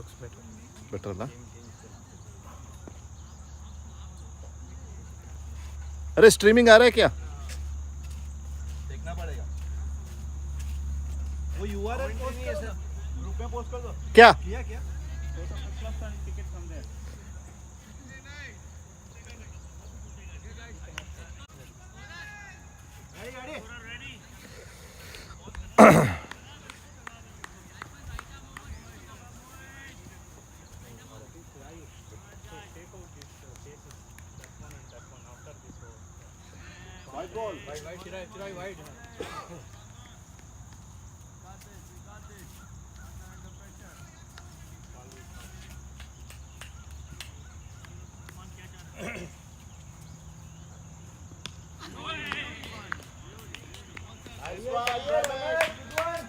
Hawks better. Better ना. अरे streaming आ रहा है क्या? देखना पड़ेगा. वो URL पोस्ट नहीं है सर. ग्रुप में पोस्ट कर दो. क्या? किया क्या? White ball. White. Chirai, white. Nice one, Ramesh. Good one.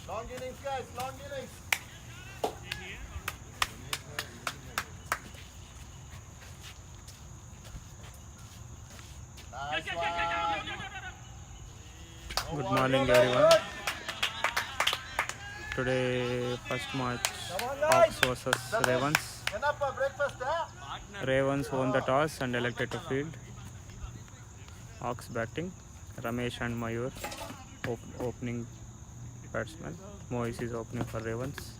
Long innings, guys. Long innings. Nice one. Good morning everyone. Today first match Hawks versus Ravens. Enough for breakfast, huh? Ravens won the toss and elected to field. Hawks batting. Ramesh and Mayur opening batsman. Moise is opening for Ravens.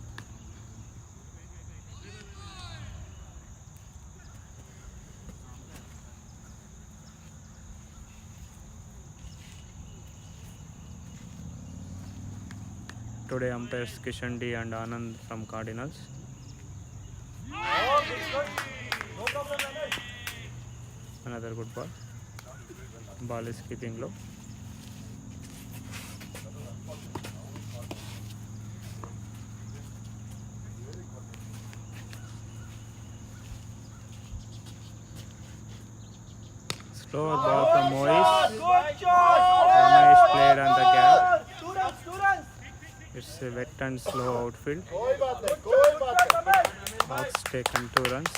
Today umpires Kishan D and Anand from Cardinals. Oh, good. No problem, Ramesh. Another good ball. Ball is keeping low. Slow ball from Moise. Good shot. Ramesh played on the gap. Two runs. It's a wet and slow outfield. कोई बात नहीं. Hawks taken 2 runs.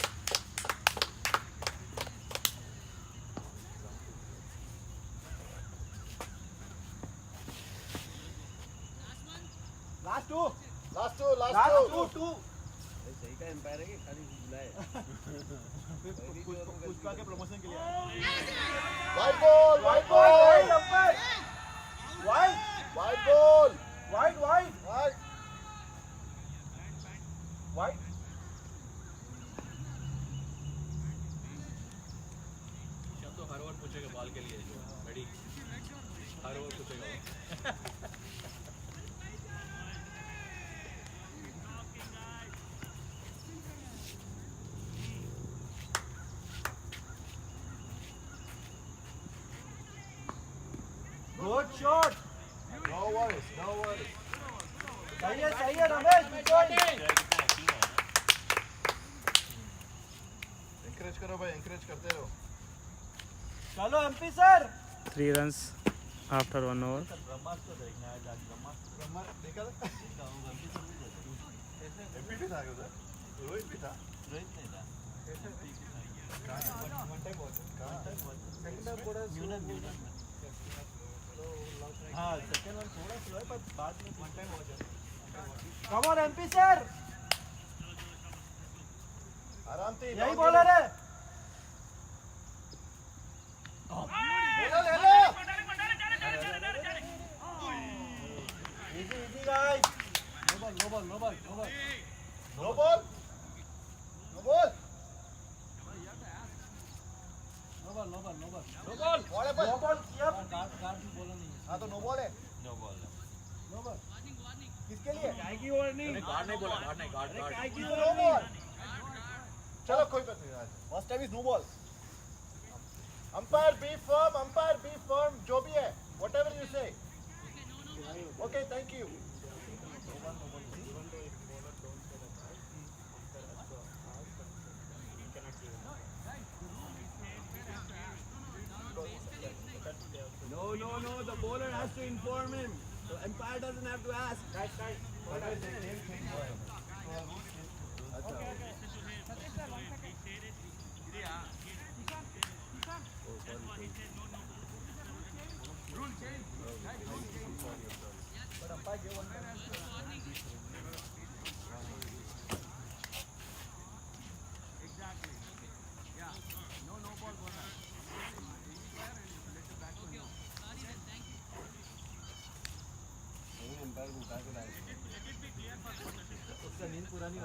Last two. सही का empire है कि खाली बुलाए. कुछ का के प्रमोशन के लिए. White ball. White ball. White. शब्द तो हर ओवर पूछेगा बॉल के लिए. रेडी. हर ओवर पूछेगा. Good shot. No worries. सही है रमेश. Encourage करो भाई. Encourage करते रहो. चलो MP sir. 3 runs after 1 over. ब्रह्मास्त्र देखना है. ब्रह्मा देखा होगा. MP भी था उधर. रोहित भी था. नहीं था. One time ball. Second time थोड़ा न्यूनम. हाँ सेकंड वन थोड़ा स्लो है पर बाद में वन टाइम हो जाए. Come on MP sir. आराम से यही बॉलर है. ले लो. Easy guys. No ball. No ball. हाँ तो नो बॉल है. No ball. किसके लिए? की वार्निंग. गार्ड नहीं बोला. गार्ड. No ball. चलो कोई बात नहीं. First time is no ball. Umpire be firm. जो भी है. Whatever you say. Okay thank you. No. The bowler has to inform him. The umpire doesn't have to ask. Right. Rule change. But umpire gave one. He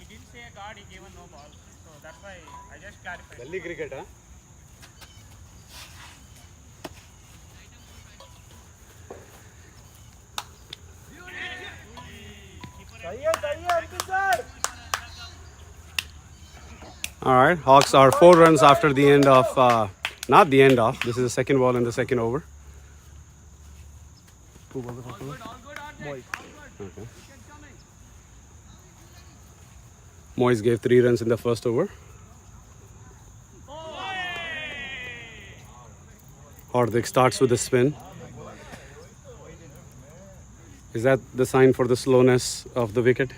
didn't say a guard, he gave a no ball. So that's why I just clarified. Gully cricket, huh? All right, Hawks are 4 runs after the end of, not the end of, this is the second ball in the second over. Okay. Moise gave 3 runs in the first over. Hardik starts with a spin. Is that the sign for the slowness of the wicket?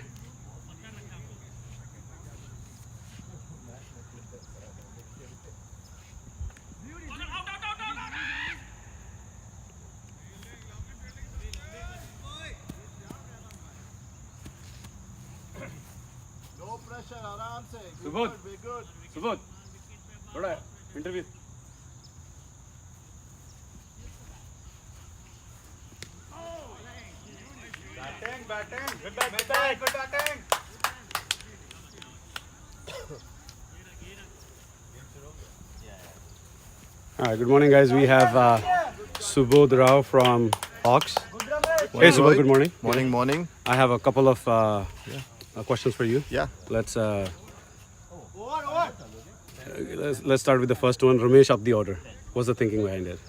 No pressure, आराम से. Subodh. Be good. Subodh. Bada interview. Batting. Good batting. All right, good morning, guys. We have Subodh Rao from HAWKS. Hey, Subodh, good morning. Morning. I have a couple of questions for you. Yeah. Let's start with the first one. Ramesh up the order. What's the thinking behind it?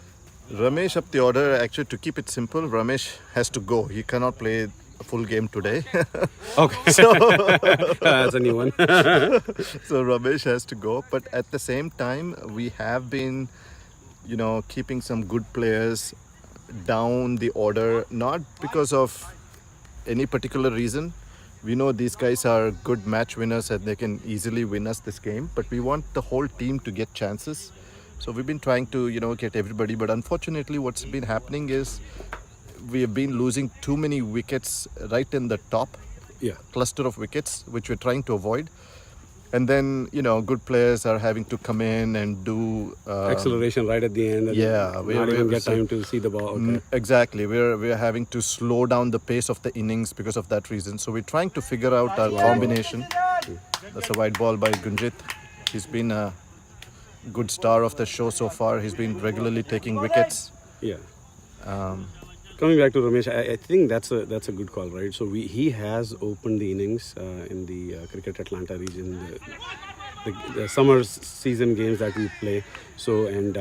Ramesh up the order. Actually, to keep it simple, Ramesh has to go. He cannot play a full game today. Okay, that's a new one. So Ramesh has to go. But at the same time, we have been, keeping some good players down the order, not because of any particular reason. We know these guys are good match winners and they can easily win us this game, but we want the whole team to get chances. So we've been trying to, get everybody, but unfortunately what's been happening is we have been losing too many wickets right in the top cluster of wickets, which we're trying to avoid. And then, good players are having to come in and do Acceleration right at the end. And not even get time to see the ball. Okay. Exactly. We're having to slow down the pace of the innings because of that reason. So we're trying to figure out our combination. That's a white ball by Gunjit. He's been a good star of the show so far. He's been regularly taking wickets. Yeah. Coming back to Ramesh, I think that's a good call, right? So he has opened the innings in the Cricket Atlanta region, the summer season games that we play. So and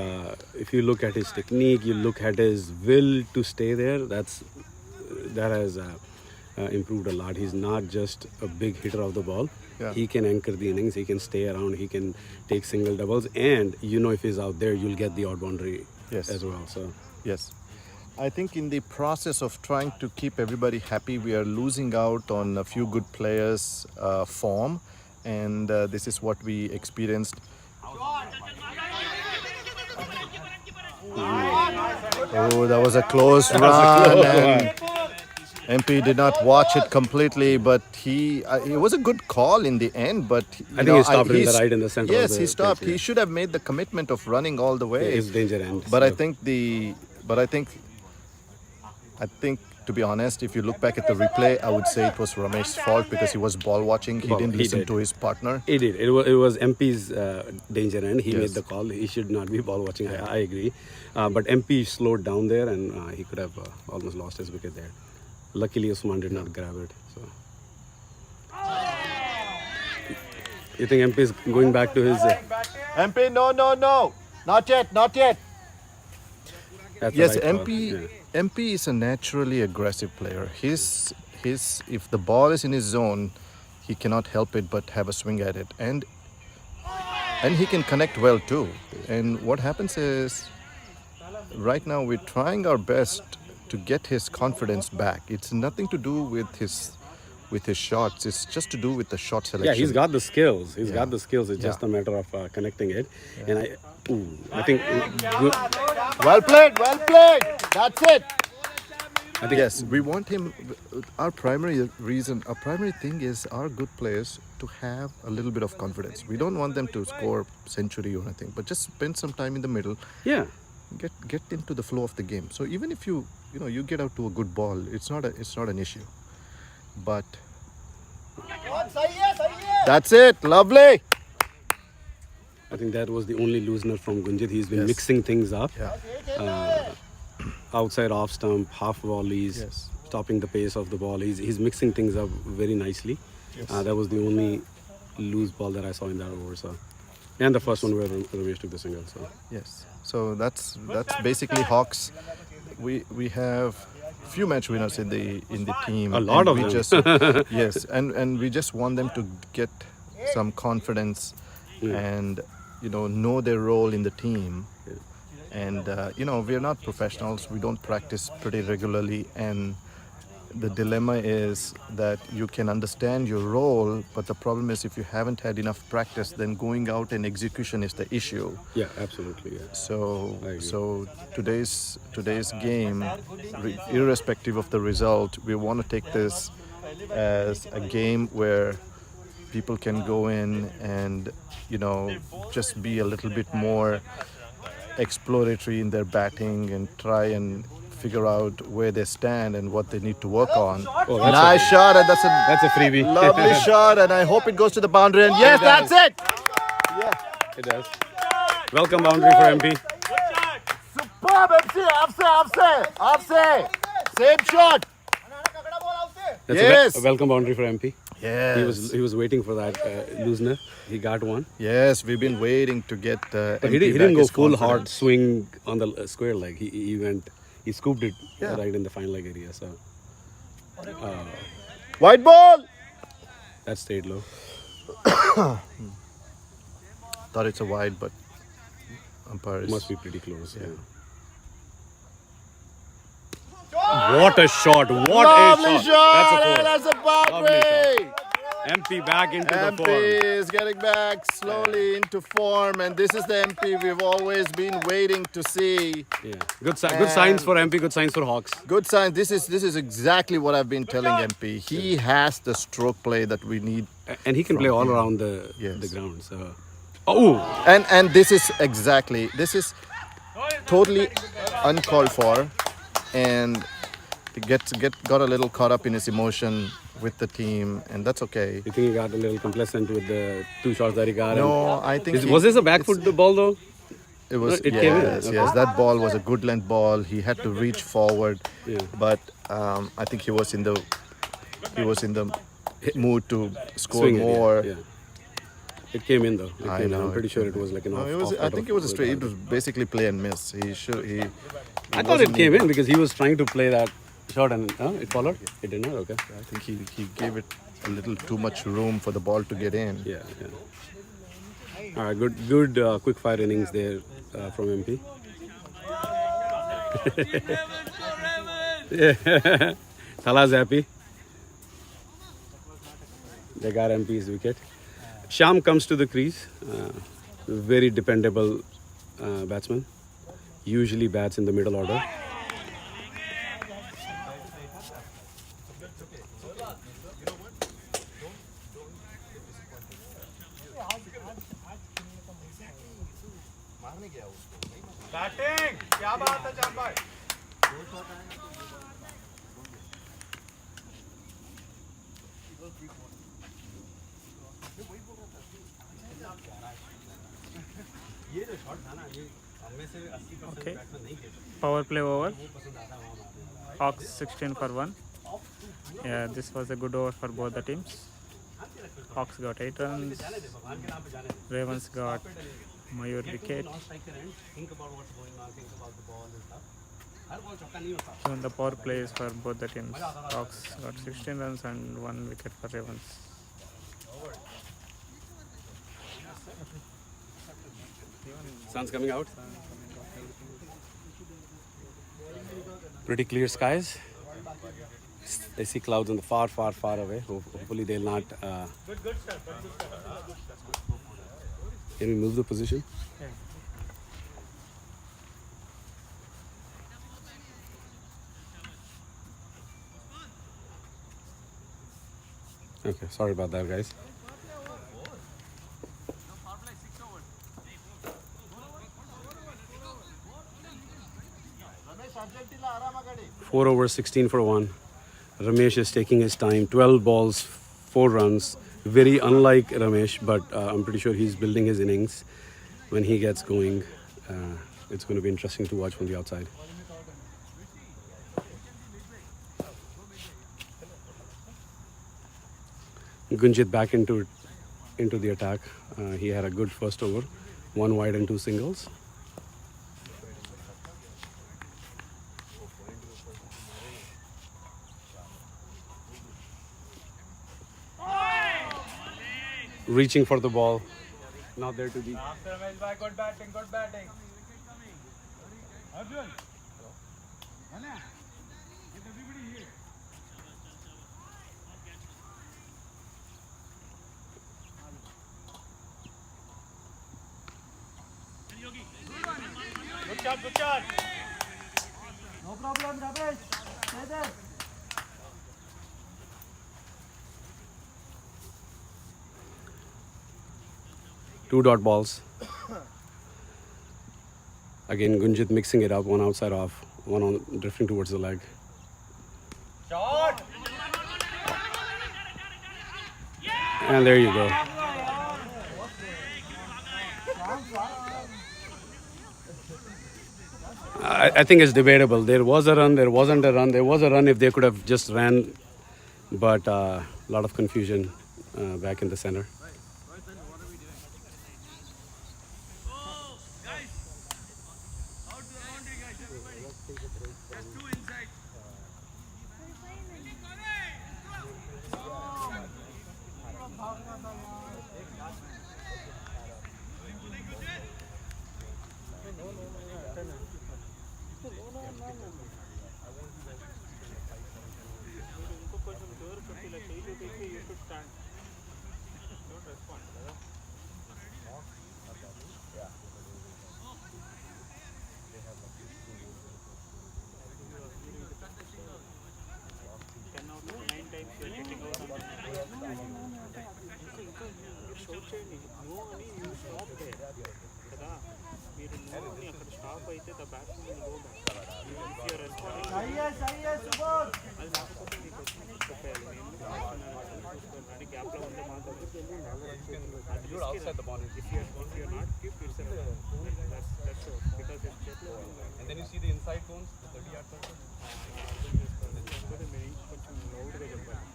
if you look at his technique, you look at his will to stay there. That has improved a lot. He's not just a big hitter of the ball. Yeah. He can anchor the innings. He can stay around. He can take single doubles, and if he's out there, you'll get the odd boundary as well. So Yes. I think in the process of trying to keep everybody happy, we are losing out on a few good players' form, and this is what we experienced. Oh, that was a close run, and MP did not watch it completely, but it was a good call in the end. But I think he stopped in the right in the center. Yes, he stopped. He should have made the commitment of running all the way. It's danger end. But I think, to be honest, if you look back at the replay, I would say it was Ramesh's fault because he was ball watching. He didn't listen to his partner. He did. It was MP's danger end. He made the call. He should not be ball watching. I agree. But MP slowed down there, and he could have almost lost his wicket there. Luckily, Usman did not grab it. So, you think MP is going back to his? MP, no, not yet. That's Yes, the right call. MP is a naturally aggressive player. If the ball is in his zone, he cannot help it but have a swing at it, and he can connect well too. And what happens is, right now we're trying our best to get his confidence back. It's nothing to do with his shots. It's just to do with the shot selection. Yeah, he's got the skills. It's just a matter of connecting it. And I think. Well played. That's it. I think Yes, we want him. Our primary thing is our good players to have a little bit of confidence. We don't want them to score century or anything, but just spend some time in the middle. Yeah. Get into the flow of the game. So even if you you get out to a good ball. It's not an issue. But that's it. Lovely. I think that was the only loosener from Gunjit. He's been Yes. mixing things up. Yeah. Outside off stump, half volleys, Yes. stopping the pace of the ball. He's mixing things up very nicely. Yes. That was the only loose ball that I saw in that over. So, and the first one where Ramesh took the single. So Yes. So that's basically Hawks. We have few match winners in the team. A lot and of we them. Just, yes, and we just want them to get some confidence and know their role in the team. And we are not professionals. We don't practice pretty regularly, and the dilemma is that you can understand your role, but the problem is if you haven't had enough practice, then going out and execution is the issue. yeah, absolutely. Yeah. So I agree. so today's game, irrespective of the result, we want to take this as a game where people can go in and just be a little bit more exploratory in their batting and try and figure out where they stand and what they need to work on. Oh, that's Nice shot, and That's a freebie. lovely shot, and I hope it goes to the boundary. And yes, that's it. It does. Welcome boundary for MP. Superb, MC. Offside. Same shot. That's Yes. a welcome boundary for MP. Yes. He was waiting for that loosener. He got one. Yes, we've been waiting to get. But MP he didn't back go his full hard confidence. swing on the square leg. He scooped it Yeah. right in the fine leg area. So White ball. that stayed low. Thought it's a wide, but umpire Must is. be pretty close. Yeah. Yeah. What a shot! What Lovely a shot! shot. That's a That's a Lovely boundary. MP back into the MP form. is getting back slowly into form, and this is the MP we've always been waiting to see. Yeah. Good signs for MP. Good signs for Hawks. Good sign. This is exactly what I've been telling MP. He has the stroke play that we need, And he can play all around the Yes. ground. So. Oh! and this is totally uncalled for, and he got a little caught up in his emotion with the team, and that's okay. You think he got a little complacent with the two shots that he got? No, I think Was this a back foot ball though? It was. It came in, Yes, okay. yes. That ball was a good length ball. He had to reach forward, Yeah. but I think he was in the mood to score Swing it, more. Yeah. It came in though. I know. I'm pretty sure it was like an No, off. it was. off I think it was a straight. It was basically play and miss. I thought it came in because he was trying to play that shot and it followed. It did not. Okay. I think he gave it a little too much room for the ball to get in. Yeah. All right. Good quick fire innings there from MP. Yeah. Thal's happy. They got MP's wicket. Sham comes to the crease. Very dependable batsman. Usually bats in the middle order. Batting क्या बात है चांद भाई Okay. Power play over. Hawks 16 for 1. Yeah, this was a good over for both the teams. Hawks got 8 runs. Ravens got Mayur wicket. Even the power play is for both the teams. Hawks got 16 runs and 1 wicket for Ravens. Sun's coming out. Pretty clear skies. I see clouds on the far away. Hopefully they'll not. Can we move the position? Okay, sorry about that, guys. 4 over 16 for 1. Ramesh is taking his time. 12 balls, 4 runs. Very unlike Ramesh, but I'm pretty sure he's building his innings. When he gets going, it's going to be interesting to watch from the outside. Gunjit back into the attack. He had a good first over, 1 wide and 2 singles. Reaching for the ball, not there to be. Good batting, good batting. Arjun. Good shot, good shot. No problem, Ravesh. Stay there. 2 dot balls. Again, Gunjit mixing it up, one outside off, one on drifting towards the leg. Shot. And there you go. I think it's debatable. There was a run, there wasn't a run. There was a run if they could have just ran, but a lot of confusion back in the center. You're outside the boundary. If you're not, keep yourself. That's all. Because it's just. And then you see the inside cones, the 30-yard circle.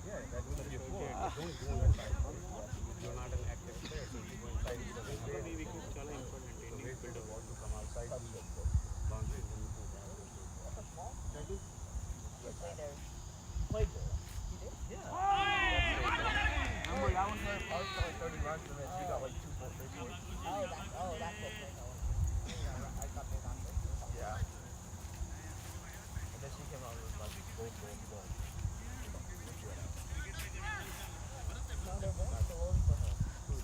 Yeah, that's what you go. Don't go on that side. You're not an active player, so you go inside. Maybe we could chala important. Wait for the ball to come outside the boundary and then you go down. Play ball. Remember that one for 30 runs and then you got like 2 for 3 points. Oh, that's what I thought they got this. Yeah. And then she came out with like gold.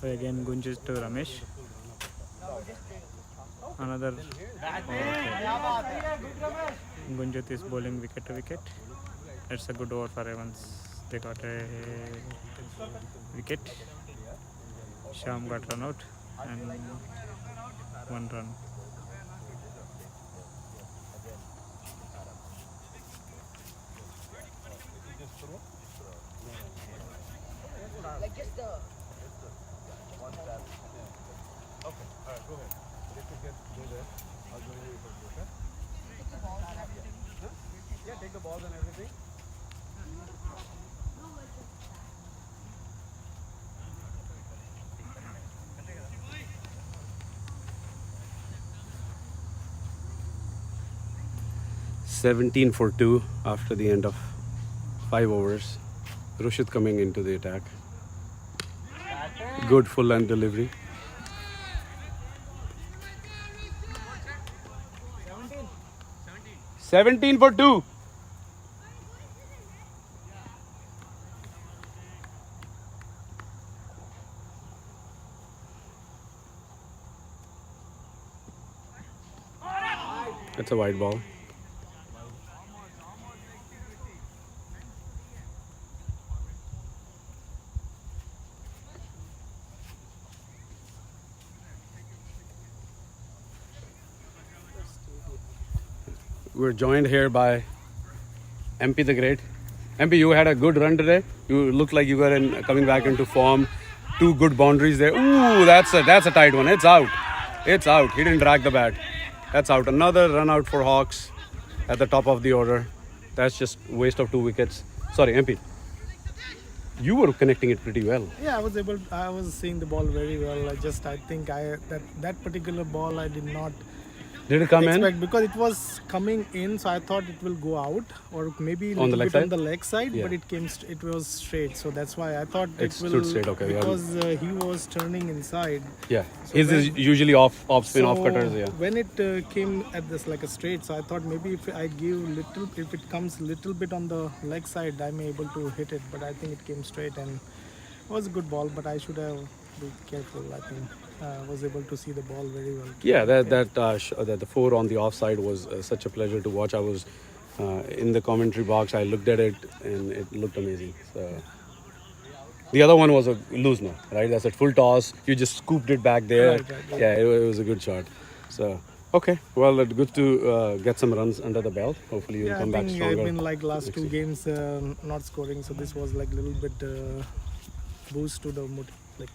So again Gunjit to Ramesh. Another. Gunjit is bowling wicket to wicket. It's a good over for Ravens. They got a wicket. Sham got run out and 1 run. Like just the one step. Okay, alright, go ahead. Let me go there. I'll go with you, okay? Take the balls and everything. Huh? Yeah, take the balls and everything. 17 for 2 after the end of 5 overs. Rushit coming into the attack. Good full length delivery. 17 for 2. That's a wide ball. we're joined here by MP the Great. MP, you had a good run today. You looked like you were coming back into form. 2 good boundaries there. Ooh, that's a tight one. It's out. It's out. He didn't drag the bat. That's out. Another run out for Hawks at the top of the order. That's just waste of 2 wickets. Sorry, MP. You were connecting it pretty well. Yeah, I was seeing the ball very well. I think that particular ball I did not Did it come expect in? because it was coming in, so I thought it will go out or maybe On the leg side? on the leg side, Yeah. but it was straight. So that's why I thought It stood straight, okay, yeah. because he was turning inside. Yeah. So His is usually off spin, off So cutters. Yeah. when it came at this like a straight, so I thought maybe if it comes little bit on the leg side, I may able to hit it. But I think it came straight and it was a good ball. But I should have been careful. I think was able to see the ball very well. Yeah, that the 4 on the offside was such a pleasure to watch. I was in the commentary box. I looked at it and it looked amazing. So the other one was a loose now, right? That's a full toss. You just scooped it back there. Right. Yeah, it was a good shot. So okay, well, it's good to get some runs under the belt. Hopefully, you'll Yeah, come I back think stronger. I've been like last 2 games not scoring, so this was like a little bit boost to the mood. Like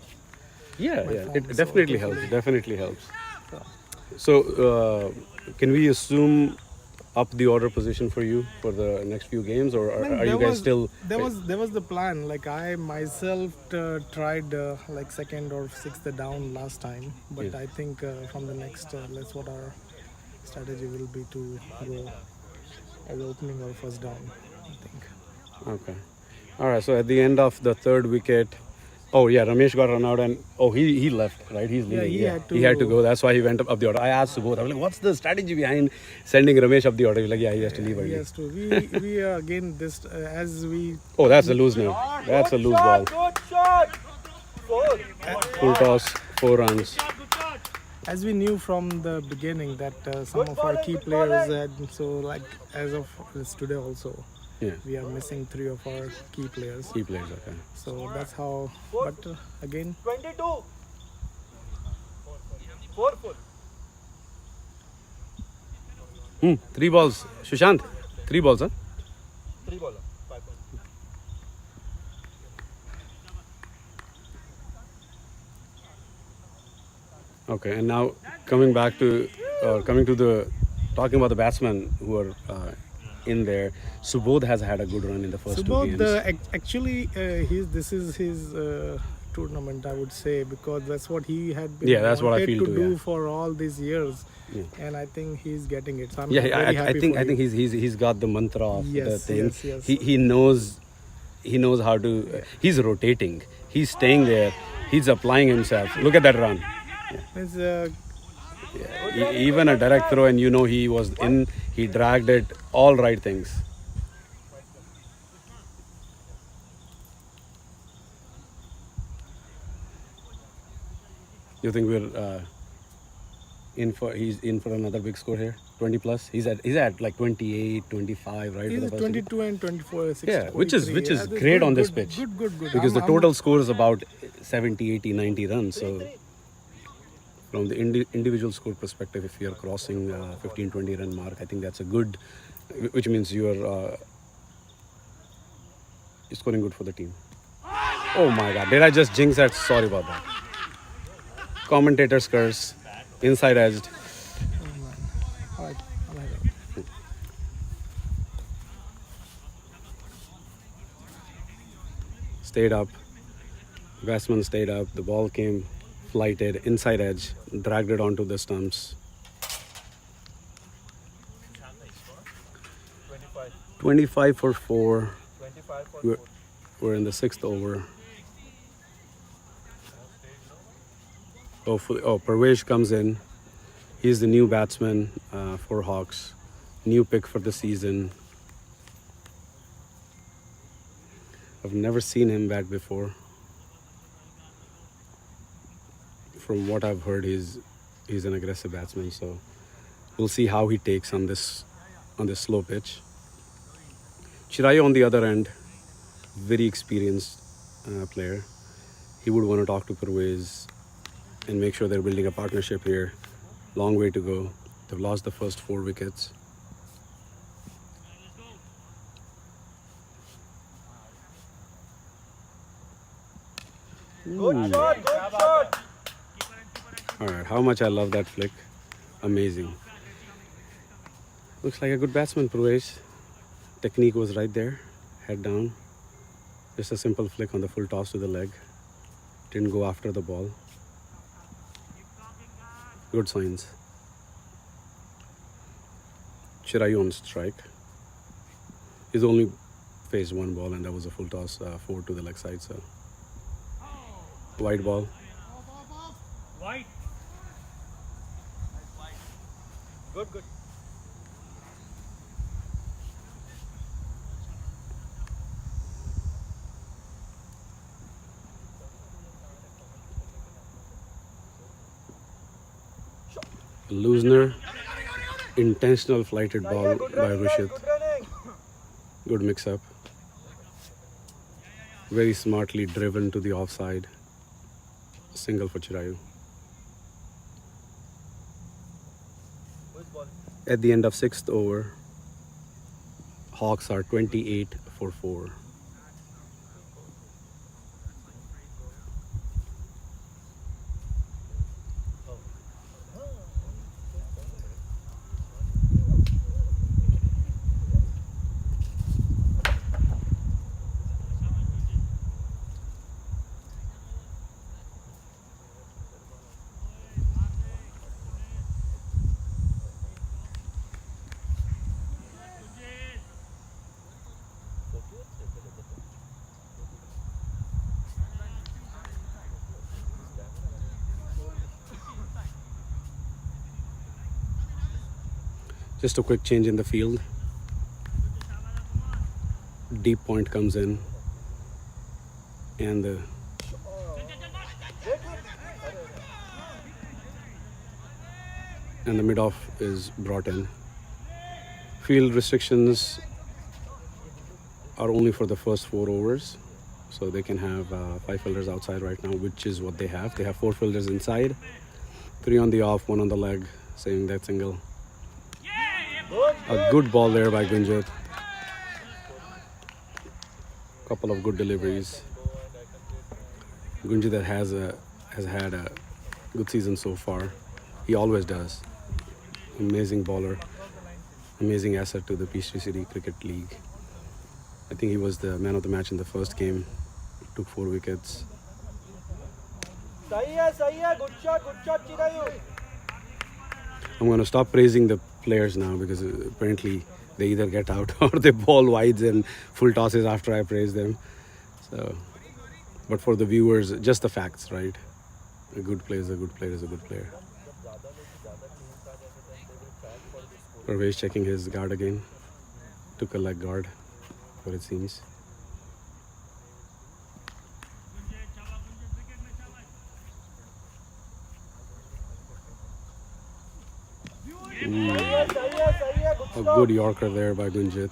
Yeah, my yeah, form, it so definitely helps. hopefully- Definitely helps. So, can we assume up the order position for you for the next few games, or I mean, are you guys still? there was the plan. Like I myself tried like 2nd or 6th down last time, but Yeah. I think from the next that's what our strategy will be to go as opening or first down. I think. Okay. All right. So at the end of the 3rd wicket, oh yeah, Ramesh got run out, and he left, right? He's leaving. he had he had to to- go. That's why he went up the order. I asked Subodh, I was like, what's the strategy behind sending Ramesh up the order? He's like, yeah, he has to leave early. Yes, too. We again this as we Oh, that's a loose now. That's a loose ball. Good shot. 4. Full toss, 4 runs. as we knew from the beginning that some of our key players had so like as of today also Yeah, we are missing 3 of our key players. he plays. Okay. So that's how. But again, 22. 4 full. 3 balls. Sushant, 3 balls, huh? 3 bowler. 5 ball. Okay, and now coming to the talking about the batsmen who are in there. Subodh has had a good run in the first 2 Subodh, games. actually, this is his tournament, I would say, because that's what he had been Yeah, that's what I wanted feel to too, do yeah. for all these years, Yeah. and I think he's getting it. So I'm Yeah, very I happy think for you. he's got the mantra of the Yes, thing. yes. He knows how to. He's rotating. He's staying there. He's applying himself. Look at that run. It's, Even a direct throw, and he was in. He dragged it. All right things. You think we're he's in for another big score here? 20 plus. He's at like 28, 25, right? he's for the first 22 and 24. 6 Yeah, which is 43. which is that's great good, on this good, pitch. Good. Because the I'm- total score is about 70, 80, 90 runs. So from the individual score perspective, if you're crossing 15, 20 run mark, I think that's a good, which means you're scoring good for the team. Oh my God, did I just jinx that? Sorry about that. Commentator's curse, inside edged. All right, I'll have it. Stayed up. Batsman stayed up. The ball came flighted, inside edge, dragged it onto the stumps. 25. 25 for 4. 25 for We're, 4. we're in the 6th over. Parvesh comes in. He's the new batsman for Hawks. New pick for the season. I've never seen him bat before. From what I've heard, he's an aggressive batsman. So we'll see how he takes on this slow pitch. Chirayu on the other end, very experienced player. He would want to talk to Parvez and make sure they're building a partnership here. Long way to go. They've lost the first 4 wickets. Good shot, good shot. All right, how much I love that flick. Amazing. Looks like a good batsman, Purvesh. Technique was right there. Head down. Just a simple flick on the full toss to the leg. Didn't go after the ball. Good signs. Chirayu on strike. He's only faced one ball and that was a full toss, 4 to the leg side. So wide ball. Good, good. Loosener. Intentional flighted ball Good by running, guys, Rishit. good running. Good mix up. Very smartly driven to the offside. Single for Chirayu. Who's ball? At the end of 6th over, Hawks are 28 for 4. Just a quick change in the field. Deep point comes in and the mid-off is brought in. Field restrictions are only for the first 4 overs, so they can have 5 fielders outside right now, which is what they have. They have 4 fielders inside, 3 on the off, 1 on the leg, saving that single. A good ball there by Gunjit. Couple of good deliveries. Gunjit has had a good season so far. He always does. Amazing bowler. Amazing asset to the Peachtree City Cricket League. I think he was the man of the match in the first game. Took 4 wickets. Sahi hai, good shot, Chirayu. I'm going to stop praising the players now because apparently they either get out or they ball wides and full tosses after I praise them. So, but for the viewers, just the facts, right? A good player is a good player is a good player. Parvesh checking his guard again. Took a leg guard, what it seems. A good Yorker there by Gunjit.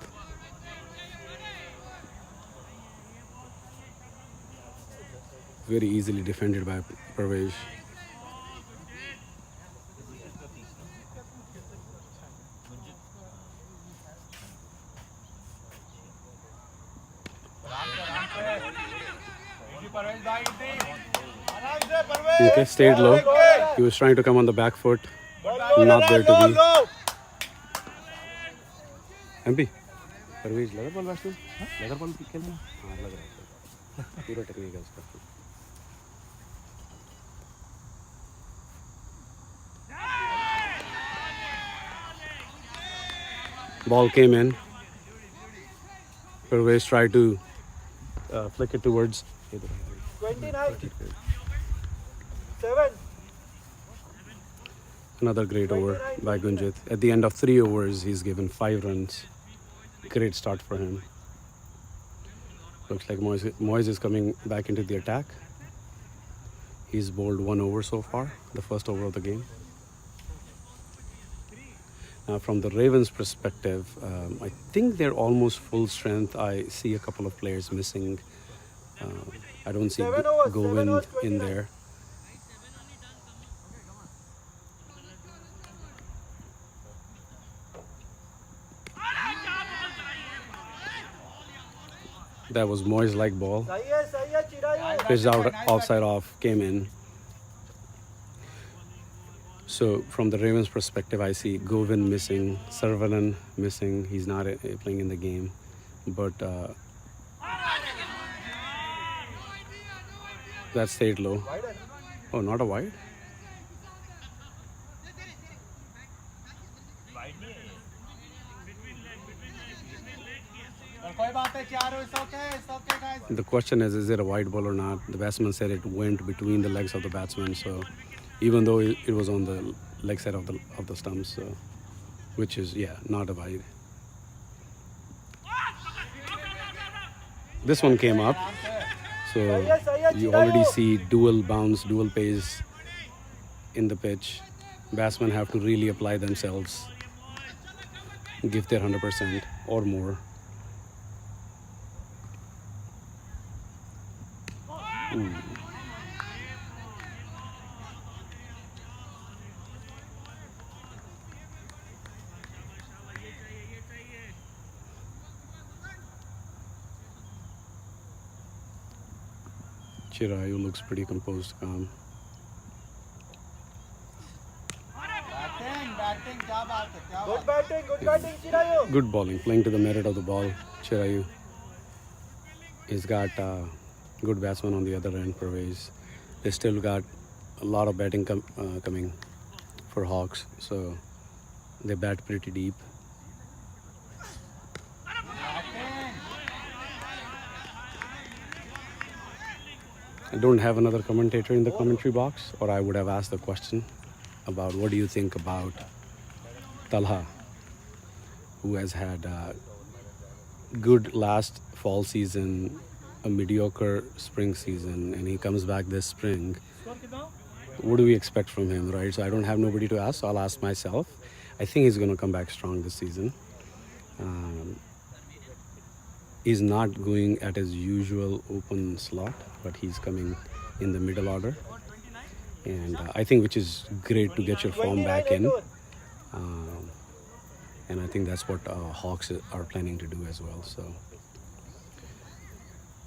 Very easily defended by Parvesh. Okay, stayed low. He was trying to come on the back foot. Not there to be. MP, Parvesh leather ball batsman? Leather ball खेलना? हाँ लग रहा है. पूरा technique है उसका. Ball came in. Parvesh tried to flick it towards. 29. 7. Another great over by Gunjit. At the end of 3 overs, he's given 5 runs. Great start for him. Looks like Moise is coming back into the attack. He's bowled 1 over so far, the first over of the game. Now, from the Ravens' perspective, I think they're almost full strength. I see a couple of players missing. I don't see Govind in there. That was Moyes' like ball. सही है Chirayu Pitched out, offside off, came in. So from the Ravens' perspective, I see Govin missing, Sarvanan missing. He's not playing in the game, but that stayed low. Oh, not a wide. कोई बात नहीं चारों it's okay guys The question is it a wide ball or not? The batsman said it went between the legs of the batsman. So even though it was on the leg side of the stumps, so, which is not a wide. This one came up, so you already see dual bounce, dual pace in the pitch. Batsmen have to really apply themselves, give their 100% or more. Ooh. Chirayu looks pretty composed, calm. Batting क्या बात है क्या good batting Chirayu Good bowling, playing to the merit of the ball. Chirayu. He's got good batsman on the other end, Pervez. They still got a lot of batting coming for Hawks, so they bat pretty deep. I don't have another commentator in the commentary box, or I would have asked the question about what do you think about Talha, who has had a good last fall season, a mediocre spring season, and he comes back this spring. What do we expect from him, right? So I don't have nobody to ask, so I'll ask myself. I think he's going to come back strong this season. He's not going at his usual open slot, but he's coming in the middle order. And I think which is great to get your form back in. And I think that's what Hawks are planning to do as well. So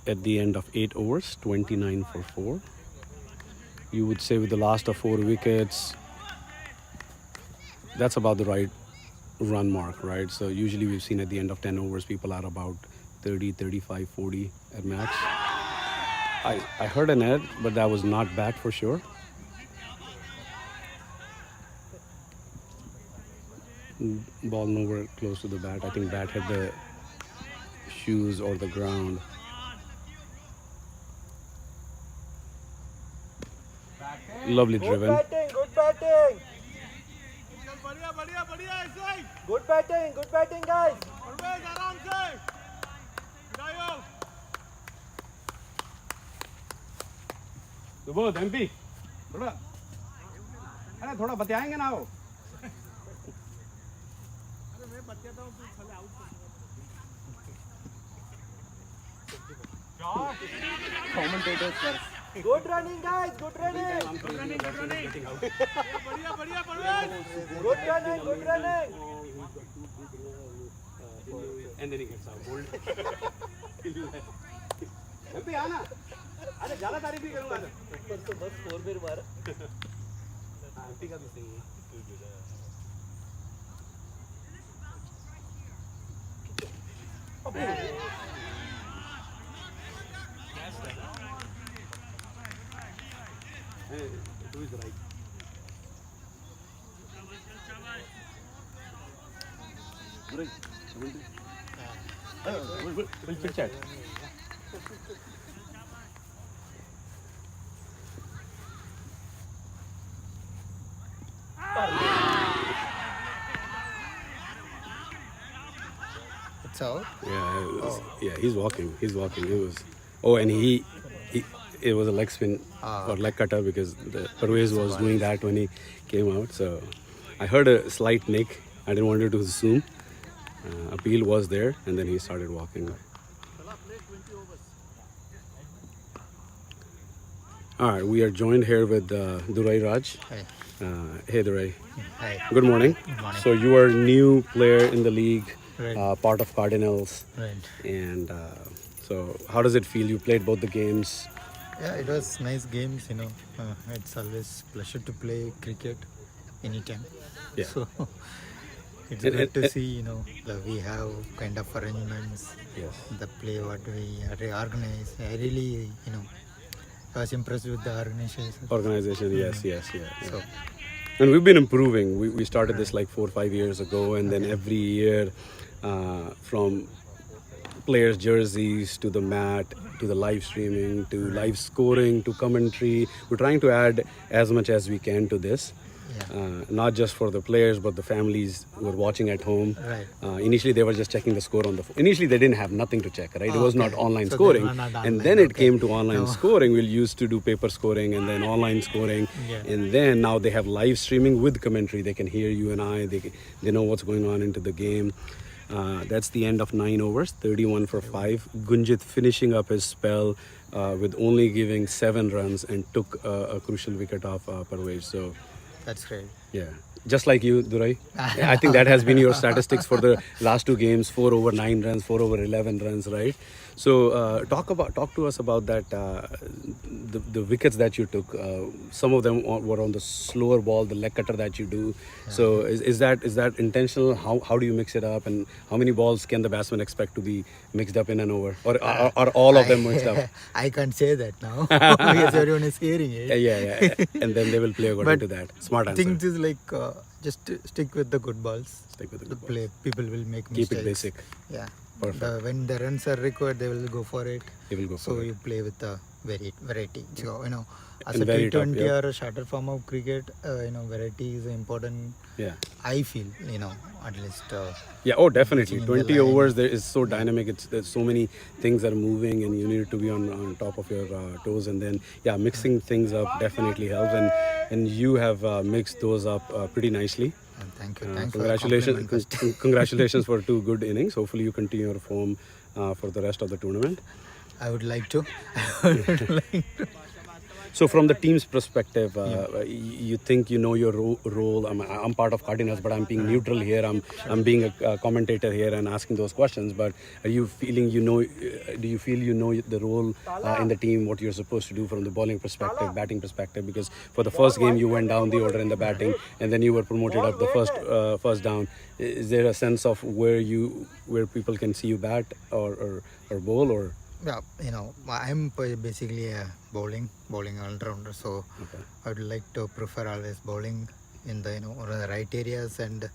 at the end of 8 overs, 29 for 4. You would say with the last of 4 wickets, that's about the right run mark, right? So usually we've seen at the end of 10 overs, people are about 30, 35, 40 at max. I heard an ad, but that was not bat for sure. Ball nowhere close to the bat. I think bat hit the shoes or the ground. Lovely driven. Good batting good batting guys Subodh MP थोड़ा बतियाएंगे ना वो commentators first good running guys good running good running and then he gets out bold MP आना अरे ज्यादा तारीफ भी करूंगा तो बस 4 बार मार एमपी का भी सही है Who is right? We'll chit chat. It's out. Yeah, he's walking. It was. Oh, and it was a leg spin or leg cutter because the Pervez was doing that when he came out. So I heard a slight nick. I didn't want it to zoom. Appeal was there, and then he started walking. All right, we are joined here with Durai Raj. Hi. Hey, Durai. Hi. Good morning. Good morning. So you are a new player in the league, Right. part of Cardinals, Right. and So how does it feel? You played both the games. Yeah, it was nice games, you know. It's always pleasure to play cricket anytime. Yeah. So it's And- good and- to see, you know, that we have kind of arrangements, Yes. the play what we organize. I really, you know, I was impressed with the Organization, yes, yeah. So And we've been improving. We started this like 4 or 5 years ago, and then every year, from players' jerseys to the mat, to the live streaming, to live scoring, to commentary, we're trying to add as much as we can to this. Not just for the players, but the families who are watching at home. Right. Initially, they were just checking the score on the phone. Initially, they didn't have nothing to check, right? It was not online So they scoring. were not And online, then it okay. came to online scoring. We'll used to do paper scoring and then online scoring. Yeah. And then now they have live streaming with commentary. They can hear you and I. They know what's going on into the game. That's the end of 9 overs, 31 for 5. Gunjit finishing up his spell with only giving 7 runs and took a crucial wicket off Parvez. So, that's great. yeah. Just like you, Durai. I think that has been your statistics for the last 2 games: 4 over 9 runs, 4 over 11 runs, right? So talk to us about that. The wickets that you took. Some of them were on the slower ball, the leg cutter that you do. So is that intentional? How do you mix it up, and how many balls can the batsman expect to be mixed up in an over, or are all of them mixed up? I can't say that now because everyone is hearing it. Yeah. And then they will play according to that. Smart answer. Things is like just stick with the good balls. Stick with the The good play, people will make Keep mistakes. it basic. Yeah. Perfect. When the runs are required, they will go for it. They will go for So it. you play with the variety. So you know, as And a very top, T20 yeah. or a shorter form of cricket, you know, variety is important. Yeah. I feel, you know, at least. Yeah, oh, definitely. in the 20 line. overs, there is so dynamic. There's so many things that are moving, and you need to be on top of your toes. And then, yeah, mixing things up definitely helps. And you have mixed those up pretty nicely. And thank you. Thanks for the compliment first. Congratulations for 2 good innings. Hopefully, you continue your form for the rest of the tournament. I would like to. So from the team's perspective, you think you know your role. I'm part of Cardinals, but I'm being neutral here. I'm being a commentator here and asking those questions. But are you feeling do you feel you know the role in the team, what you're supposed to do from the bowling perspective, batting perspective? Because for the first game you went down the order in the batting, and then you were promoted up the first down. Is there a sense of where people can see you bat or bowl or? Yeah, you know, I'm basically a bowling all-rounder, so I would like to prefer always bowling in the, you know, or the right areas and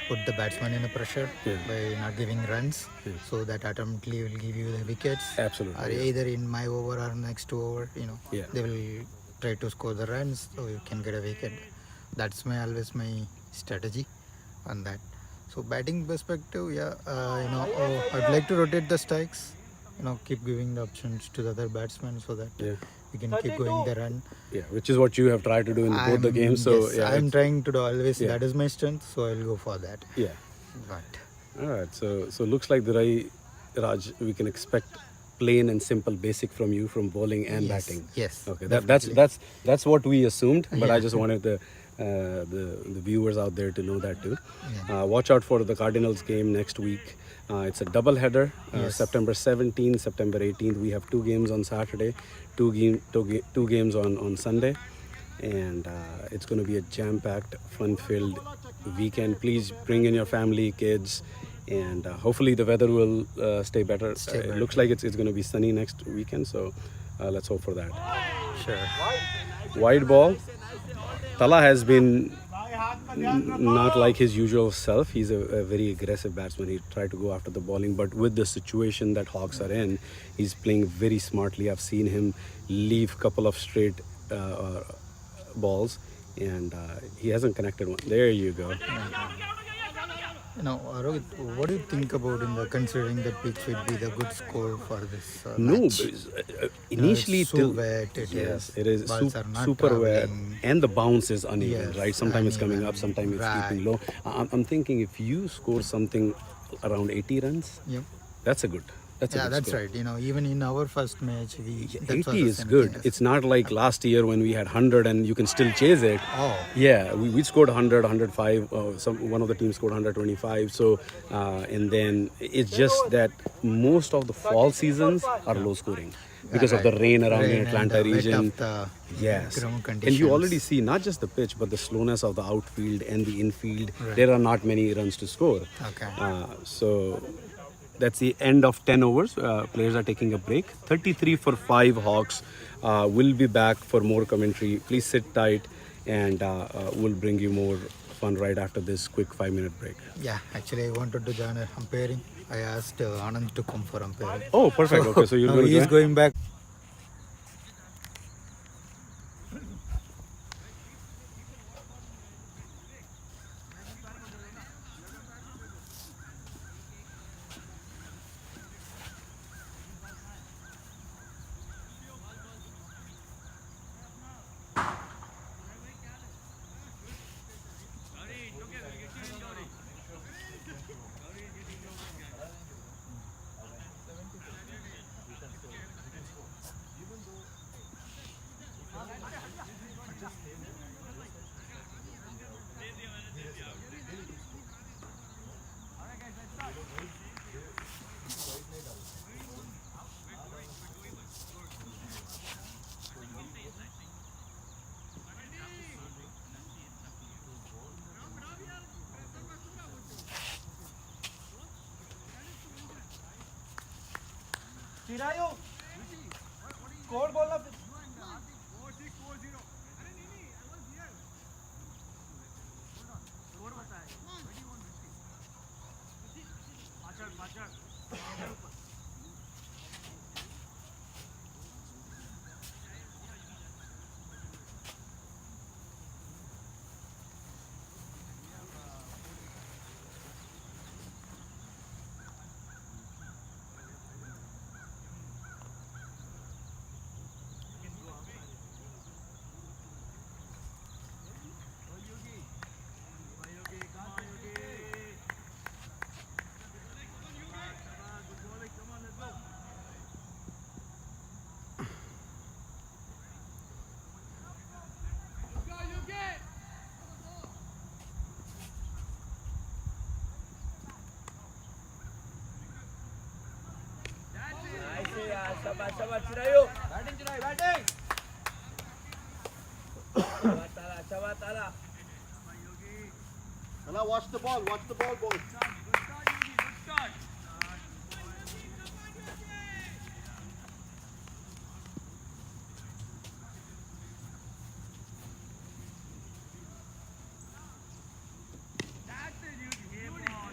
put the batsman in a pressure by not giving runs, so that automatically will give you the wickets. Absolutely. Or either in my over or next over, you know, Yeah. they will try to score the runs, so you can get a wicket. That's always my strategy on that. So batting perspective, yeah, you know, I'd like to rotate the strikes. You know, keep giving the options to the other batsmen so that we can keep going the run. Yeah, which is what you have tried to do in both the games. So yes, yeah, I'm trying to do always. That is my strength, so I'll go for that. Yeah. But All right. So looks like Raj, we can expect plain and simple basic from you from bowling and batting. Yes. Okay. Definitely. That's what we assumed, but I just wanted the viewers out there to know that too. Watch out for the Cardinals game next week. It's a double header, September 17th, September 18th. We have 2 games on Saturday, two games on Sunday, and it's going to be a jam-packed, fun-filled weekend. Please bring in your family, kids, and hopefully the weather will stay better. It looks like it's going to be sunny next weekend, so let's hope for that. Sure. Wide ball. Tala has been not like his usual self. He's a very aggressive batsman. He tried to go after the bowling, but with the situation that Hawks are in, he's playing very smartly. I've seen him leave a couple of straight balls, and he hasn't connected one. There you go. You know, Rohit, what do you think about considering the pitch would be the good score for this match? Initially it's so wet. It is Balls are not super wet, traveling. and the bounce is uneven, Yes, right? Sometimes it's coming uneven. up, sometimes it's Right. keeping low. I'm thinking if you score something around 80 runs, Yep. that's a good. That's a Yeah, good that's score. right. You know, even in our first match, that 80 was the is same good. thing. It's not like last year when we had 100 and you can still chase it. Oh. Yeah, we scored 100, 105. One of the teams scored 125. So, and then it's just that most of the fall seasons are low scoring because of the rain around in Rain and Atlanta the wet region. of the Yes, ground and conditions. you already see not just the pitch but the slowness of the outfield and the infield. Right. There are not many runs to score. Okay. So that's the end of 10 overs. Players are taking a break. 33 for 5 Hawks. We'll be back for more commentary. Please sit tight and we'll bring you more fun right after this quick 5-minute break. Yeah, actually, I wanted to join umpiring. I asked Anand to come for umpiring. Oh, perfect. Okay, so you're Now going to he's join? going back. Chirayu code बोलना शाबाश शाबाश Chirayu batting Chirayu batting शाबाश ताला Now watch the ball boys.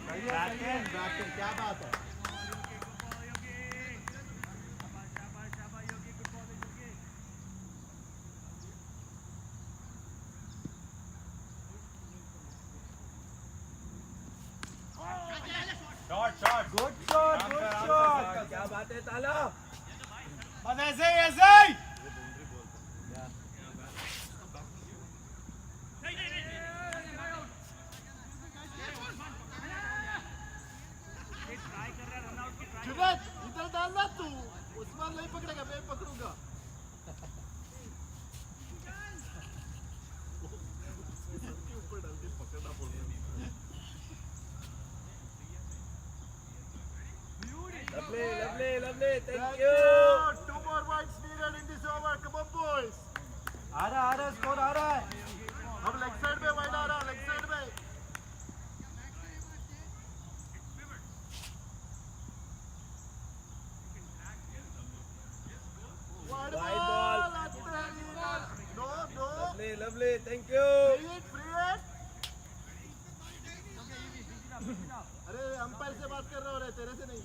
Batting क्या बात है Good shot. क्या बात है ताला बस ऐसे ही जुनैद इधर डालना तू उस्मान नहीं पकड़ेगा मैं पकड़ूंगा ऊपर डाल के पकड़ना पड़ता है Lovely. Thank you. 2 more points needed in this over. Come on, boys. आ रहा स्कोर आ रहा है अब लेग साइड में वाइड आ रहा लेग साइड में wide ball no lovely. Thank you. Free it. अरे अंपायर से बात कर रहा हूँ रे तेरे से नहीं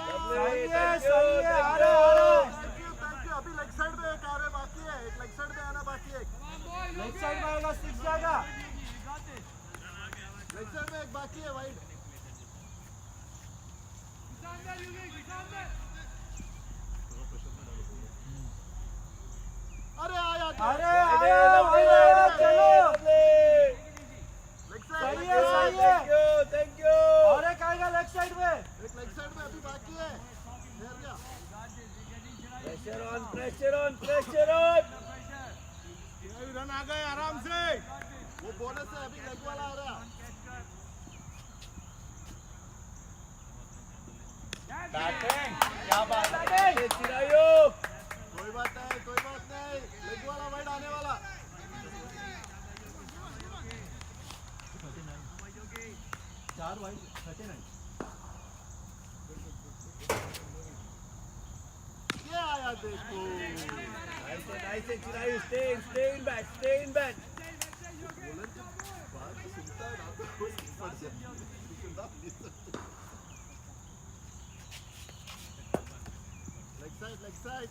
सही है आ रहा थैंक यू अभी लेग साइड में एक आ रहा बाकी है एक लेग साइड में आना बाकी है लेग साइड में आएगा 6 जाएगा लेग साइड में एक बाकी है वाइड अरे आया Pressure on, pressure on, pressure on. Run आ गए आराम से वो बोनस है अभी लेग वाला आ रहा बैटिंग क्या बात है चिरायु कोई बात नहीं लेग वाला वाइड आने वाला चार वाइड 39 ये आया देखो nice Chirayu stay in bat बोलन जब बात सुनता है ना तो फट जाता है leg side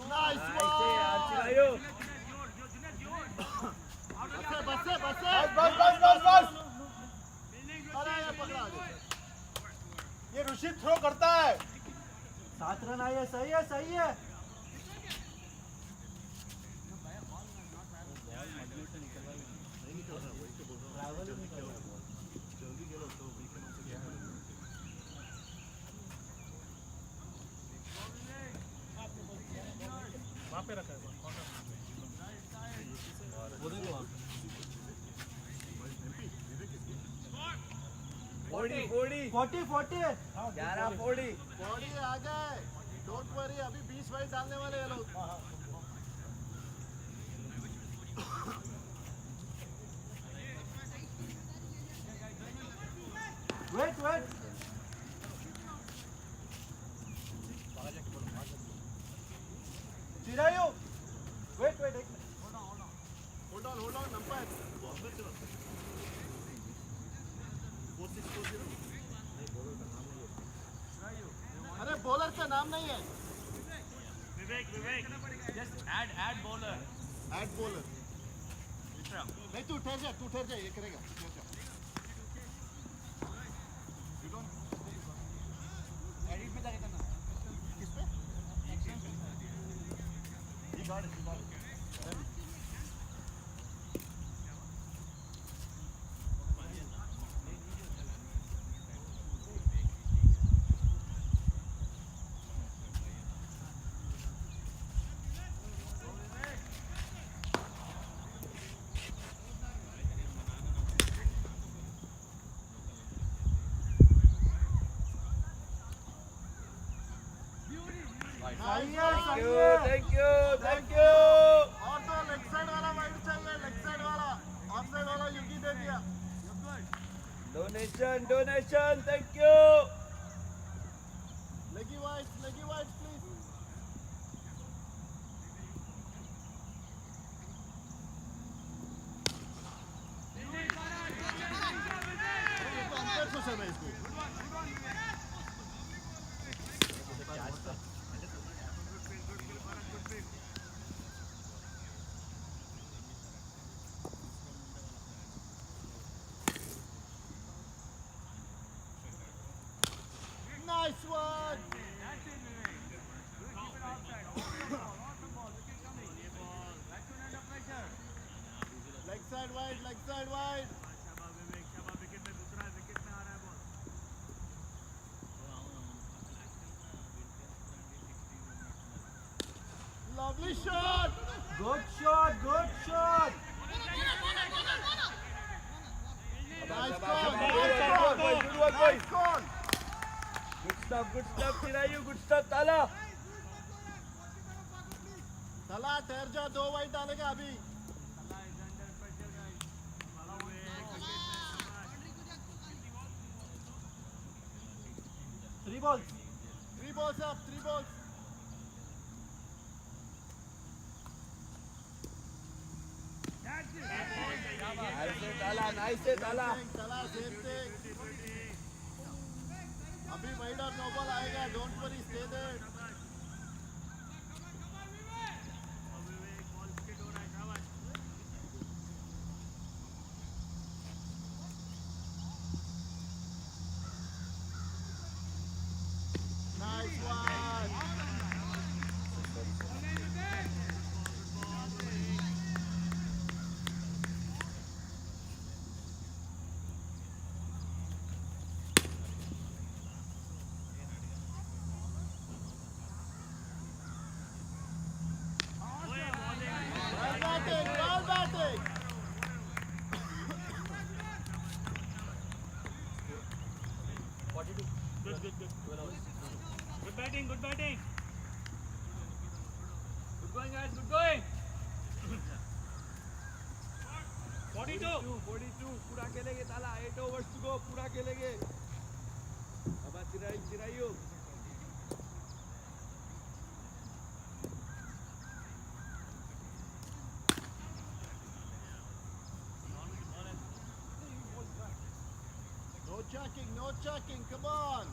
nice one Chirayu बस अरे ये पकड़ा ये ऋषि थ्रो करता है 7 रन आए सही है वहाँ पे रखा है 40 आ गए डोंट वरी अभी 20 वाइड डालने वाले हैं लोग wait Chirayu wait hold on number अरे बॉलर का नाम नहीं है विवेक जस्ट ऐड बॉलर नहीं तू ठहर जा ये करेगा एडिट में जाके करना किस पे ये गार्ड Thank you. और तो लेग साइड वाला वाइड चाहिए लेग साइड वाला ऑफ साइड वाला युगी दे दिया Donation, thank you. लेगी वाइड प्लीज अंतर सोचा मैं इसको Nice one! Leg side wide. Lovely shot! Good shot. Nice call! Good work, boys. Nice call! Good stuff, Chirayu. Good stuff, Tala. तला ठहर जा 2 वाइड डालेगा अभी Three balls. 3 balls up 3 balls Nice, Tala. Tala safe से अभी wide और no ball आएगा don't worry stay there Nice one. Good batting, good batting. Good going, guys. Good going. 42. 42. पूरा खेलेंगे ताला. 8 overs to go. पूरा खेलेंगे. अब Chirayu. No checking, come on!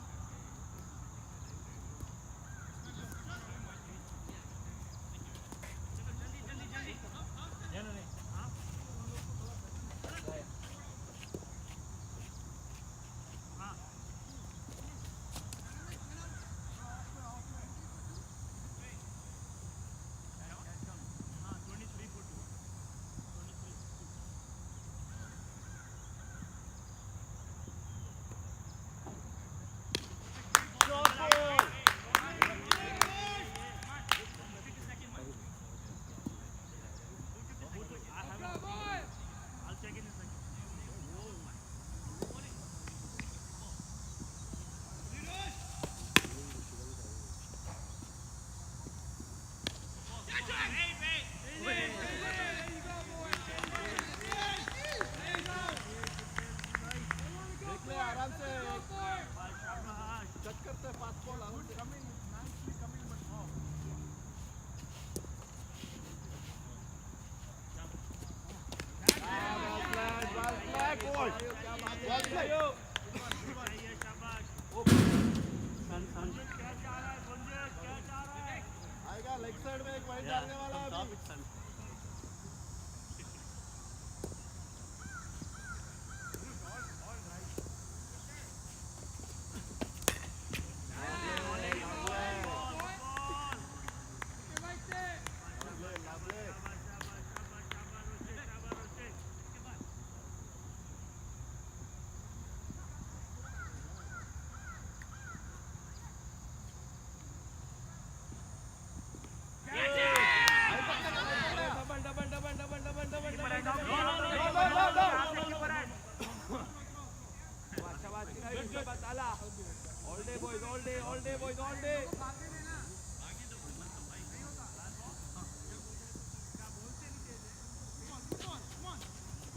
आएगा लेग साइड में एक वाइड डालने वाला है अभी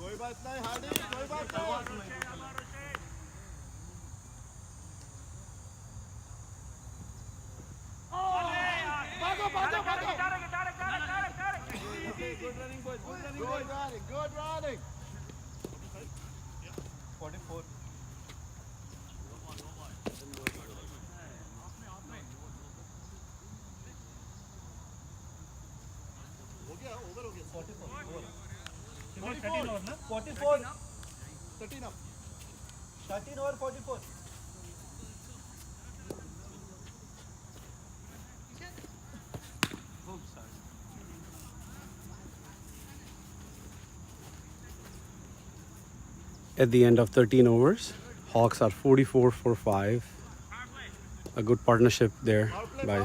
कोई बात नहीं हार्डी कोई बात नहीं Good running, boys. Good running, boys. Good running. 44. हो गया ओवर हो गया 44 44 13 up 13 over 44 At the end of 13 overs, Hawks are 44 for 5. A good partnership there by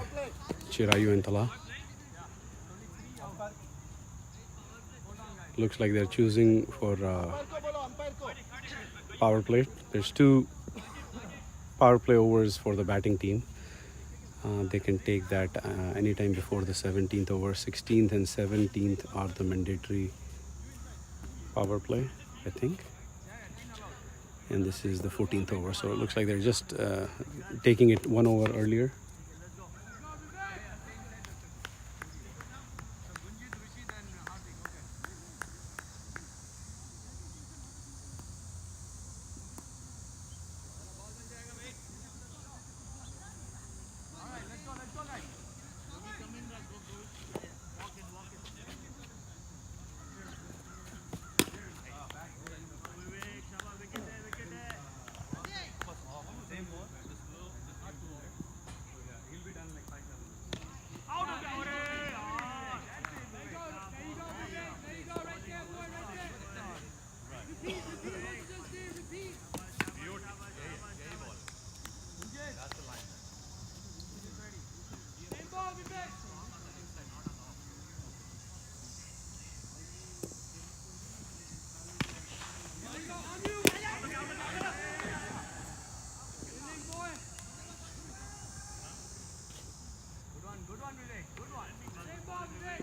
Chirayu and Tala. Looks like they're choosing for power play. There's 2 power play overs for the batting team. They can take that anytime before the 17th over. 16th and 17th are the mandatory power play, I think. And this is the 14th over, so it looks like they're just taking it 1 over earlier.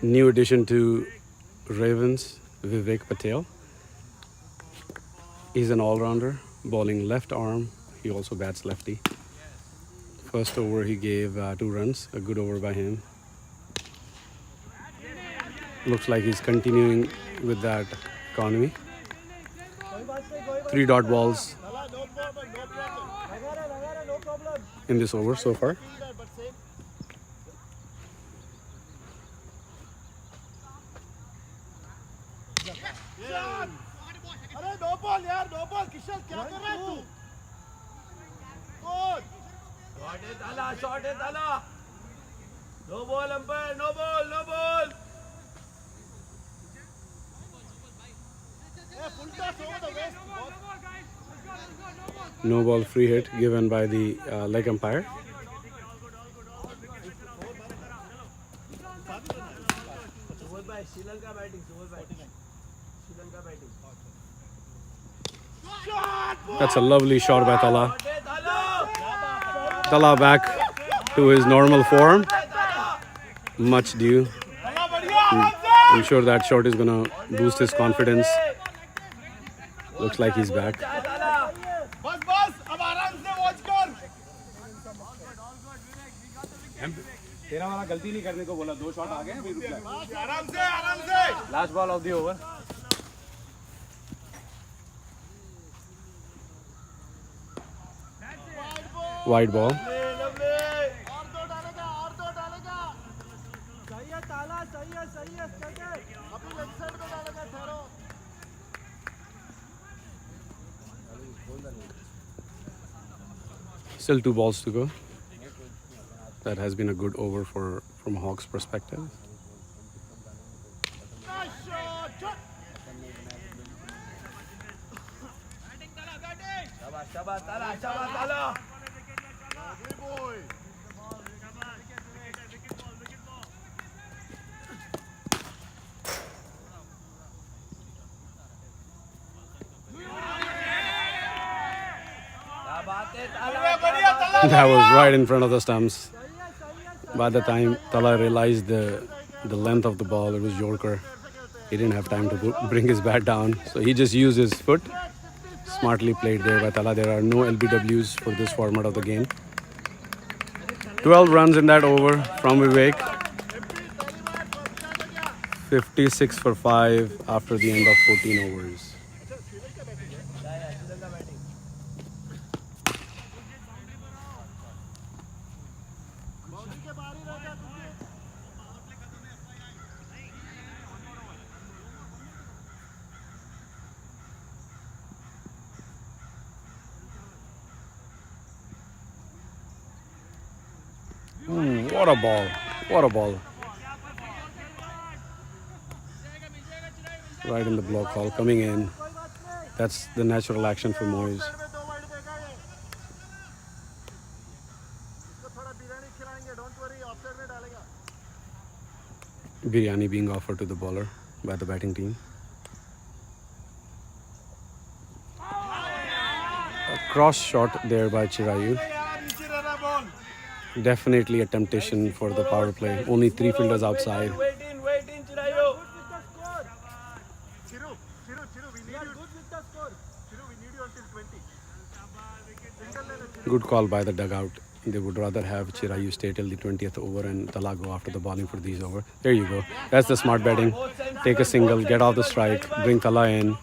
New addition to Ravens, Vivek Patel. He's an all-rounder, bowling left arm. He also bats lefty. First over he gave 2 runs, a good over by him. Looks like he's continuing with that economy. 3 dot balls in this over so far. अरे no ball यार no ball Kishan क्या कर रहा है तू good shot है Tala no ball umpire no ball a full toss over the waist No ball free hit given by the leg umpire. Subodh भाई Sri Lanka batting Subodh भाई Sri Lanka batting That's a lovely shot by Tala. Tala back to his normal form. Much due. I'm sure that shot is gonna boost his confidence. Looks like he's back. बस अब आराम से watch कर तेरा वाला गलती नहीं करने को बोला 2 शॉट आ गए अभी रुक जा आराम से last ball of the over Wide ball. और दो डालेगा सही है ताला सही है अभी लेग साइड पे डालेगा ठहरो Still 2 balls to go. That has been a good over from Hawks' perspective. शाबाश ताला That was right in front of the stumps. By the time Tala realized the length of the ball, it was Yorker. He didn't have time to bring his bat down, so he just used his foot. Smartly played there by Tala. There are no LBWs for this format of the game. 12 runs in that over from Vivek. 56 for 5 after the end of 14 overs. What a ball. What a ball. Right in the block hole, coming in. That's the natural action for Moyes. Biryani being offered to the bowler by the batting team. A cross shot there by Chirayu. Definitely a temptation for the power play. Only 3 fielders outside. Wait in, Chirayu. Chiru, we need you. Good with the score. Chiru, we need you until 20. Good call by the dugout. They would rather have Chirayu stay till the 20th over and Tala go after the bowling for these over. There you go. That's the smart batting. Take a single, get off the strike, bring Tala in.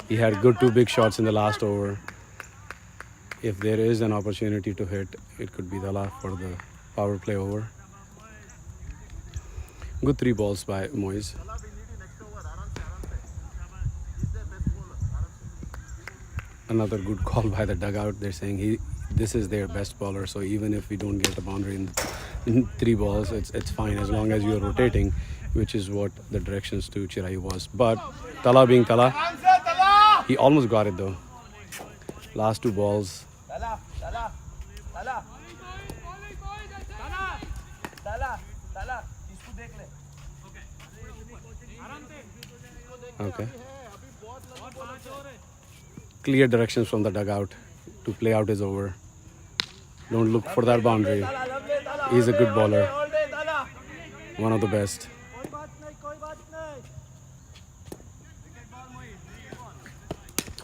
He had good 2 big shots in the last over. If there is an opportunity to hit, it could be Tala for the power play over. Good 3 balls by Moyes. Another good call by the dugout. They're saying this is their best bowler, so even if we don't get a boundary in 3 balls, it's fine as long as you're rotating, which is what the directions to Chirayu was. But Tala being Tala, he almost got it though. Last 2 balls. Okay. Clear directions from the dugout to play out his over. Don't look for that boundary. He's a good bowler. One of the best.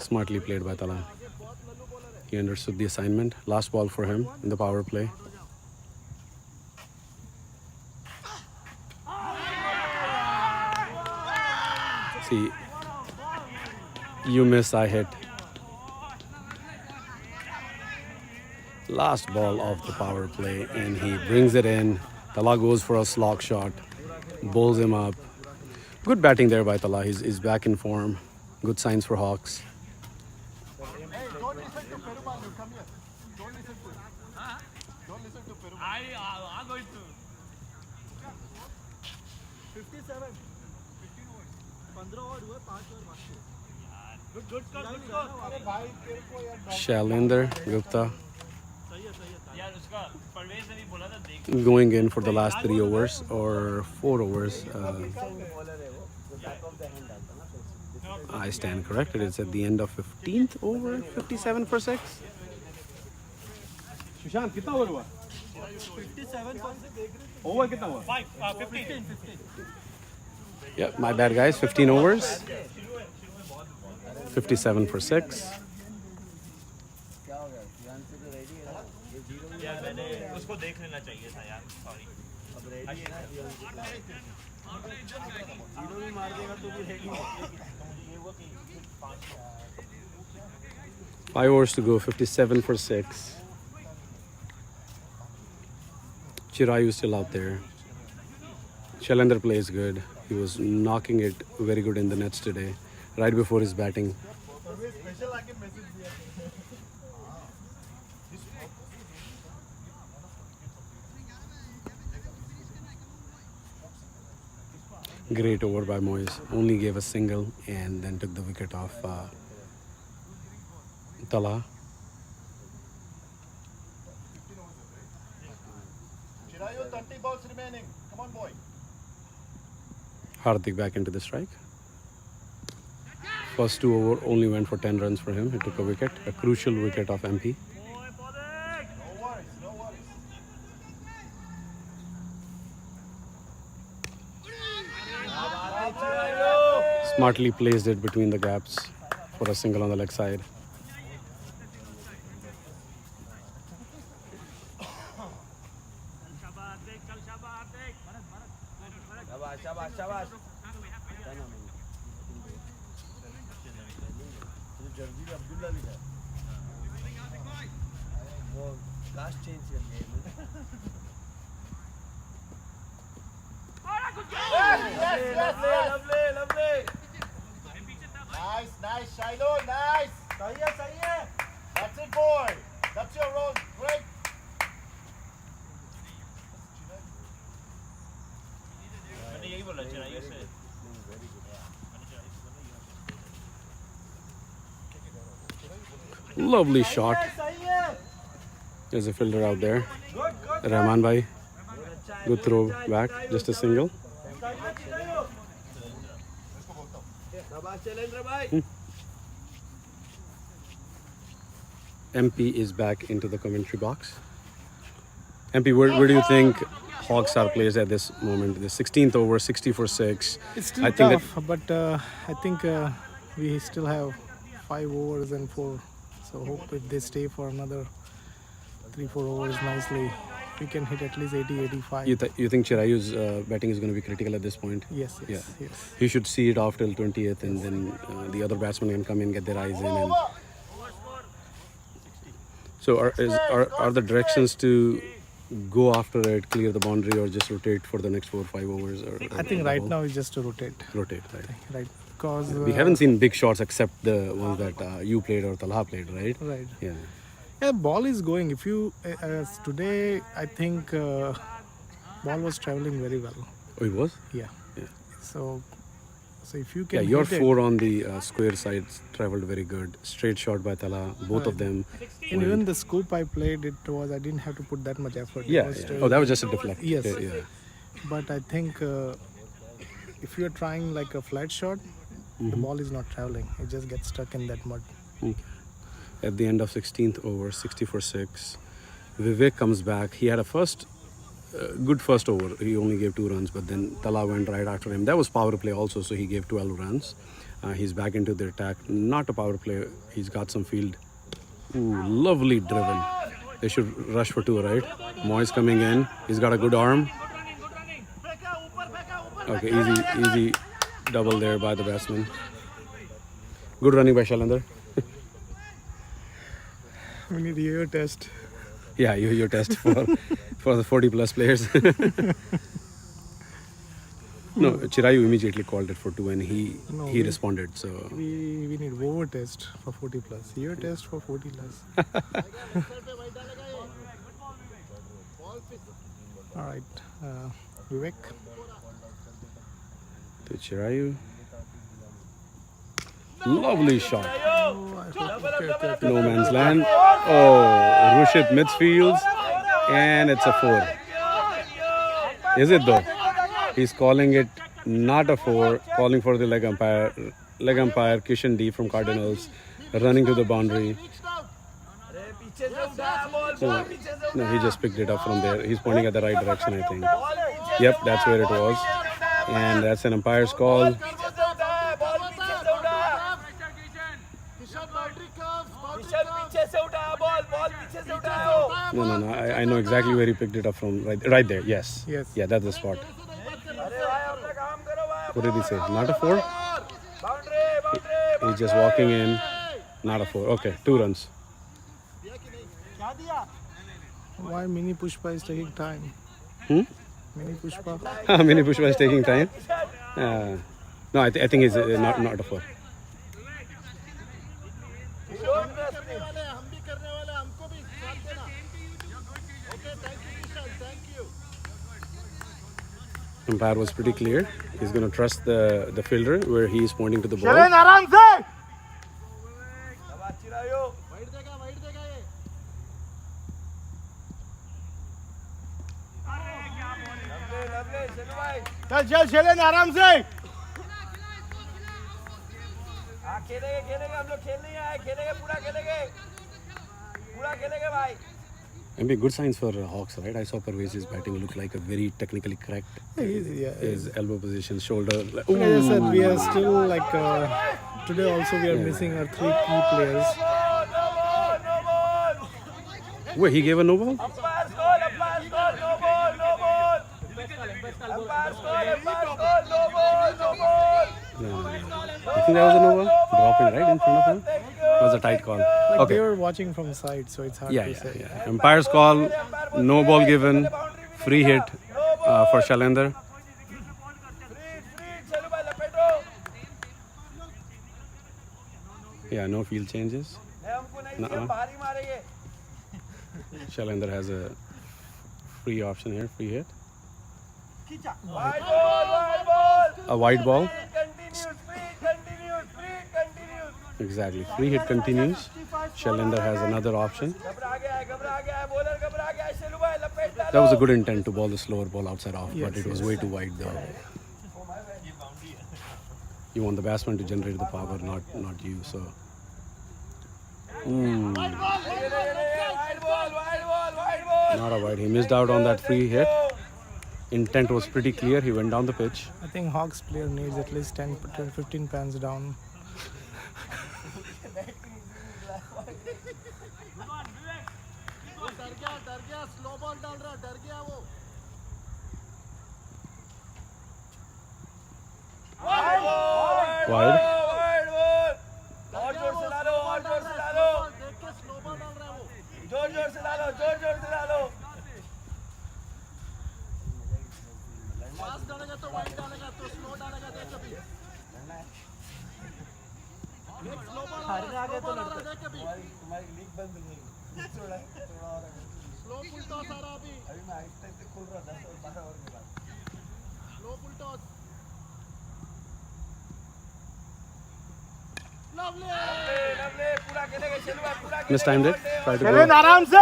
Smartly played by Tala. He understood the assignment. Last ball for him in the power play. See, you miss, I hit. Last ball of the power play, and he brings it in. Tala goes for a slog shot, bowls him up. Good batting there by Tala. He's back in form. Good signs for Hawks. Hey, don't listen to Perumal. You come here. Don't listen to him. Don't listen to Perumal. I'm going to. 57. 15 overs. 15 over हुए 5 over बाकी है good good अरे भाई तेरे को यार Shailendra Gupta going in for the last 3 overs or 4 overs. I stand corrected. It's at the end of 15th over, 57 for 6. Sushant कितना over हुआ 57 ओवर कितना हुआ 15 Yeah, my bad, guys. 15 overs, 57 for 6. यार मैंने उसको देख लेना चाहिए था यार सॉरी अब रेडी है ना जीरो भी मार देगा तो भी रेडी ये हुआ कि 5 overs to go, 57 for 6. Chirayu still out there. Shailendra plays good. He was knocking it very good in the nets today, right before his batting. Special आके मैसेज दिया Great over by Moyes. Only gave a single and then took the wicket off Tala. Chirayu 30 balls remaining come on boy Hardik back into the strike. First 2 over only went for 10 runs for him. He took a wicket, a crucial wicket of MP. no worries Smartly placed it between the gaps for a single on the leg side. शाबाश शाबाश Jersey में अब्दुल्ला लिखा है वो cast change कर दिया lovely nice Shiloh nice सही है that's it boy that's your role great मैंने यही बोला चिरायु से Lovely shot. There's a fielder out there. Rahman bhai. Good throw back. Just a single. MP is back into the commentary box. MP, where do you think Hawks are placed at this moment? The 16th over, 60 for 6. It's still I think tough, but I think we still have 5 overs and 4. So hope if they stay for another 3-4 overs nicely, we can hit at least 80-85. You think Chirayu's batting is going to be critical at this point? Yes. He should see it off till 20th, and then the other batsmen can come in, get their eyes in. And so are the directions to go after it, clear the boundary, or just rotate for the next 4 or 5 overs? I think right now is just to rotate. Rotate, right? Right, because We haven't seen big shots except the ones that you played or Talha played, right? Right. Yeah. Yeah, ball is going. If you today, I think ball was traveling very well. Oh, it was? Yeah. Yeah. So if you Yeah, can. your hit 4 on the square sides traveled very good. Straight shot by Talha, both of them. And even the scoop I played, I didn't have to put that much effort. Yeah, It was yeah. still- Oh, that was just a deflect. Yes. Yeah. But I think if you're trying like a flat shot, the ball is not traveling. It just gets stuck in that mud. At the end of 16th over, 60 for 6, Vivek comes back. He had a good first over. He only gave 2 runs, but then Talha went right after him. That was power play also, so he gave 12 runs. He's back into the attack. Not a power play. He's got some field. Ooh, lovely driven. They should rush for 2, right? Moyes coming in. He's got a good arm. Okay, easy double there by the batsman. Good running by Shalander. We need your test. Yeah, your test for the 40 plus players. No, Chirayu immediately called it for 2 and he responded. So We need over test for 40 plus. Your test for 40 plus. All right, Vivek. to Chirayu. Lovely shot. No man's land. Oh, Rushit midfields, and it's a 4. Is it though? He's calling it not a 4, calling for the leg umpire. Leg umpire Kishan D from Cardinals running to the boundary. No, he just picked it up from there. He's pointing at the right direction, I think. Yep, that's where it was. And that's an umpire's call. No. I know exactly where he picked it up from. Right there. Yes. Yes. Yeah, that's the spot. What did he say? Not a 4? He's just walking in. Not a 4. Okay, 2 runs. Why Mini Pushpa is taking time? Mini Pushpa. Mini Pushpa is taking time. No, I think he's not a 4. Umpire was pretty clear. He's going to trust the fielder where he is pointing to the ball. आराम से चल चलें आराम से खेलेंगे हम लोग खेल नहीं आए खेलेंगे पूरा खेलेंगे भाई. I mean, good signs for Hawks, right? I saw Parvez's batting look like a very technically correct. His elbow position, shoulder. Like I said, we are still like today also we are missing our 3 key players. Wait, he gave a no ball? Umpire's call, no ball. Umpire's call, no ball. You think that was a no ball? Dropping right in front of him? That was a tight call. Like they were watching from side, so it's hard to say. Yeah. Umpire's call, no ball given, free hit for Shalander. Yeah, no field changes. Shalander has a free option here, free hit. A wide ball. Exactly, free hit continues. Shalander has another option. That was a good intent to ball the slower ball outside off, but it was way too wide though. You want the batsman to generate the power, not you. So. Not a wide. He missed out on that free hit. Intent was pretty clear. He went down the pitch. I think Hawks player needs at least 10 to 15 pans down. Wide. जोर से ला लो fast डालेगा तो wide डालेगा तो slow डालेगा देख कभी slow ball हारने आ गए तो लड़ते देख कभी तुम्हारी लीग बंद नहीं थोड़ा और स्लो फुल टॉस आ रहा अभी मैं हाइट तक खोल रहा 10 और 12 ओवर के बाद स्लो फुल टॉस लवली पूरा खेलेंगे चलो पूरा Mistimed it. Tried to चलें go. आराम से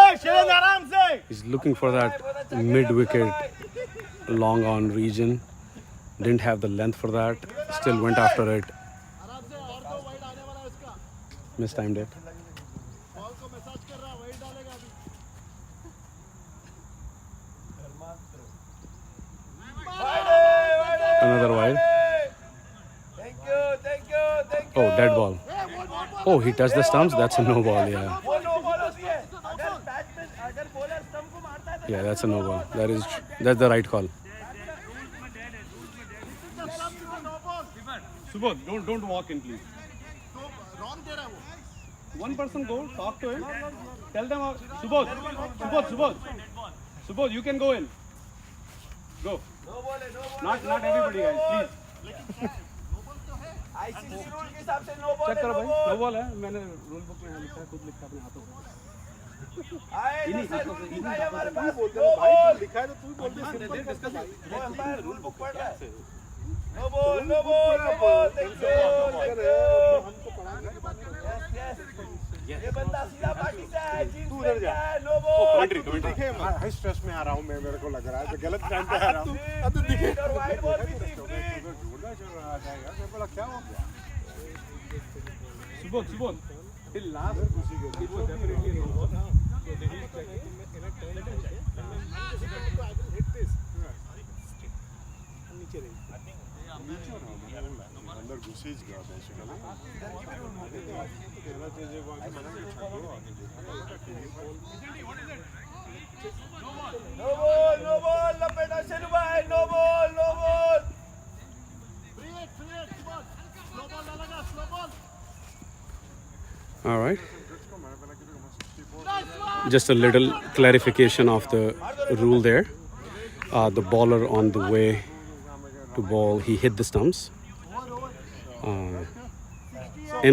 He's looking for that mid-wicket, long on region. Didn't have the length for that. Still went after it. Mistimed it. Another wide. Thank you. dead ball. Oh, he touched the stumps. That's a no ball. Yeah. वो no ball होती है अगर batsman अगर bowler stump को मारता है Yeah, that's a no ball. That's the right call. Subodh, don't walk in, please. One person go, talk to him. Tell them, Subodh, you can go in. Go. Not everybody, guys, please. ICC rule के हिसाब से no ball check करो भाई, no ball है. मैंने rule book में लिखा है, खुद लिखा अपने हाथों से. आए हमारे पास बोलते भाई तू लिखा है तो तू बोल दे वो अंपायर रूल बुक पढ़ रहा है नो बॉल थैंक यू हमको पढ़ाने के बाद यस ये बंदा सीधा पार्टी से आया जींस में क्या है नो बॉल दिखे हाई स्ट्रेस में आ रहा हूं मैं मेरे को लग रहा है मैं गलत टाइम पे आ रहा हूं अब तो दिखे और वाइड बॉल भी थी ढूंढना चल रहा है यार मेरे को लगा क्या हो गया Subodh, till last. It was definitely a no ball. अंदर घुस ही गया बेसिकली नो बॉल लपेटा शेरू भाई no ball All right. Just a little clarification of the rule there. The bowler on the way to ball, he hit the stumps.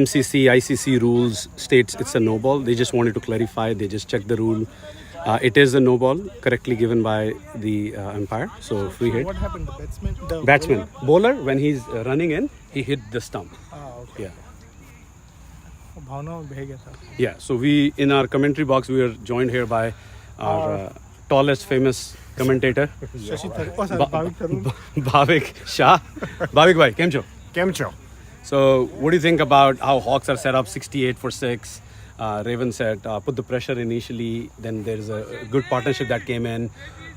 MCC, ICC rules states it's a no ball. They just wanted to clarify. They just checked the rule. It is a no ball, correctly given by the umpire. So free hit. What happened? The batsman? The Batsman, bowler, when he's running in, he hit the stump. okay. Yeah. भावना में बह गया था. Yeah, so we, in our commentary box, we are joined here by our tallest famous commentator, Shashi Tharoor. Oh, sorry, Bhavik Tharoor. Bhavik Shah. Bhavik bhai, kem cho? Kemcho. So, what do you think about how Hawks are set up 68 for 6? Ravens said put the pressure initially, then there's a good partnership that came in.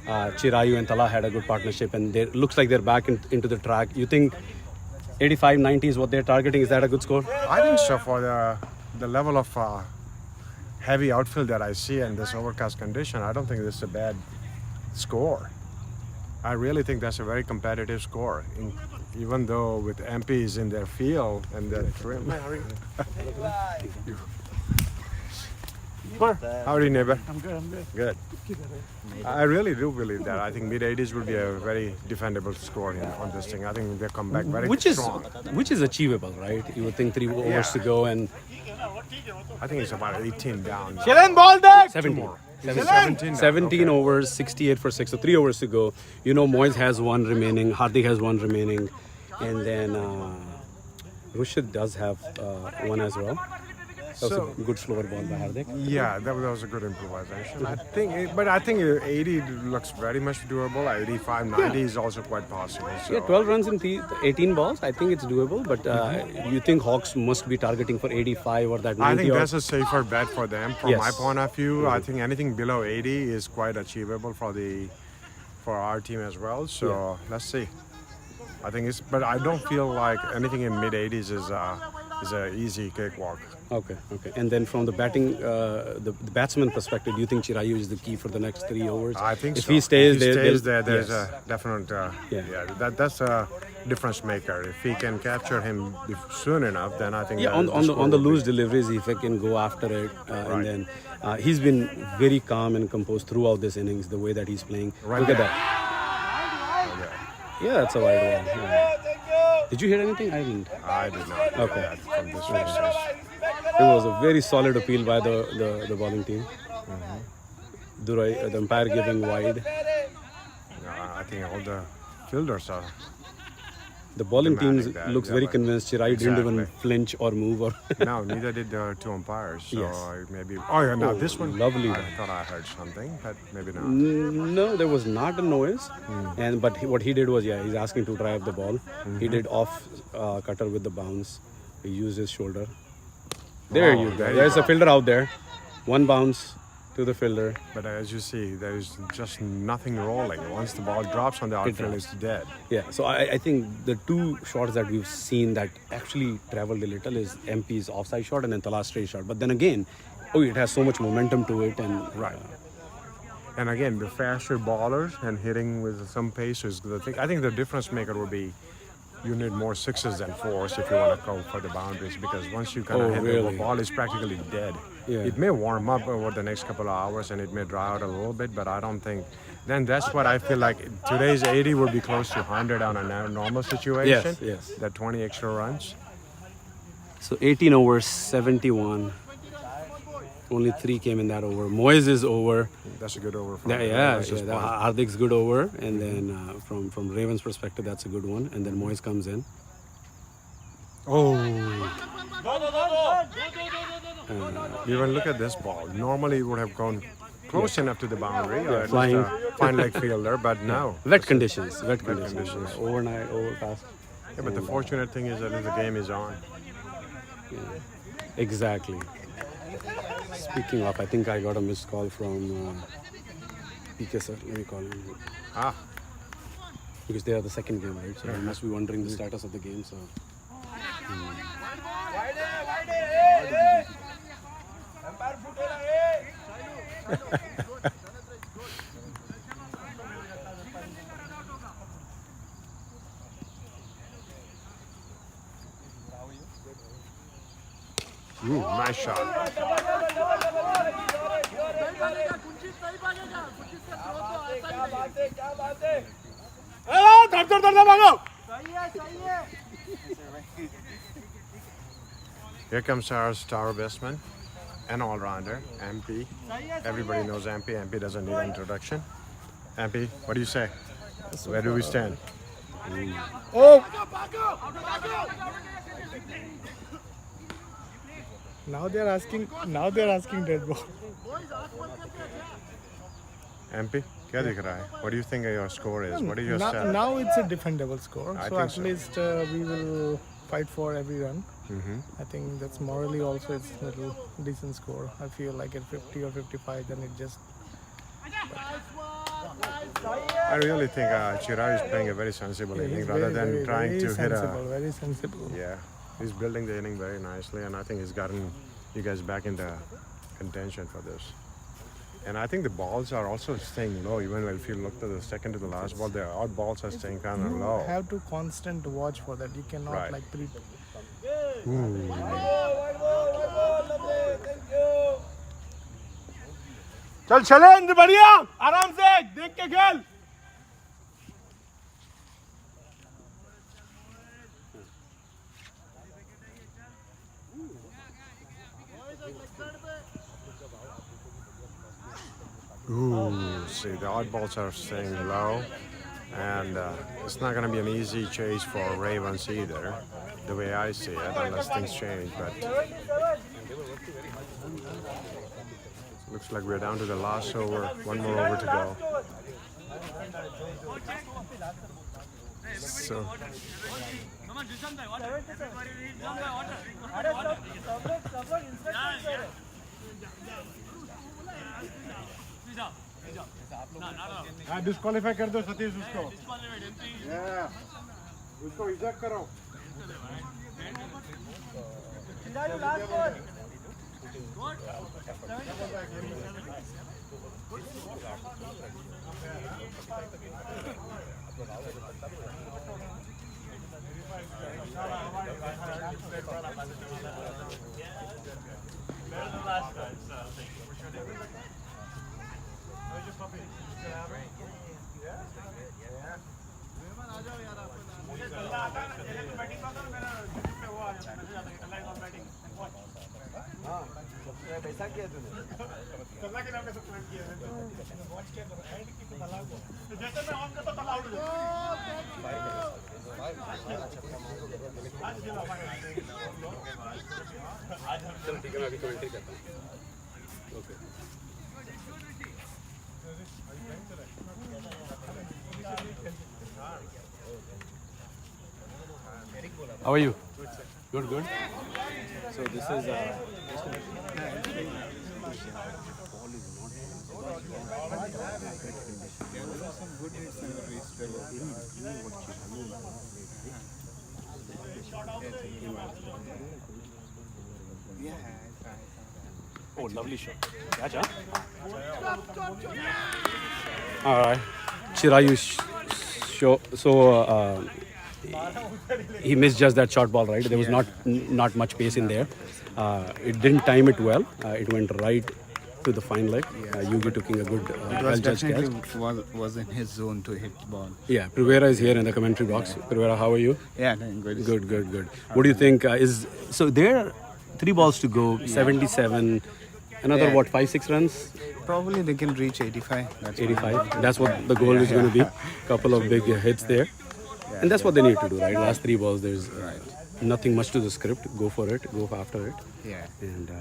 Chirayu and Tala had a good partnership, and it looks like they're back into the track. You think 85-90 is what they're targeting? Is that a good score? I think so for the level of heavy outfield that I see in this overcast condition. I don't think this is a bad score. I really think that's a very competitive score. Even though with MPs in their field and their trim. Howdy, neighbor. I'm good. Good. I really do believe that. I think mid-80s will be a very defendable score here on this thing. I think they'll come back very strong. Which is achievable, right? You would think 3 overs to go and I think it's about 18 down. 17. 17 17 overs, 68 for 6, so 3 overs to go. You know, Moise has 1 remaining, Hardik has 1 remaining, and then Rushid does have 1 as well. That was a good slower ball by Hardik. Yeah, that was a good improvisation. I think 80 looks very much doable. 85, 90 is also quite possible. So. Yeah, 12 runs in 18 balls. I think it's doable, but you think Hawks must be targeting for 85 or that 90? I think or... that's a safer bet for them. From Yes. my point of view, I think anything below 80 is quite achievable for our team as well. So let's see. I think but I don't feel like anything in mid 80s is an easy cakewalk. Okay. And then from the batting, the batsman perspective, do you think Chirayu is the key for the next 3 overs? I think if so. He stays there's yes. a definite that's a difference maker. If he can capture him soon enough, then I think on the loose deliveries, if he can go after it, and then he's been very calm and composed throughout this innings. The way that he's playing, look at that. Yeah, that's a wide one. Yeah. Did you hear anything? I didn't. I did not. Okay. From this distance. It was a very solid appeal by the bowling team. Durai, the umpire giving wide. I think all the fielders are. The bowling team that, looks very convinced. Chirayu didn't even flinch or move. Or No, neither did the 2 umpires. So Yes. maybe. Oh yeah, now this one. lovely. I thought I heard something, but maybe not. No, there was not a noise. But what he did was, he's asking to drive the ball. He did off cutter with the bounce. He used his shoulder. There Wow, you go. there you There's go. a fielder out there. 1 bounce. to the fielder. But as you see, there is just nothing rolling. Once the ball drops on the outfield, it's dead. Yeah, so I think the two shots that we've seen that actually traveled a little is MP's offside shot and then Tala's straight shot. But then again, it has so much momentum to it, and Right. And again, the faster ballers and hitting with some pace is the thing. I think the difference maker would be you need more sixes than fours if you want to go for the boundaries, because once you kind of hit really? the ball is practically dead. Yeah. It may warm up over the next couple of hours and it may dry out a little bit, but I don't think. Then that's what I feel like today's 80 would be close to 100 on a normal situation. Yes. That 20 extra runs. So 18 over 71. Only 3 came in that over. Moyes is over. That's a good over for Hardik's good over, and then from Ravens' perspective, that's a good one. And then Moyes comes in. Even look at this ball. Normally it would have gone close enough to the boundary, or at flying. least a fine leg fielder, but no. Wet conditions. conditions. Yeah, overnight, overcast. Yeah, but the fortunate thing is that the game is on. Exactly. Speaking of, I think I got a missed call from PTC. Let me call him. Ah, Because they are the second game, right? So I must be wondering the status of the game. So nice shot. Here comes our star batsman and all-rounder, MP. Everybody knows MP. MP doesn't need introduction. MP, what do you say? Where do we stand? Now they're asking dead ball. MP, क्या दिख रहा है? What do you think your score is? What is your stat? Now it's a defendable score. I So think at so. least we will fight for every run. I think that's morally also it's a little decent score. I feel like at 50 or 55, then it just I really think Chirag is playing a very sensible inning he's rather very, than very, trying very to hit sensible, very sensible. Yeah, he's building the inning very nicely, and I think he's gotten you guys back in the contention for this. And I think the balls are also staying low. Even if you look to the second to the last ball, the odd balls are staying kind of You low. have to constant watch for that. You cannot Right. like pre. चल चलेंद्र बढ़िया आराम से देख के खेल Ooh, see, the odd balls are staying low, and it's not going to be an easy chase for Ravens either, the way I see it, unless things change. But looks like we're down to the last over. One more over to go. So disqualify कर दो सतीश उसको उसको इज्जत करो पैसा किया तूने जैसे मैं ऑन करता तला आउट चलो ठीक है, मैं अभी कमेंट्री करता हूँ. Okay. How are you? Good, good. So this is ball is not Oh, lovely shot. Gotcha. All right. Chirayu he missed just that short ball, right? There was not much pace in there. It didn't time it well. It went right to the fine leg. Yugi took a good It was well-judged catch. definitely was in his zone to hit the ball. Yeah, Privera is here in the commentary box. Privera, how are you? Yeah, doing good. Good. What do you think so there are 3 balls to go, 77, another Yeah. what, 5-6 runs? Probably they can reach 85. That's 85. That's what the goal is going to be. Couple of big hits there. And that's what they need to do, right? Last 3 balls, there's nothing much to the script. Go for it. Go after it. Yeah. And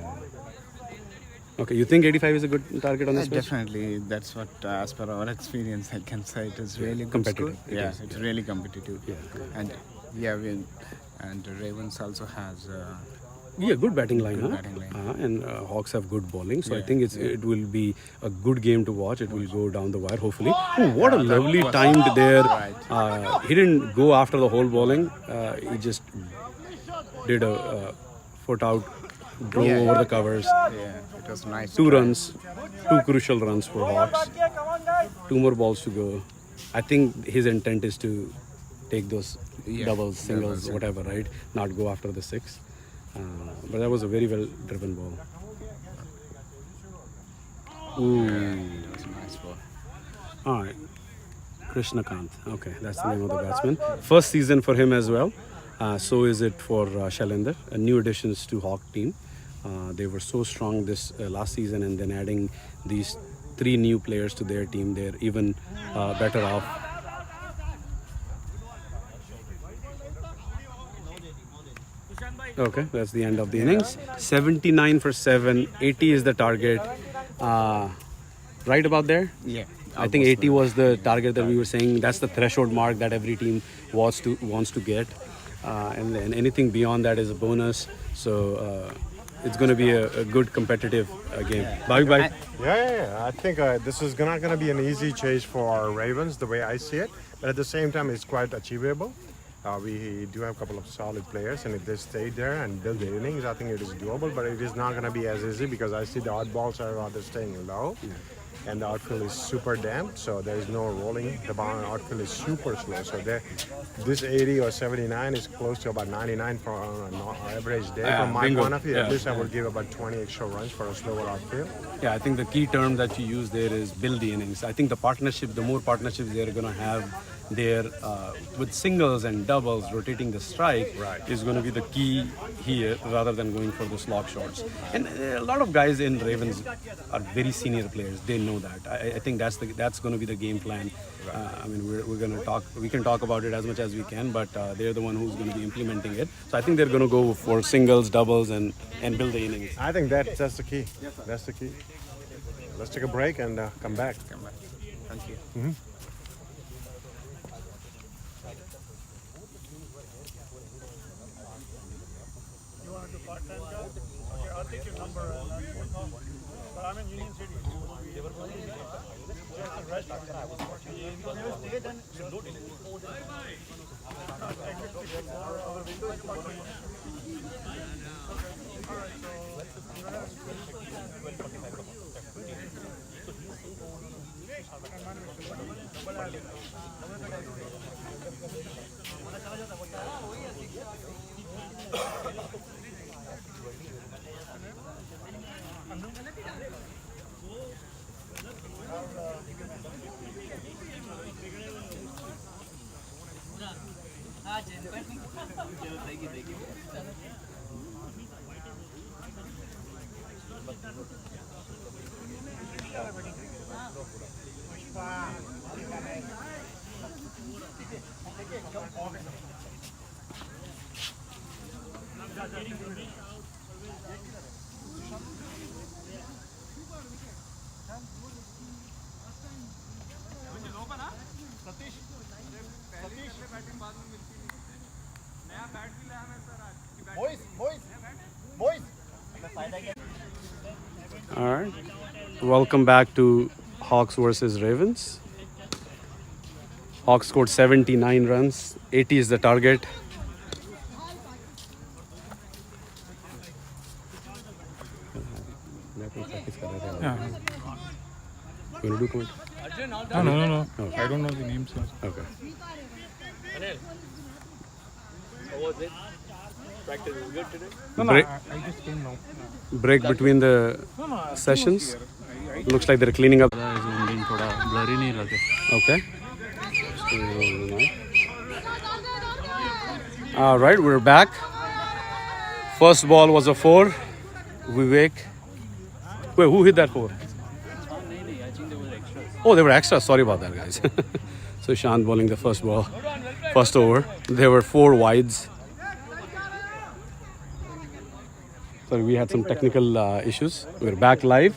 okay, you think 85 is a good target on this pitch? Definitely, that's what, as per our experience, I can say it is really good Competitive. score. Yeah, it's really competitive. Yeah. And and Ravens also has Good batting line, Good huh? batting line. And Hawks have good bowling, so I Yeah, think it will be a good game to watch. It will go down the wire, hopefully. Oh, what a lovely timed there. He didn't go after the whole bowling. He just did a foot out, drove over the covers. yeah, it was nice. 2 runs, 2 crucial runs for Hawks. 2 more balls to go. I think his intent is to take those doubles, singles, whatever, right? Not go after the 6. But that was a very well driven ball. Ooh. It was a nice ball. All right. Krishnakant. Okay, that's the name of the batsman. First season for him as well. So is it for Shailendra. New additions to Hawk team. They were so strong this last season, and then adding these 3 new players to their team, they're even better off. Okay, that's the end of the innings. 79 for 7. 80 is the target. Right about there? Yeah. I think 80 was the target that we were saying. That's the threshold mark that every team wants to get, and then anything beyond that is a bonus. So it's going to be a good competitive game. Bye. Yeah. I think this is not going to be an easy chase for our Ravens, the way I see it. But at the same time, it's quite achievable. We do have a couple of solid players, and if they stay there and build the innings, I think it is doable. But it is not going to be as easy because I see the odd balls are rather staying low. And the outfield is super damp, so there is no rolling. The outfield is super slow. So this 80 or 79 is close to about 99 for an average day. From my point of view, at least I would give about 20 extra runs for a slower outfield. Yeah, I think the key term that you use there is build the innings. I think the more partnerships they're going to have there with singles and doubles, rotating the strike is going to be the key here rather than going for the slog shots. And a lot of guys in Ravens are very senior players. They know that. I think that's going to be the game plan. I mean, we're going to talk. We can talk about it as much as we can, but they're the one who's going to be implementing it. So I think they're going to go for singles, doubles, and build the innings. I think that's the key. That's the key. Let's take a break and come back. Thank you. I'll take your number. But I'm in Union City. All right. Welcome back to Hawks versus Ravens. Hawks scored 79 runs. 80 is the target. Yeah. You want to do comment? No. I don't know the names. Okay. Break, I just came now. break between the sessions. Looks like they're cleaning up. Blurry नहीं लगे. Okay. All right, we're back. First ball was a 4. Vivek. Wait, who hit that 4? Oh, they were extra. Sorry about that, guys. So Shant bowling the first ball, first over. There were 4 wides. Sorry, we had some technical issues. We're back live.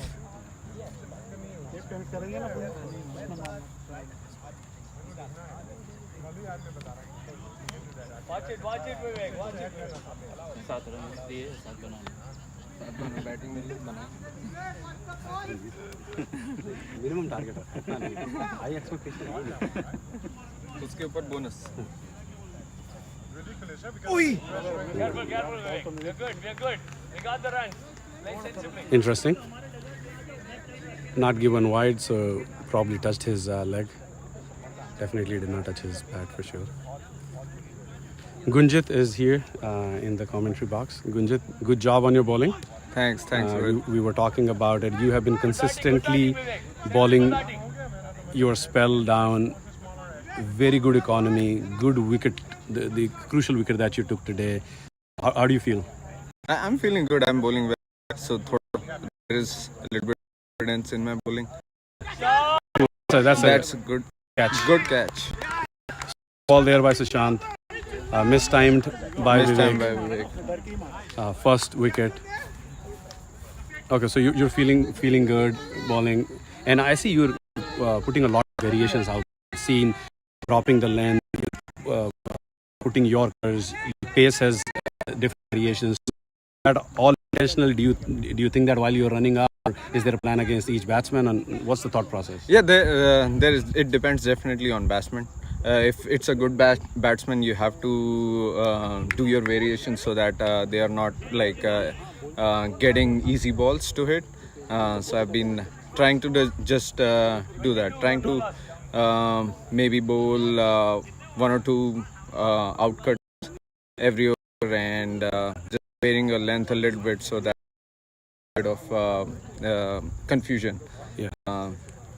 Minimum target. High expectation. उसके ऊपर bonus. Interesting. Not given wide, so probably touched his leg. Definitely did not touch his bat for sure. Gunjit is here in the commentary box. Gunjit, good job on your bowling. Thanks. We were talking about it. You have been consistently bowling your spell down. Very good economy, good wicket, the crucial wicket that you took today. How do you feel? I'm feeling good. I'm bowling well, so there is a little bit of confidence in my bowling. So That's a good catch. Good catch. Ball there by Sushant. Mistimed by This time Vivek. by Vivek. First wicket. Okay, so you're feeling good bowling, and I see you're putting a lot of variations out. Seen dropping the length, putting Yorkers. Pace has different variations. That all intentional? Do you think that while you're running up, or is there a plan against each batsman? And what's the thought process? Yeah, there is. It depends definitely on batsman. If it's a good batsman, you have to do your variations so that they are not like getting easy balls to hit. So I've been trying to just do that. Trying to maybe bowl 1 or 2 outcuts every over and just varying your length a little bit so that bit of confusion. Yeah.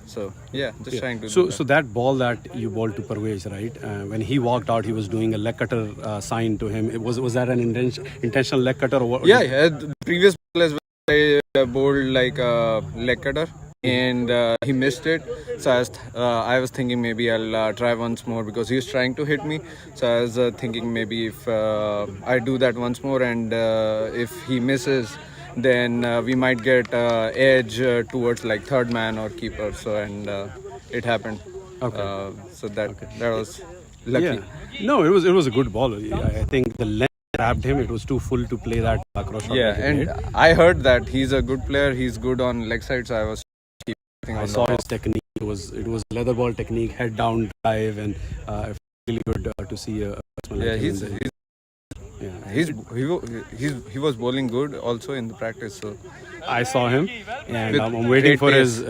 So yeah, just trying to. So that ball that you bowled to Parvez, right? When he walked out, he was doing a leg cutter sign to him. Was that an intentional leg cutter? Or what? Yeah. The previous ball as well, I bowled like a leg cutter, and he missed it. So I was thinking maybe I'll try once more because he was trying to hit me. So I was thinking maybe if I do that once more and if he misses, then we might get edge towards like third man or keeper. So and it happened. Okay. So that was lucky. Yeah. No, it was a good ball. I think the length grabbed him. It was too full to play that cross shot. Yeah, that he and made. I heard that he's a good player. He's good on leg side. So I was keeping I on saw the his technique. It was leather ball technique, head down drive, and really good to see a batsman Yeah, like him he was bowling good also in the practice. So I saw him, and With I'm waiting great for pace. his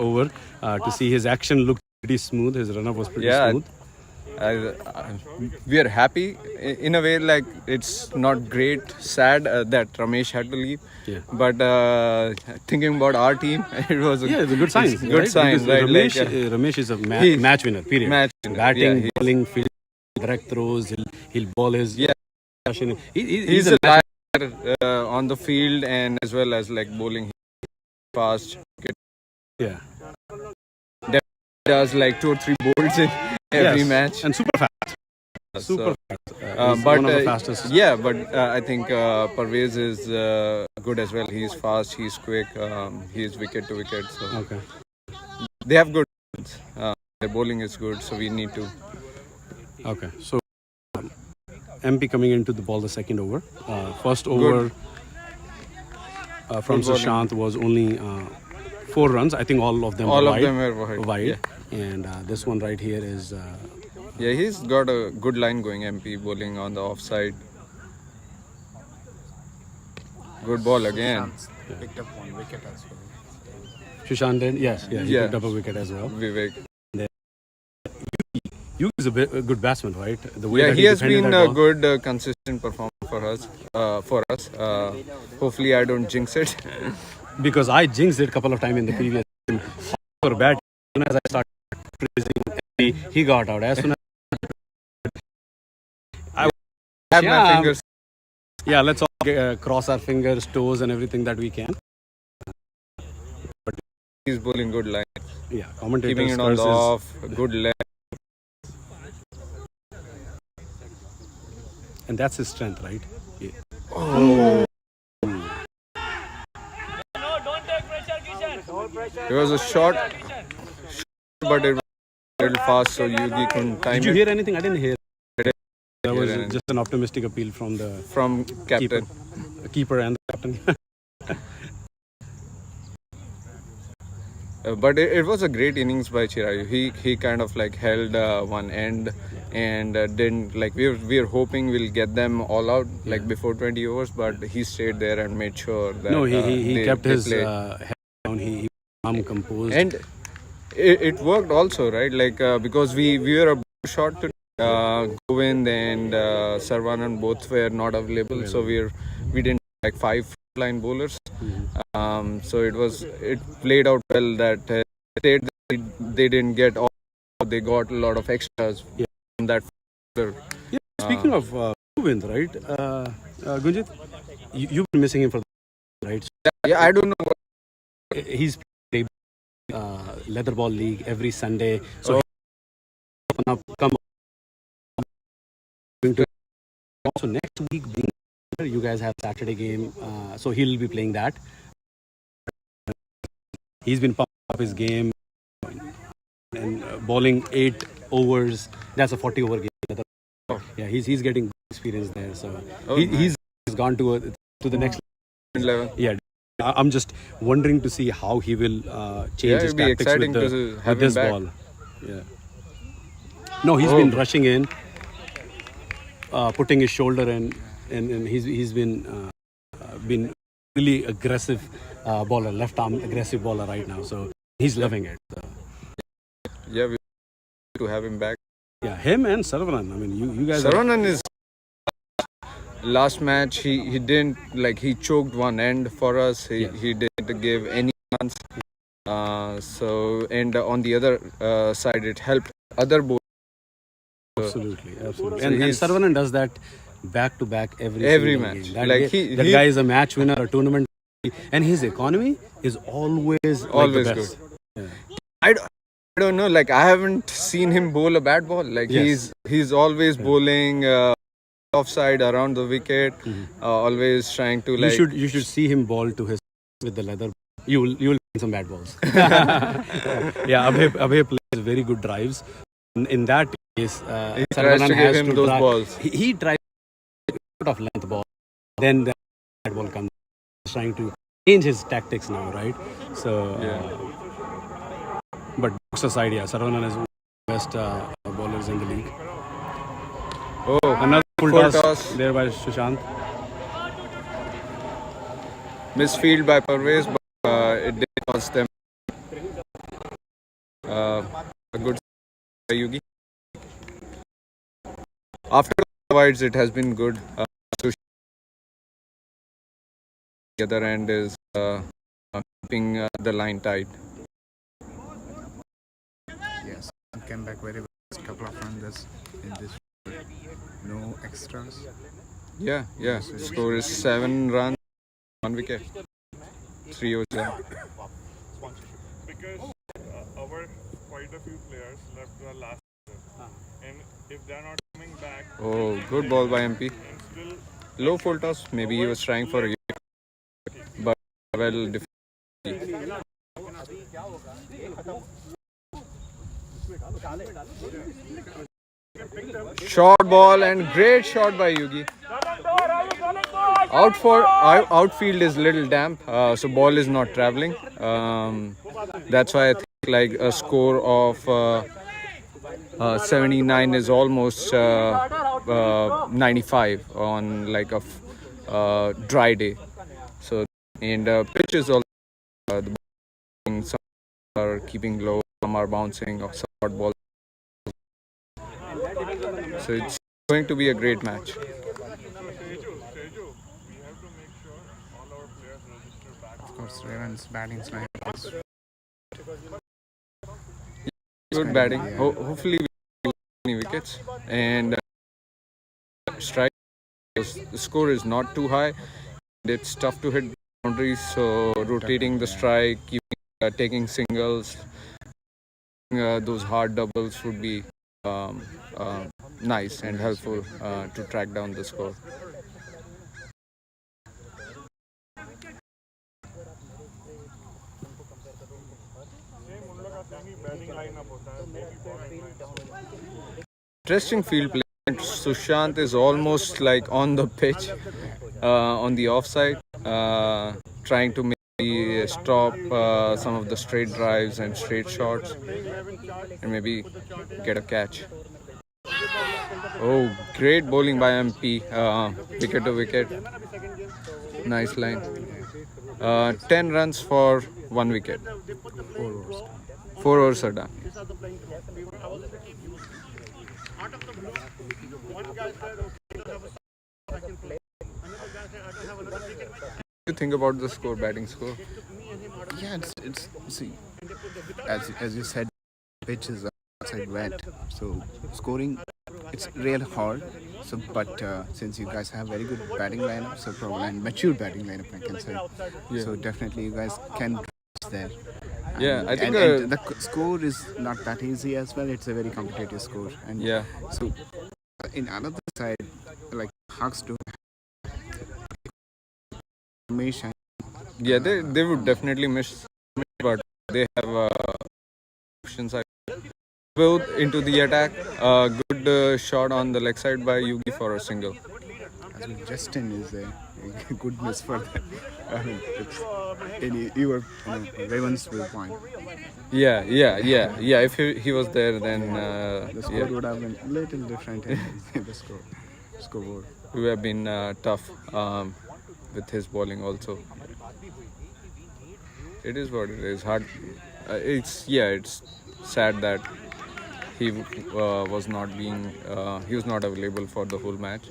over to see his action looked pretty smooth. His run up was pretty Yeah, smooth. we are happy in a way. Like it's not great, sad that Ramesh had to leave. Yeah. But thinking about our team, it was Yeah, it's a good sign. Good right? sign, Because right? Ramesh, Like, Ramesh is a he- match winner. Period. match winner, Batting, yeah, bowling, fielding, direct throws. He'll bowl his. Yeah. He's he's a match- liar on the field and as well as like bowling fast. Yeah. Does like 2 or 3 bowls in every Yes, match. and super fast. Super So, fast. He's but one of the fastest. yeah, but I think Parvez is good as well. He's fast, he's quick, he's wicket to wicket. So Okay. they have good. Their bowling is good, so we need to. Okay. So MP coming into the ball the second over. First over from Good bowling. Sushant was only 4 runs. I think all of them All were of wide. them were wide. Wide. Yeah. and this one right here is Yeah, he's got a good line going. MP bowling on the offside. Good ball again. Picked up 1 wicket as well. Sushant. Then yes, he Yeah. picked up a wicket as well. Vivek. You is a good batsman, right? The way Yeah, that he has defended been that a ball. good, consistent performer for us. Hopefully, I don't jinx it. Because I jinxed it a couple of times in the previous game. For bat, as soon as I started praising, he got out. As soon as I have my Yeah. fingers. yeah, let's all cross our fingers, toes, and everything that we can. He's bowling good line, Yeah, commentators keeping it on the curses. off. Good leg. And that's his strength, right? Yeah. It was a shot, but it was a little fast, so Yugi couldn't time Did you it. hear anything? I didn't hear. That was anything. just an optimistic appeal from the From captain. keeper and the captain. But it was a great innings by Chirayu. He kind of like held one end and didn't like we were hoping we'll get them all out like before 20 overs, but he stayed there and made sure that No, he they- kept they his played. head down. He calm, composed. And it worked also, right? Like because we were a short to Govind and Sarvanan both were not available, so we didn't like 5 line bowlers. So it played out well that they didn't get all, they got a lot of extras from that. Yeah, speaking of Govind, right? Gunjit, you've been missing him for the right? Yeah, I don't know. He's played leather ball league every Sunday. So come also next week being you guys have Saturday game, so he'll be playing that. He's been pumping up his game and bowling 8 overs. That's a 40-over game. Yeah, he's getting experience there. So he's gone to the next level. Yeah, I'm just wondering to see how he will change his it'd be tactics exciting with, to with have him this back. ball. Yeah. No, he's been rushing in, putting his shoulder in, and he's been really aggressive bowler, left arm aggressive bowler right now. So he's loving it. So, Yeah, we to have him back. yeah, him and Saravanan. I mean, you guys. Saravanan is last match. He didn't like he choked one end for us. He didn't give any chance. So and on the other side, it helped other bowlers. Absolutely. So And he's- Saravanan does that back to back every single match. game. That, Like guy, that guy is a match winner, a tournament, and his economy is always Always like the best. good. I don't know. Like I haven't seen him bowl a bad ball. Like Yes. he's always bowling offside around the wicket. Always trying to like. You should see him bowl to his with the leather. You will find some bad balls. Yeah, Abhay plays very good drives. In that case, He tries to give him those balls. He tries out of length ball. Then that ball comes. He's trying to change his tactics now, right? So but jokes aside, yeah, Saravanan is one of the best bowlers in the league. Oh, Another full full toss toss. there by Sushant. Misfield by Parvez, but it did cost them a good by Yugi. After the wides, it has been good. The other end is keeping the line tight. Yes, came back very well. Just couple of runs in this. No extras. Yeah. Score is 7 runs, 1 wicket, 3 overs. Because our quite a few players left the last season, and if they're not coming back, Oh, good ball by MP. and still Low full toss. Maybe he was trying for a wicket, but well defended. Short ball and great shot by Yugi. Outfield is little damp, so ball is not traveling. That's why I think like a score of 79 is almost 95 on like a dry day. So and pitch is also the bowling, some are keeping low, some are bouncing or some hot ball. So it's going to be a great match. Teju, we have to make sure all our players register back. Of course, Ravens batting line is Good batting. Hopefully we win any wickets and strike. The score is not too high. It's tough to hit boundaries, so rotating the strike, taking singles, those hard doubles would be nice and helpful to track down the score. Interesting field play. Sushant is almost like on the pitch, on the offside, trying to maybe stop some of the straight drives and straight shots, and maybe get a catch. Oh, great bowling by MP, wicket to wicket. Nice line. 10 runs for 1 wicket. 4 overs are done. What do you think about the score, batting score? yeah, it's see, as you said, pitch is outside wet, so scoring it's real hard. So, but since you guys have very good batting lineup, so probably and mature batting lineup, I can say. So definitely you guys can reach there. Yeah, I think and the score is not that easy as well. It's a very competitive score, and yeah. So in another side, like Hawks do Ramesh. Yeah, they would definitely miss, but they have options. Both into the attack. Good shot on the leg side by Yugi for a single. As well, Justin is a good miss for that. I mean, it's your Ravens will point. Yeah. If he was there, then The score would have been a little different in the scoreboard. it would have been tough with his bowling also. It is what it is. Hard. It's sad that he was not available for the whole match.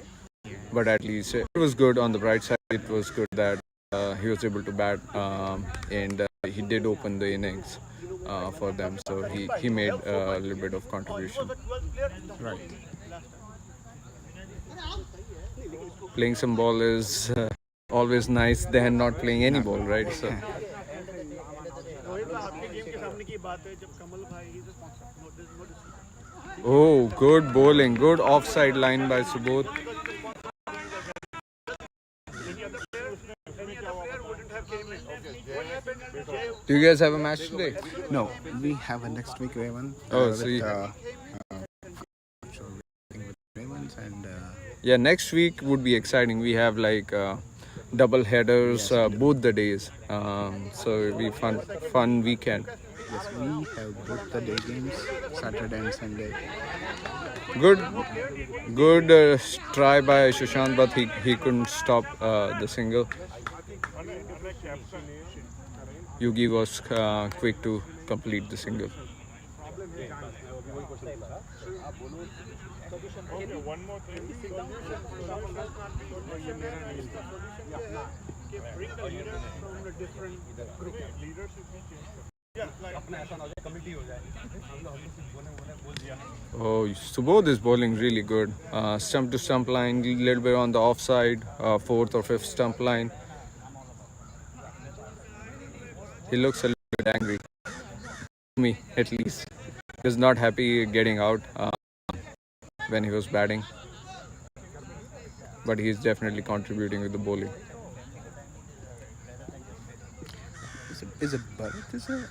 But at least it was good. On the bright side, it was good that he was able to bat and he did open the innings for them. So he made a little bit of contribution. Right. Playing some ball is always nice than not playing any ball, right? So. Oh, good bowling, good offside line by Subodh. Do you guys have a match today? No, we have a next week Raven. Oh, with, so you- with Ravens and Yeah, next week would be exciting. We have like double headers both the days, so it'll be fun weekend. yes, we have both the day games, Saturday and Sunday. Good try by Sushant, but he couldn't stop the single. Yugi was quick to complete the single. Okay, one more thing. Oh, Subodh is bowling really good. Stump to stump line, little bit on the offside, fourth or fifth stump line. He looks a little bit angry. Me, at least. He was not happy getting out when he was batting. But he's definitely contributing with the bowling. Is it Bharat is a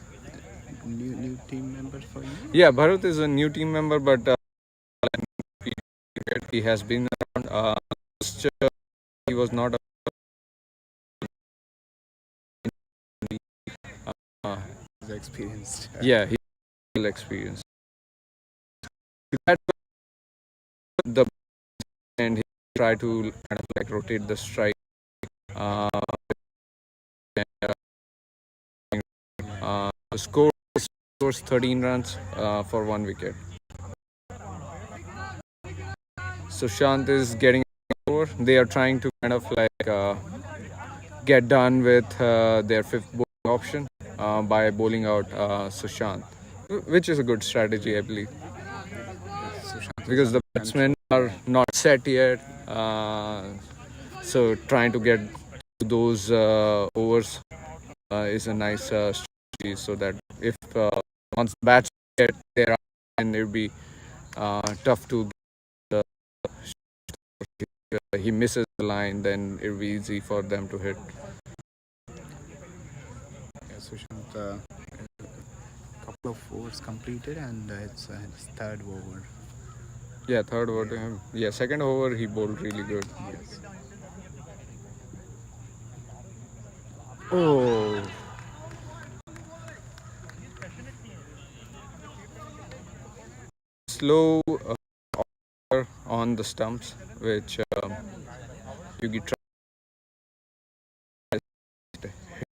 new team member for you? Yeah, Bharat is a new team member, but he has been around. He was not. experienced. Yeah, he's well experienced. That's the and he try to kind of like rotate the strike. Uh, the score scores 13 runs for 1 wicket. Sushant is getting over. They are trying to kind of like get done with their fifth bowling option by bowling out Sushant, which is a good strategy, I believe, because the batsmen are not set yet. So trying to get to those overs is a nice strategy, so that if once the bats get there, and it'll be tough to get he misses the line, then it'll be easy for them to hit. Yeah, Sushant, couple of overs completed, and it's his third over. Yeah, third over to him. Yeah, second over he bowled really good. Yes. Oh. Slow on the stumps, which Yugi tried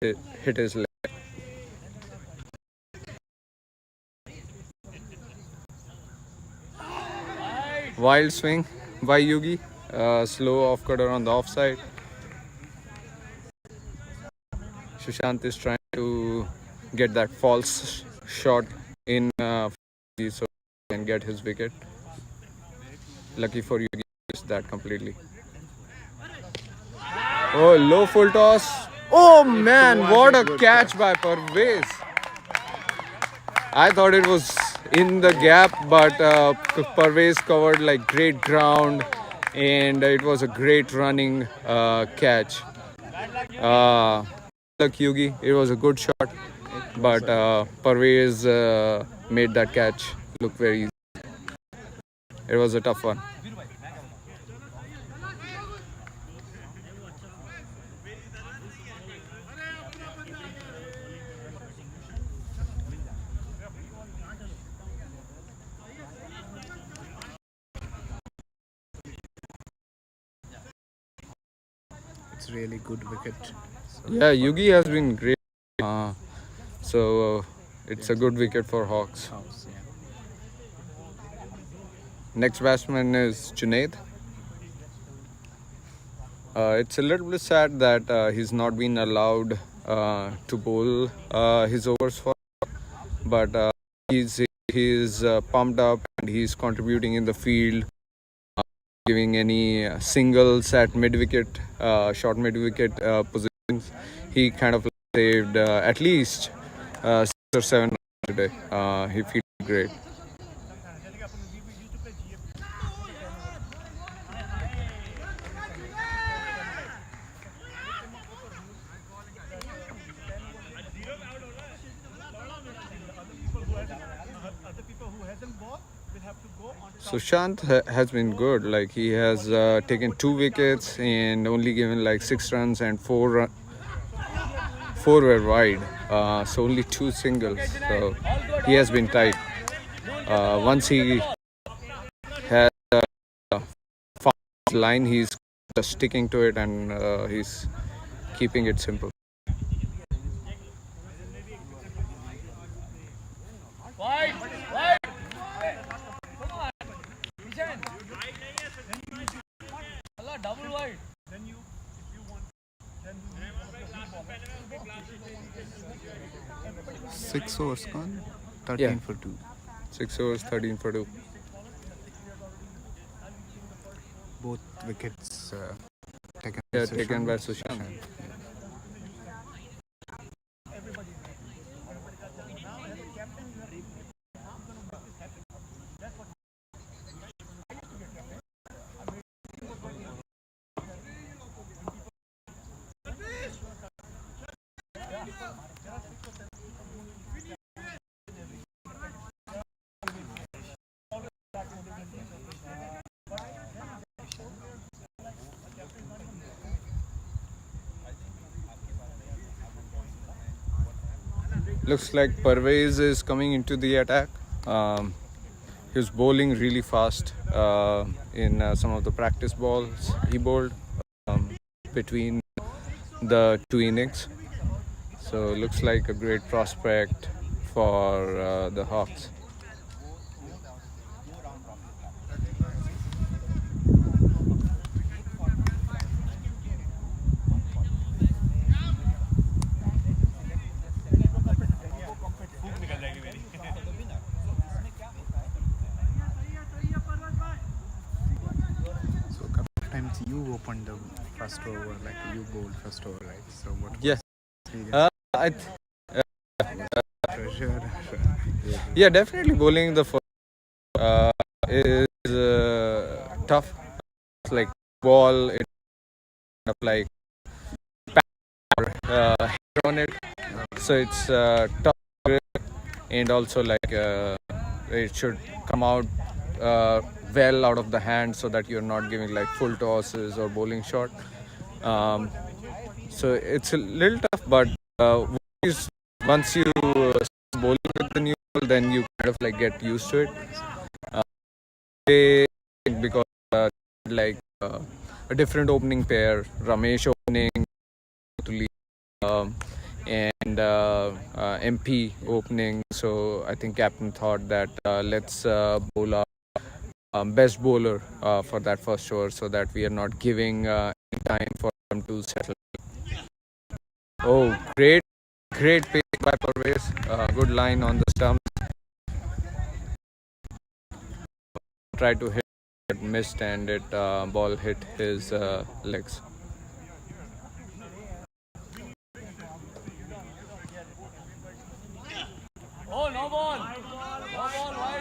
to hit his leg. Wild swing by Yugi, slow off cutter on the offside. Sushant is trying to get that false shot in so he can get his wicket. Lucky for Yugi, missed that completely. Oh, low full toss. Oh man, what a catch by Parvez. I thought it was in the gap, but Parvez covered like great ground, and it was a great running catch. Luck Yugi, it was a good shot, but Parvez made that catch look very easy. It was a tough one. It's really good wicket. So Yeah, Yugi has been great. So it's a good wicket for Hawks. Hawks, yeah. Next batsman is Junaid. It's a little bit sad that he's not been allowed to bowl his overs for, but he's pumped up and he's contributing in the field, giving any singles at mid-wicket, short mid-wicket positions. He kind of saved at least 6 or 7 runs today. He feels great. Sushant has been good. Like he has taken 2 wickets and only given like 6 runs, and 4 were wide. So only 2 singles. So he has been tight. Once he has found his line, he's just sticking to it, and he's keeping it simple. Double wide. 6 overs gone, 13 for 2. 6 overs, 13 for 2. Both wickets taken. Yeah, taken by Sushant. looks like Parvez is coming into the attack. He was bowling really fast in some of the practice balls he bowled between the two innings. So looks like a great prospect for the Hawks. So a couple of times you opened the first over, like you bowled first over, right? So what was Yes. the experience? Pressure. Yeah, definitely bowling the first is tough. It's like ball, it's kind of like hair on it, so it's tough, and also like it should come out well out of the hand so that you're not giving like full tosses or bowling short. So it's a little tough, but once you start bowling with the new ball, then you kind of like get used to it. Because like a different opening pair, Ramesh opening, and MP opening. So I think captain thought that let's bowl our best bowler for that first over, so that we are not giving any time for them to settle. Oh, great pace by Parvez. Good line on the stumps. Tried to hit, it missed, and it ball hit his legs.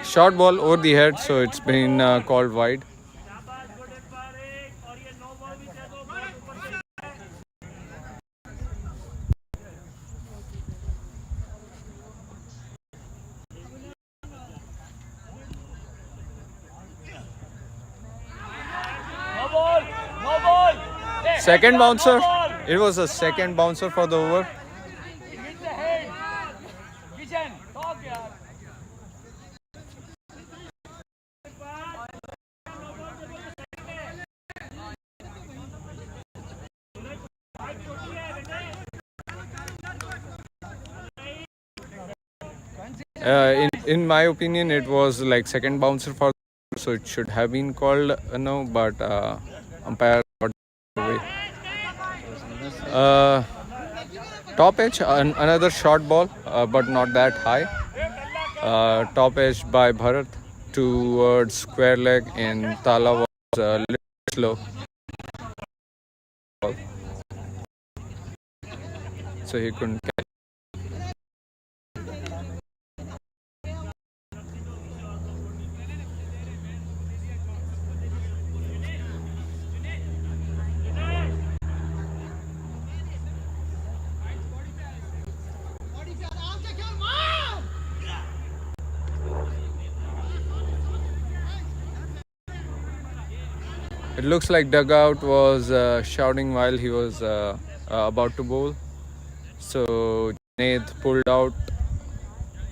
Short ball over the head, so it's been called wide. Second bouncer. It was a second bouncer for the over. In my opinion, it was like second bouncer for, so it should have been called no, but umpire got away. Top edge, another short ball, but not that high. Top edge by Bharat towards square leg, and Tala was a little slow. So he couldn't catch. It looks like dugout was shouting while he was about to bowl. So Junaid pulled out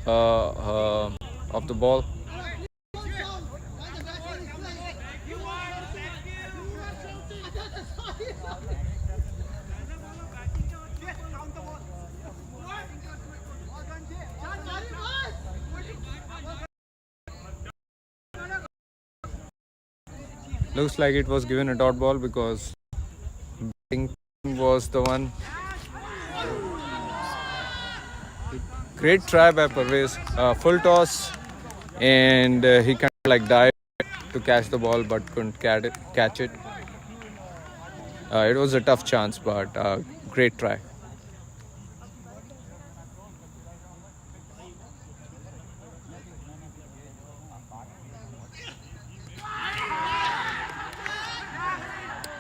of the ball. Looks like it was given a dot ball because batting was the one. Great try by Parvez. Full toss, and he kind of like dived to catch the ball but couldn't catch it. It was a tough chance, but great try.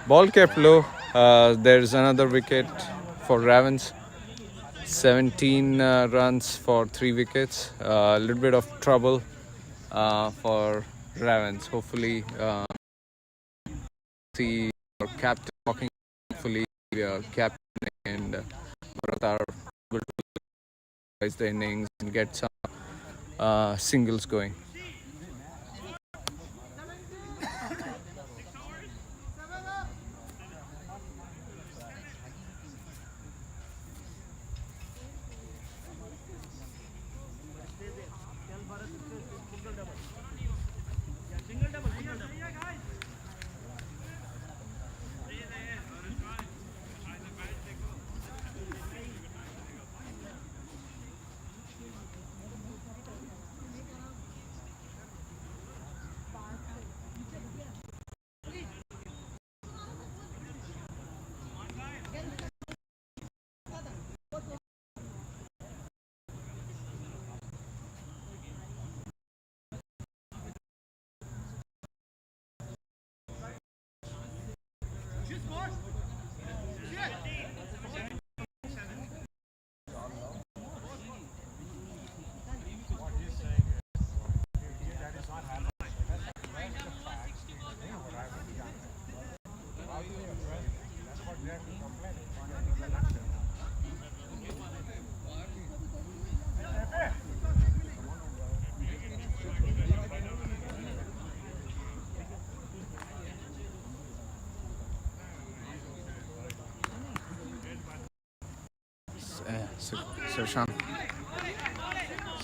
Ball kept low. There's another wicket for Ravens. 17 runs for 3 wickets. A little bit of trouble for Ravens. Hopefully, see our captain talking. Hopefully, captain and Bharat are able to the innings and get some singles going.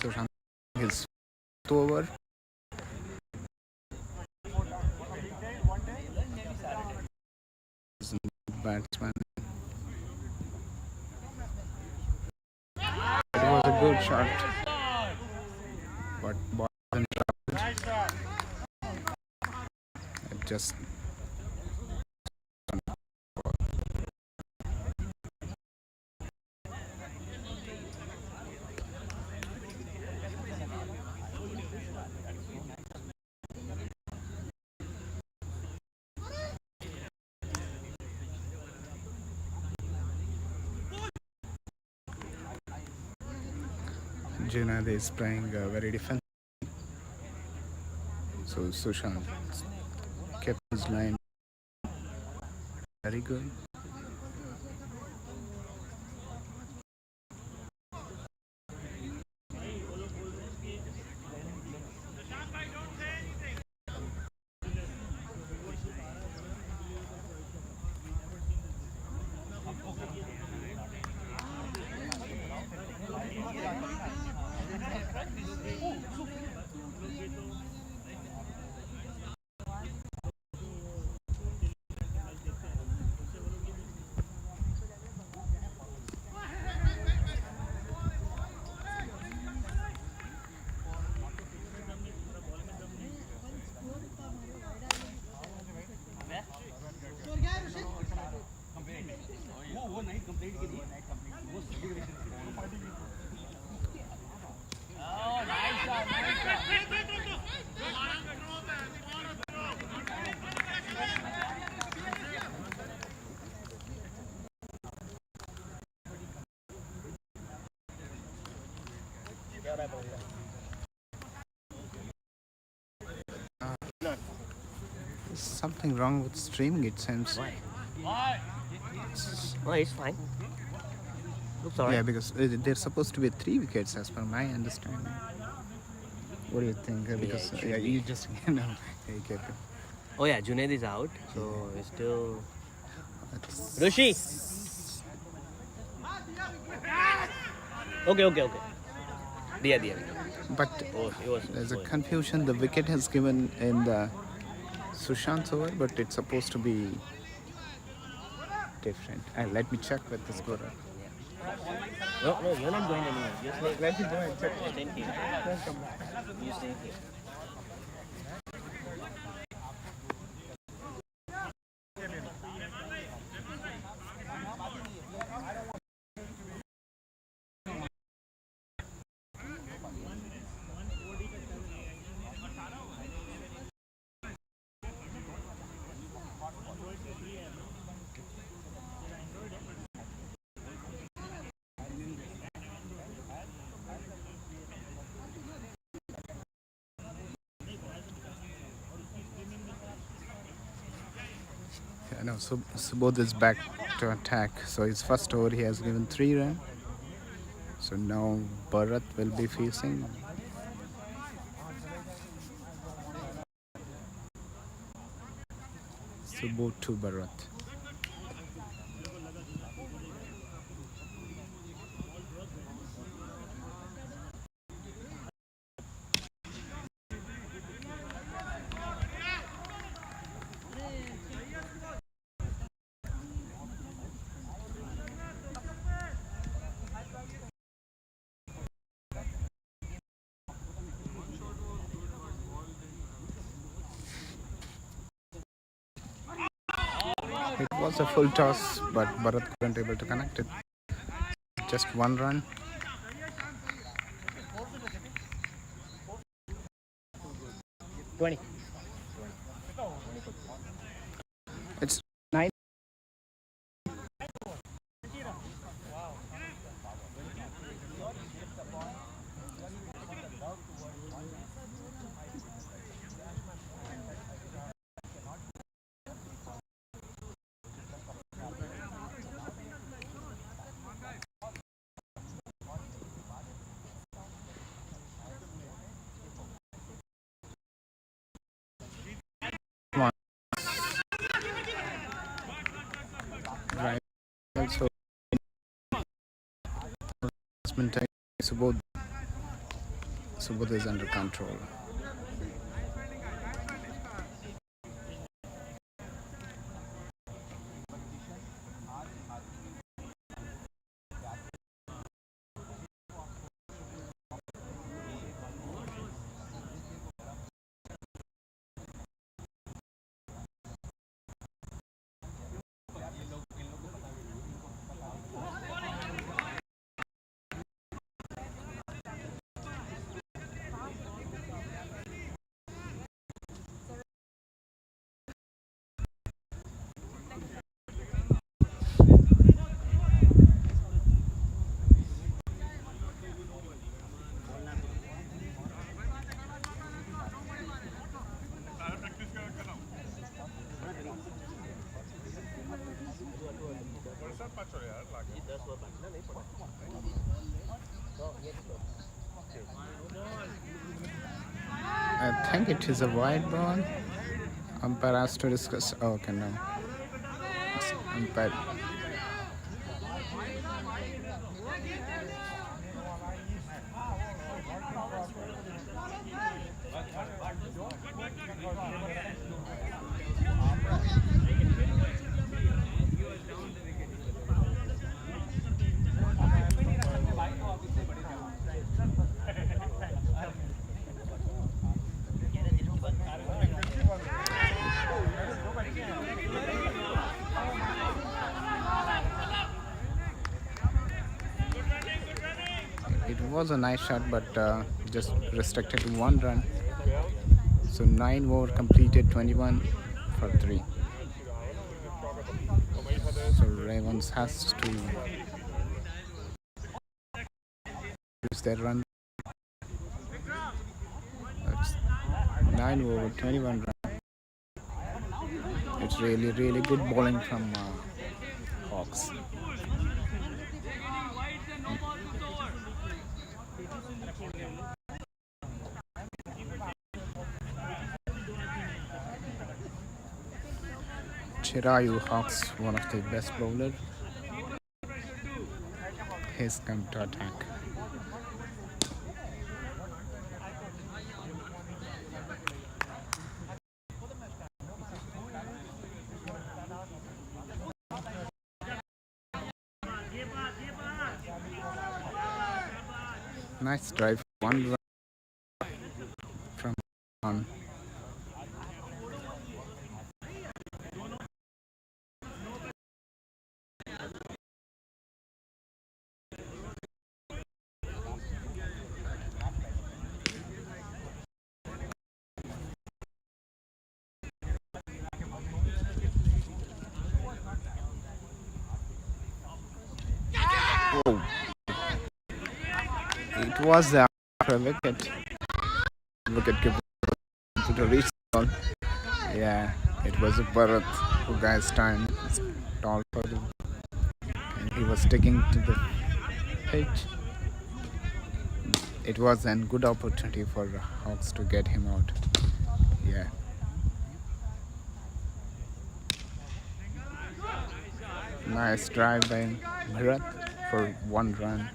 Sushant his over. Batsman. It was a good shot, but ball wasn't traveled. It just Junaid is playing very defensive. So Sushant kept his line very good. There's something wrong with streaming, it seems. Oh, it's fine. Looks alright. Yeah, because there's supposed to be 3 wickets as per my understanding. What do you think? Because you just wicket. Oh yeah, Junaid is out, so it's still Rishi. Okay. Diya. But It was there's a confusion. The wicket has given in the Sushant's over, but it's supposed to be different. Let me check with the scorer. No, you're not going anywhere. Just Let me go and check. stay here. You stay here. No, so Subodh is back to attack. So his first over he has given 3 runs. So So now Bharat will be facing. So both to Bharat. It was a full toss, but Bharat couldn't able to connect it. Just one run. It's 9. Right. Also, Subodh is under control. I think it is a wide ball. Umpire has to discuss. Oh, okay, no. It's umpire. It was a nice shot, but just restricted to one run. So 9 over completed, 21 for 3. So Ravens has to use their run. That's 9 over 21 run. It's really good bowling from Hawks. Chirayu Hawks, one of the best bowler. He's come to attack. Nice drive, one run from on. Oh. It was a wicket. Wicket given to the reach ball. Yeah, it was a Bharat who guys stand tall for the, and he was sticking to the pitch. it was a good opportunity for Hawks to get him out. Yeah. Nice drive by Bharat for 1 run.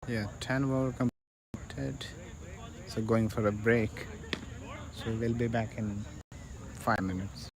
Yeah, 10 over completed. So going for a break. So we'll be back in 5 minutes.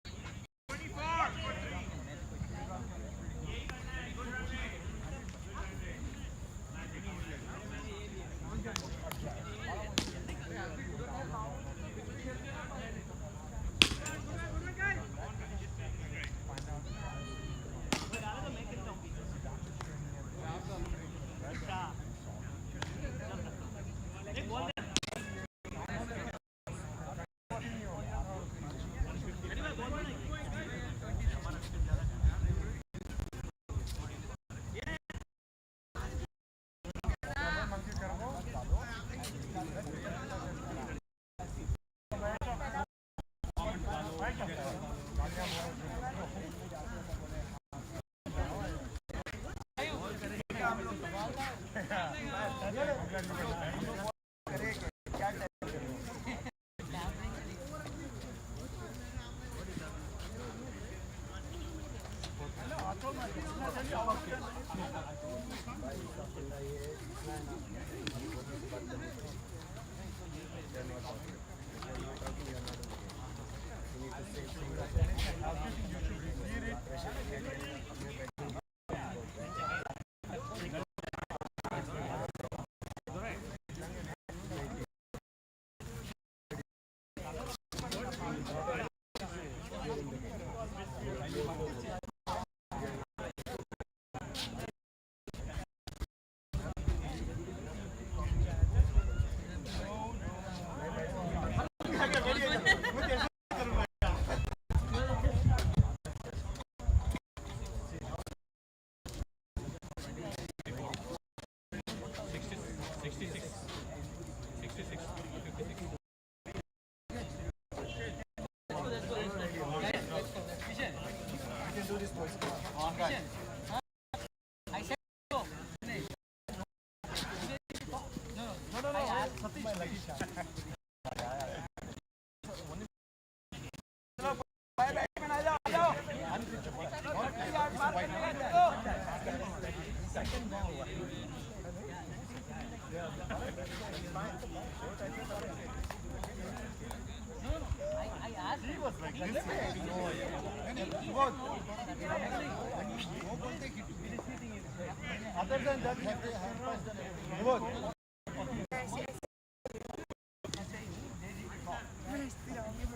Other than that,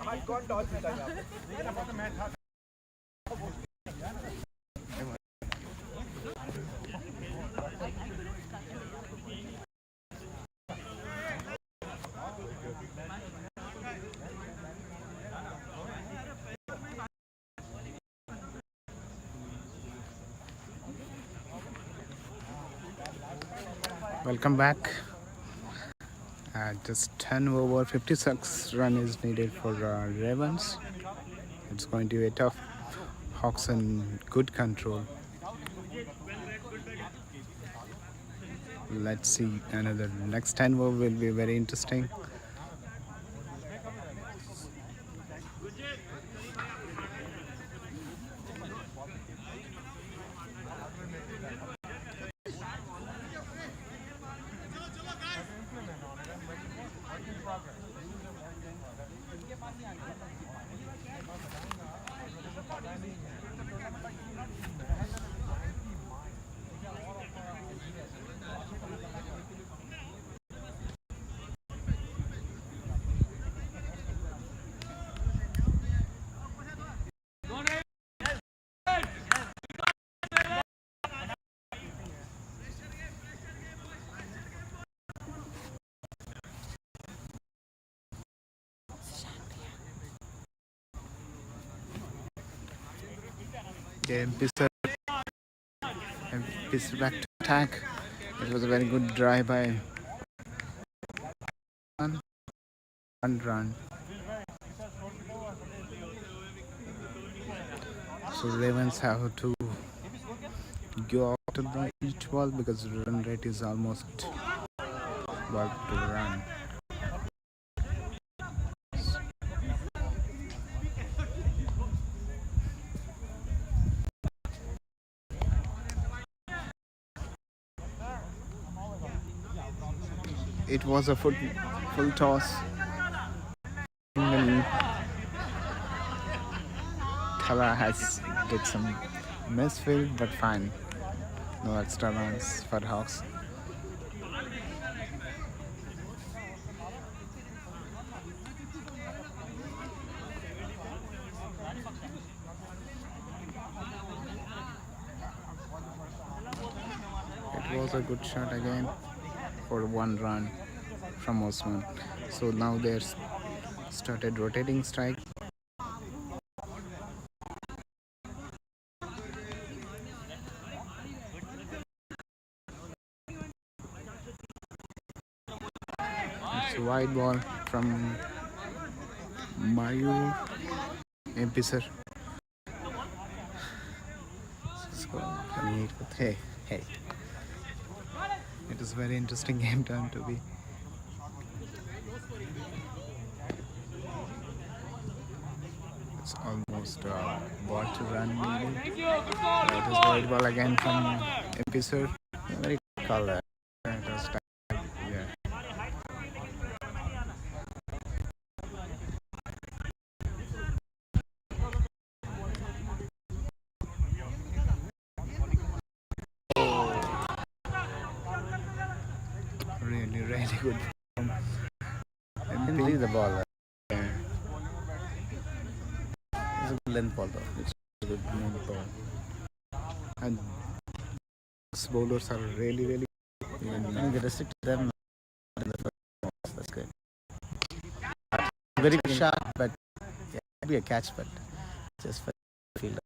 I've gone to all the Welcome back. Just 10 over 56 run is needed for Ravens. It's going to be a tough. Hawks in good control. Let's see, another next 10 over will be very interesting. Yeah, Pisser back to attack. It was a very good drive by one run. So Ravens have to go after the each ball because run rate is almost about to run. It was a full toss. And Thala has did some misfield, but fine. No extra runs for Hawks. It was a good shot again for one run from Osman. So now they're started rotating strike. It's a wide ball from Mayur Pisser. Hey. It is a very interesting game turn to be. It's almost ball to run needed. It is wide ball again from Pisser. Very good call there. It was tight. Yeah. Really good. Didn't leave the ball. It's a good length ball though. It's a good length ball. And these bowlers are really And they restricted them in the first. That's good. Very good shot, but yeah, it'd be a catch, but just for the fielder.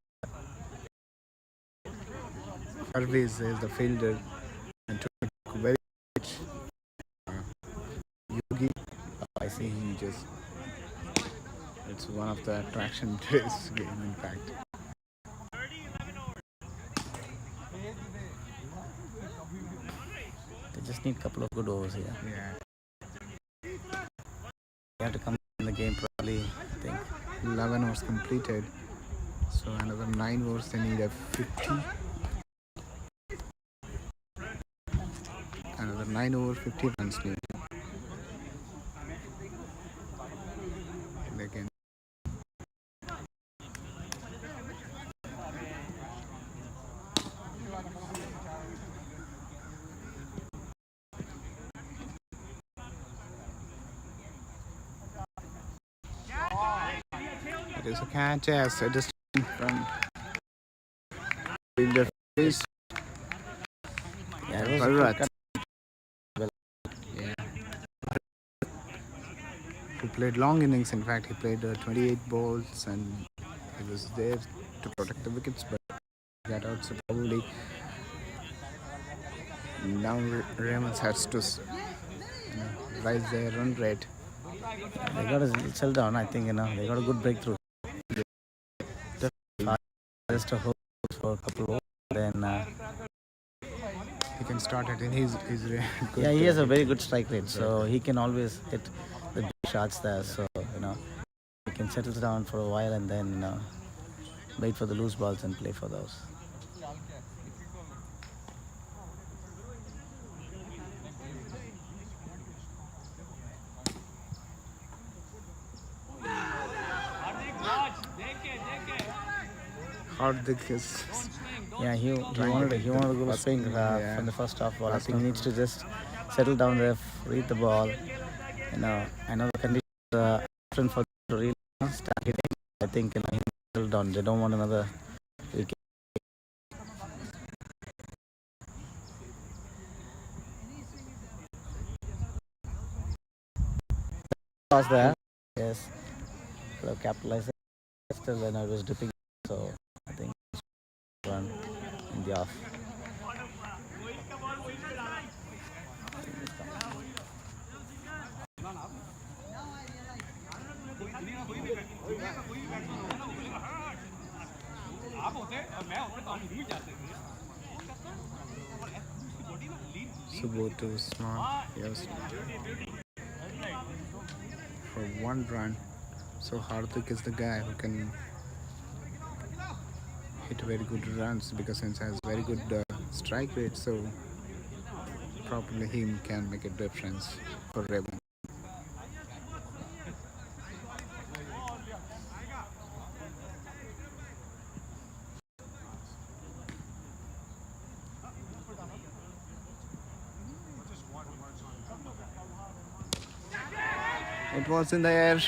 Harvey's is the fielder and took very much. Yogi, I see. he just it's one of the attraction to his game, in fact. They just need a couple of good overs here. Yeah. They have to come in the game probably, I think. 11 overs completed. So another 9 overs they need a 50. Another 9 over 50 runs needed. And again. It is a catch as a distance from fielder face. Yeah, it was a good cut. Yeah. Who played long innings, in fact, he played 28 balls and he was there to protect the wickets, but got out, so probably now Ravens has to rise their run rate. They got to settle down, I think, they got a good breakthrough. Just a hope for a couple of overs, then He can start it in his good. yeah, he has a very good strike rate, so he can always hit the big shots there. So he can settle down for a while and then wait for the loose balls and play for those. Hardik is Yeah, he wanted to go swing from the first half ball. I think he needs to just settle down there, read the ball. I know the conditions are different for them to really start hitting. I think he settle down. They don't want another wicket. Pass there. Yes. So capitalize. Still, it was dipping. So the off. Subodh Usman, yes, for 1 run. So Hardik is the guy who can hit very good runs because he has very good strike rate. So probably he can make a difference for Ravens. It was in the air.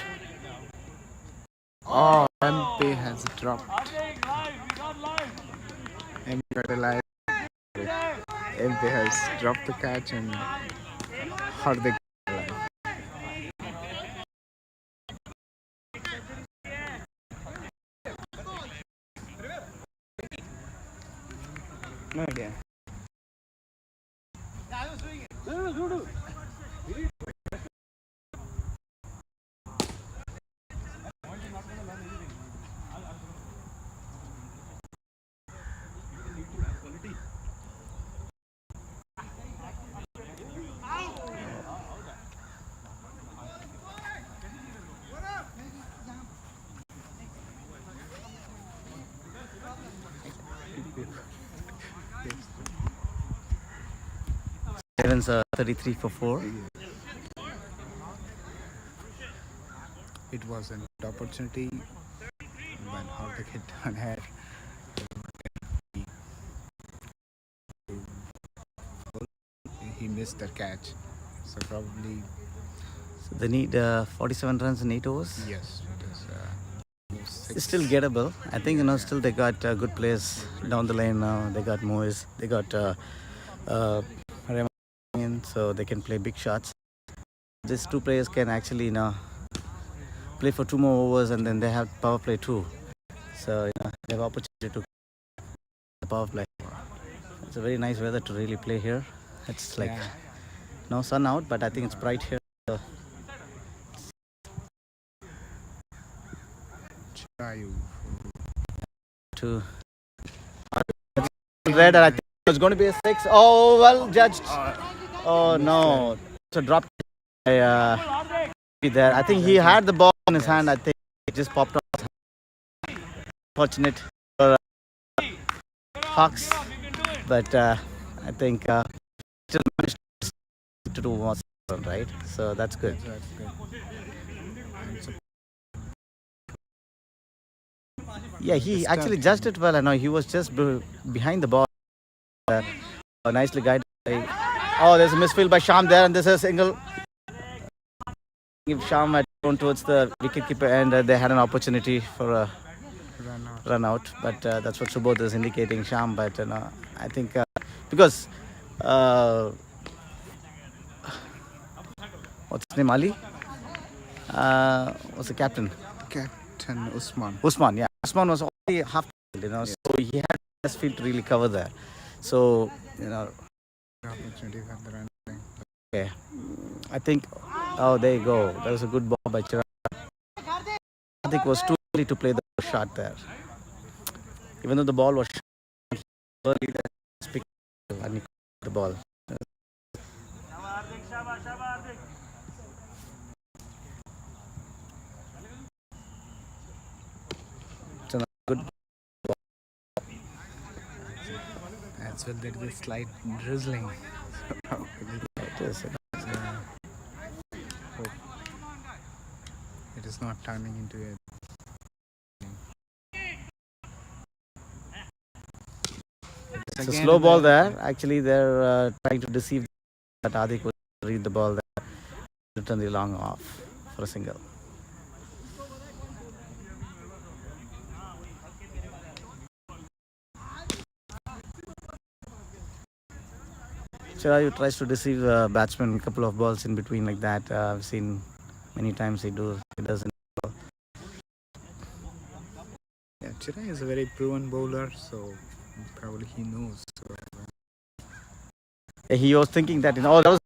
Oh, MP has dropped. MP got alive. MP has dropped the catch and Hardik alive. No idea. Ravens 33 for 4. It was an opportunity when Hardik hit on head. He missed the catch. So probably So they need 47 runs in 8 overs. yes, it is. It's still gettable. I think still they got good players down the lane now. They got Moise, they got Raymond, so they can play big shots. These two players can actually play for 2 more overs, and then they have power play too. So they have opportunity to the power play. It's a very nice weather to really play here. It's like no sun out, but I think it's bright here. So Chayu. to red, and I think it's going to be a 6. Oh, well judged. Oh no, it's a drop by there. I think he had the ball in his hand. I think it just popped off. Fortunate for Hawks, but I think still managed to do one, right? So that's good. That's good. And so Yeah, he actually judged it well. I know he was just behind the ball. Nicely guided. Oh, there's a misfield by Sham there, and this is a single. If Sham had gone towards the wicketkeeper, and they had an opportunity for a run out, but that's what Subodh is indicating, Sham. But I think because what's his name, Ali? What's the captain? Captain Usman. Usman, yeah. Usman was only half, so he had best field to really cover there. So, Opportunity for the run. okay. I think, oh, there you go. That was a good ball by Chirag. I think it was too early to play the shot there. Even though the ball was early, that's picked and he caught the ball. It's a good. As well, there is a slight drizzling. It is. Hope it is not turning into a. It's a slow ball there. Actually, they're trying to deceive that Adik would read the ball there, return the long off for a single. Chirayu tries to deceive the batsman, a couple of balls in between like that. I've seen many times he doesn't. Yeah, Chirai is a very proven bowler, so Probably he knows. So, He was thinking that, that was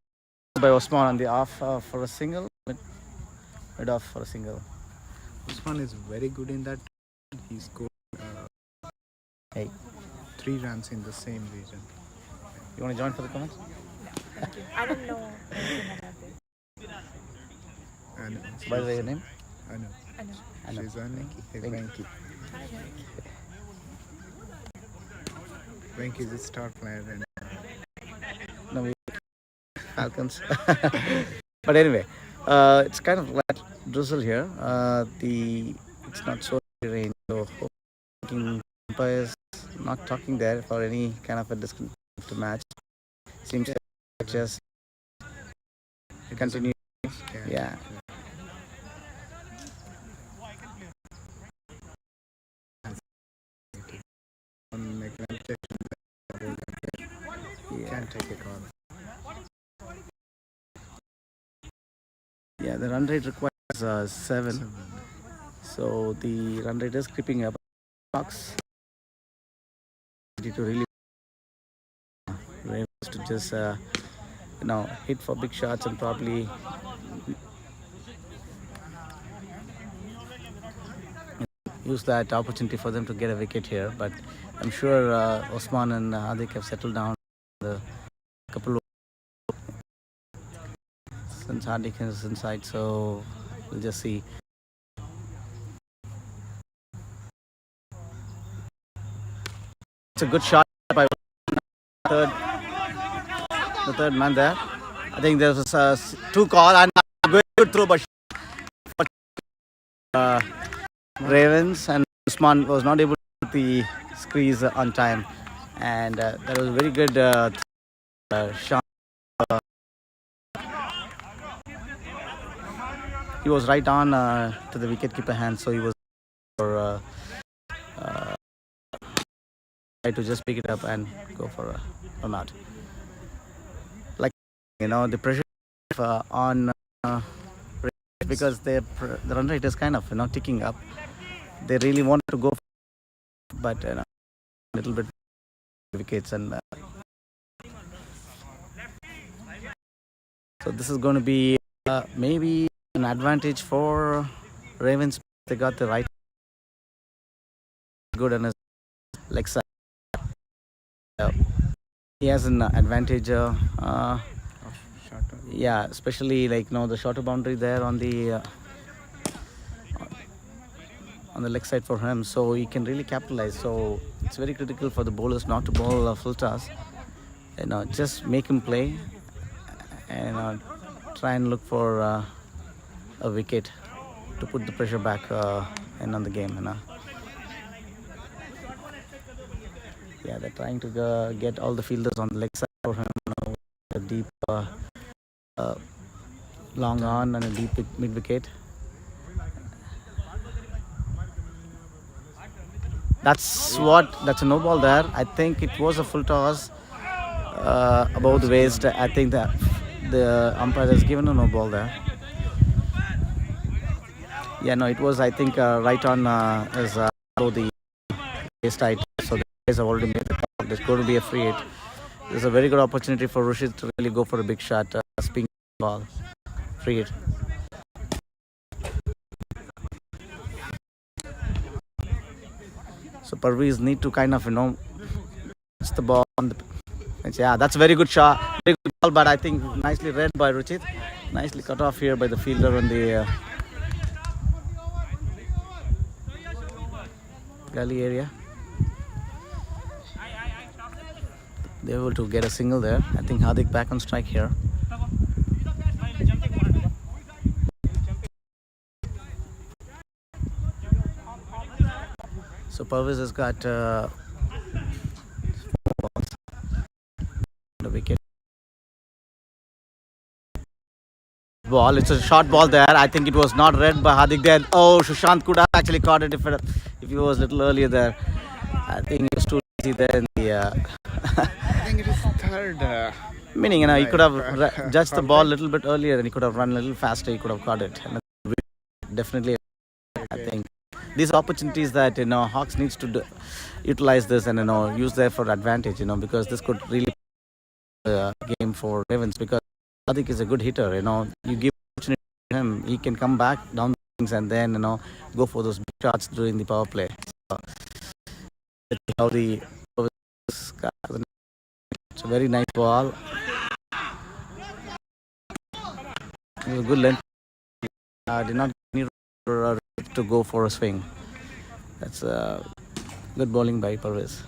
by Osman on the off for a single, mid off for a single. Usman is very good in that. He scored Hey, 3 runs in the same region. you want to join for the comments? I don't know anything about this. And By the way, your name? Anu. I know. She's Anu. He's Venki. Venki is a star player and No, we Falcons. But anyway, it's kind of like drizzle here. It's not so rain, so hoping umpires not talking there for any kind of a disconnect match. Seems to just continue. Yeah. on like an can't take a call. Yeah, the run rate requires 7. So the run rate is creeping up. HAWKS to really Ravens to just hit for big shots and probably use that opportunity for them to get a wicket here. But I'm sure Osman and Hadik have settled down the couple of since Hadik is inside, so we'll just see. It's a good shot by the third man there. I think there was a 2 call and a good throw by Ravens, and Usman was not able to put the squeeze on time, and that was a very good shot. He was right on to the wicketkeeper hand, so he was for try to just pick it up and go for a run out. Like the pressure on because the run rate is kind of ticking up. They really want to go, but a little bit wickets, and so this is going to be maybe an advantage for Ravens. They got the right good on his leg side. He has an advantage. Yeah, especially the shorter boundary there on the leg side for him, so he can really capitalize. So it's very critical for the bowlers not to bowl full toss. Just make him play and try and look for a wicket to put the pressure back in on the game. Yeah, they're trying to get all the fielders on the leg side for him. A deep long on and a deep mid wicket. That's a no ball there. I think it was a full toss above the waist. I think that the umpire has given a no ball there. Yeah, no, it was, I think, right on as below the waist height. So the guys have already made the call. There's going to be a free hit. There's a very good opportunity for Rushid to really go for a big shot, spin ball, free hit. So Parvez need to kind of it's the ball on the. Yeah, that's a very good shot, very good ball, but I think nicely read by Ruchit. Nicely cut off here by the fielder on the gully area. They're able to get a single there. I think Hadik back on strike here. So Parvez has got 4 balls. The wicket. Ball. It's a short ball there. I think it was not read by Hadik there. Oh, Sushant could have actually caught it if he was a little earlier there. I think he was too easy there in the. I think it is third. Meaning, he could have judged the ball a little bit earlier and he could have run a little faster. He could have caught it. And definitely, I think these opportunities that Hawks needs to utilize this and use there for advantage. Because this could really game for Ravens, because Sadik is a good hitter. You give opportunity to him, he can come back down the things and then go for those big shots during the power play. So, let's see how it's a very nice ball. It was a good length. Did not need to go for a swing. That's good bowling by Parvez.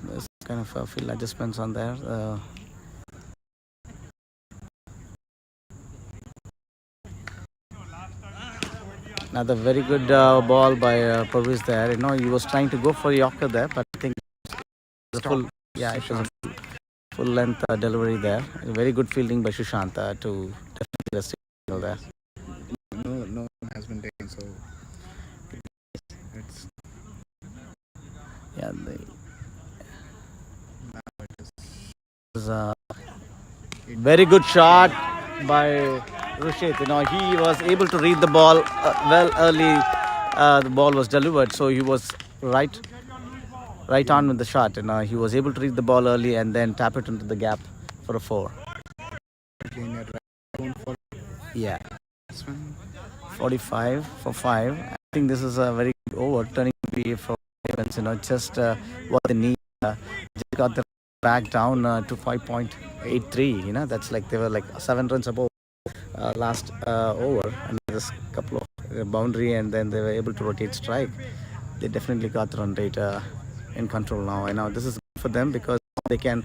There's kind of field adjustments on there. Another very good ball by Parvez there. He was trying to go for Yorker there, but I think it was a full, it was a full length delivery there. Very good fielding by Sushant to definitely the signal there. No one has been taken, so it's it was a very good shot by Rushit. He was able to read the ball well early. The ball was delivered, so he was right on with the shot. He was able to read the ball early and then tap it into the gap for a 4. Yeah. 45 for 5. I think this is a very good over, turning PA for Ravens. Just what they need. Just got the back down to 5.83. That's like they were like 7 runs above last over, and there's a couple of boundary, and then they were able to rotate strike. They definitely got the run rate in control now. And now this is good for them because they can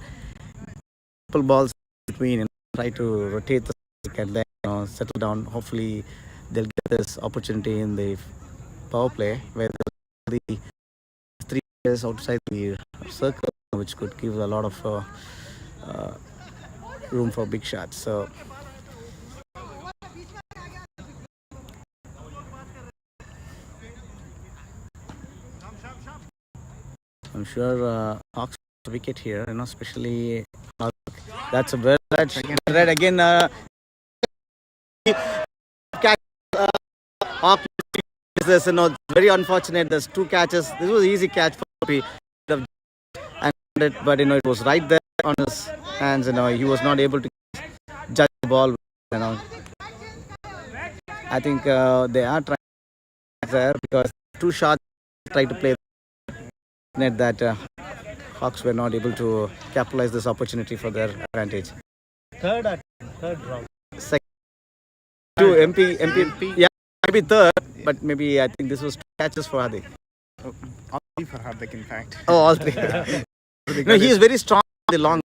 pull balls between and try to rotate the strike and then settle down. Hopefully they'll get this opportunity in the power play where the 3 players outside the circle, which could give a lot of room for big shots. So I'm sure Hawks wicket here, especially that's a very red again. Catch Hawks is this, very unfortunate. There's 2 catches. This was an easy catch for P, but it was right there on his hands. He was not able to judge the ball. I think they are trying there because 2 shots try to play net that Hawks were not able to capitalize this opportunity for their advantage. Third round. Second. 2 MP. Yeah, maybe third, but maybe I think this was 2 catches for Hardik. all 3 for Hardik, in fact. Oh, all 3. No, he is very strong in the long.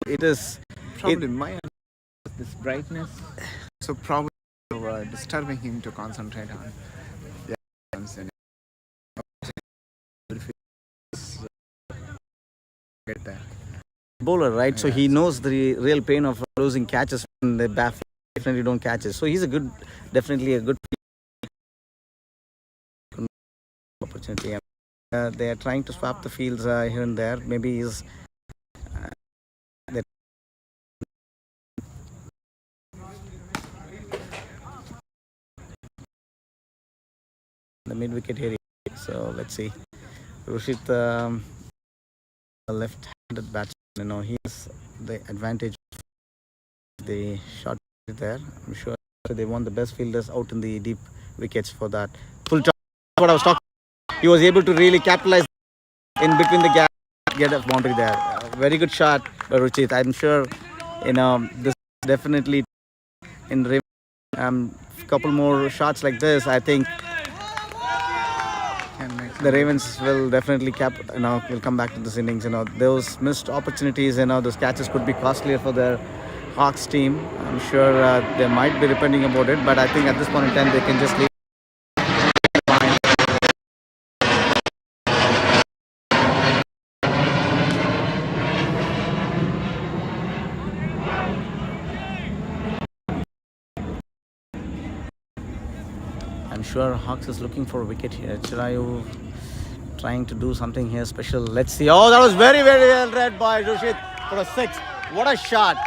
It is probably my this brightness, so probably disturbing him to concentrate on. Get that bowler, right? Yeah. So he knows the real pain of losing catches when the bat definitely don't catch it. So he's definitely a good opportunity. They are trying to swap the fields here and there. Maybe he's the mid wicket here. So let's see. Rushit, a left-handed batsman, he has the advantage of the shot there. I'm sure they want the best fielders out in the deep wickets for that. Full shot, what I was talking about. He was able to really capitalize in between the gap, get a boundary there. Very good shot by Ruchit. I'm sure, this definitely in couple more shots like this, I think the Ravens will definitely will come back to this innings. Those missed opportunities, those catches could be costlier for their Hawks team. I'm sure they might be repenting about it, but I think at this point in time they can just leave. I'm sure Hawks is looking for a wicket here. Chirayu trying to do something here special. Let's see. Oh, that was very, very well read by Rushit for a 6. What a shot.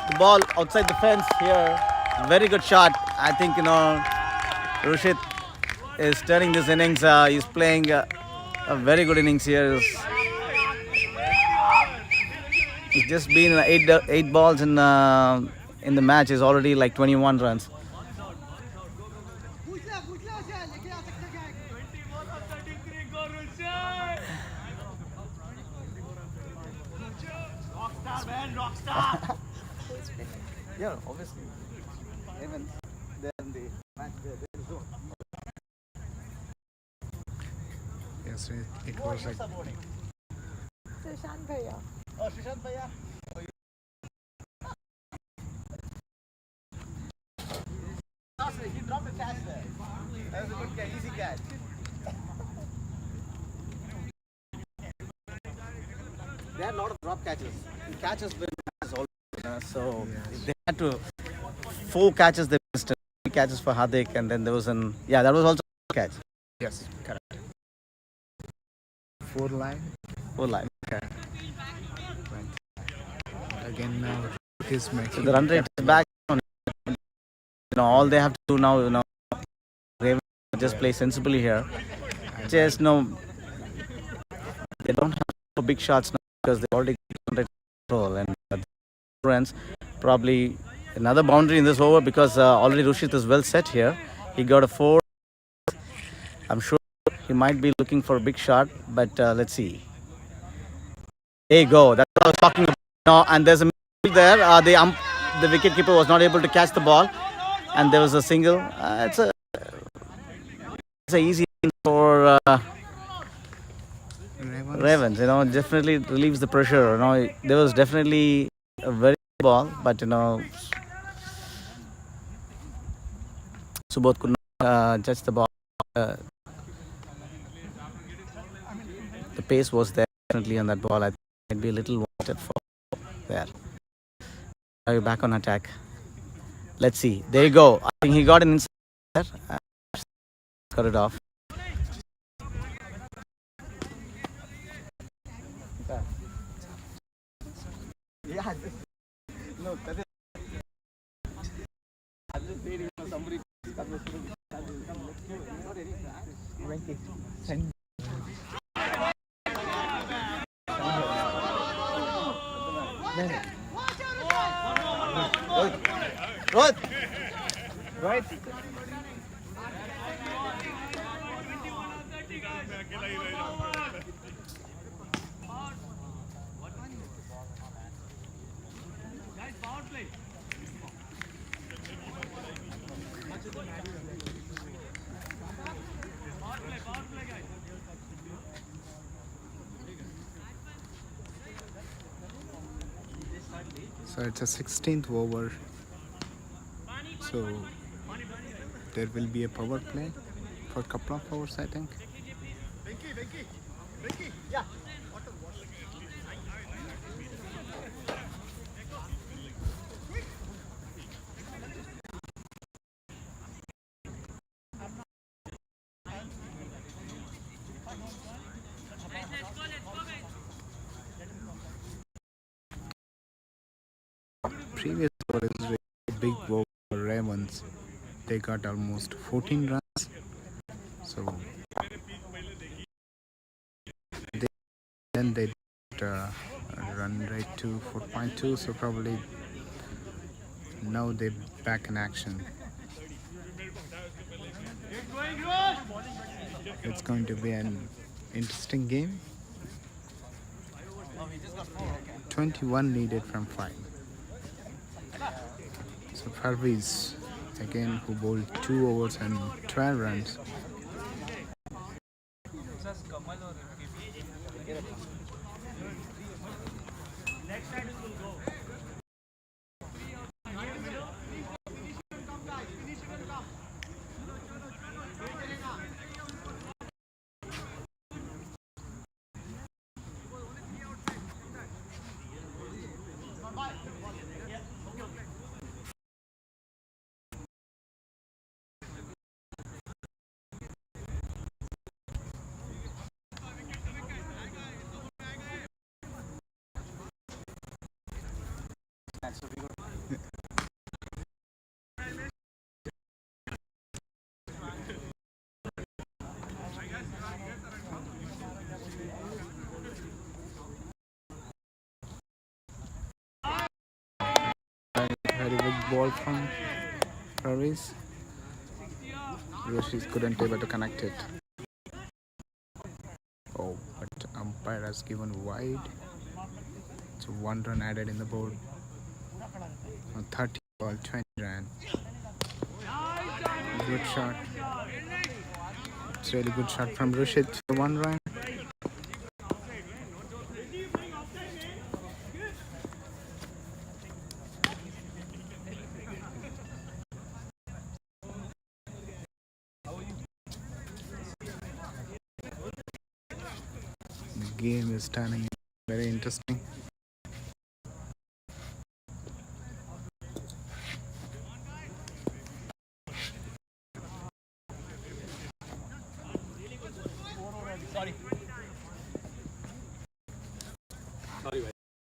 The ball outside the fence here. Very good shot. I think, Rushit is turning this innings. He's playing a very good innings here. He's just been eight balls in the match. Is already like 21 runs. Yeah, obviously. Even there in the match, there is zone. Yes, it was like. Sushant Bhaiya. Oh, Sushant Bhaiya. He dropped a catch there. That was a good catch, easy catch. They had a lot of drop catches. The catches were all. So they had to 4 catches they missed, 3 catches for Hardik, and then there was that was also a catch. Yes, correct. 4 line. 4 line. Okay. Right. Again now it is making. So the run rate is back. All they have to do now, Ravens just play sensibly here. Just they don't have big shots now because they already got control and runs. Probably another boundary in this over because already Rushit is well set here. He got a 4. I'm sure he might be looking for a big shot, but let's see. There you go. That's what I was talking about. And there's a mistake there. The wicketkeeper was not able to catch the ball, and there was a single. It's a easy thing for Ravens. Definitely relieves the pressure. There was definitely a very good ball, but Subodh could not judge the ball. The pace was there definitely on that ball. I think it might be a little wanted for there. Now you're back on attack. Let's see. There you go. I think he got an inside there. Cut it off. Yeah. No, that is. I'm just waiting for somebody to come. Send. Rohit. Right. So it's a 16th over. So there will be a power play for a couple of hours, I think. Previous over is really big over for Ravens. They got almost 14 runs. So then they run rate to 4.2. So probably now they're back in action. It's going to be an interesting game. 21 needed from 5. So Parviz again, who bowled 2 overs and 12 runs. Very big ball from Ravis. Rashid couldn't able to connect it. Oh, but umpire has given wide. It's 1 run added in the board. On 30 ball, 20 run. Good shot. It's really good shot from Rashid for 1 run. The game is turning very interesting.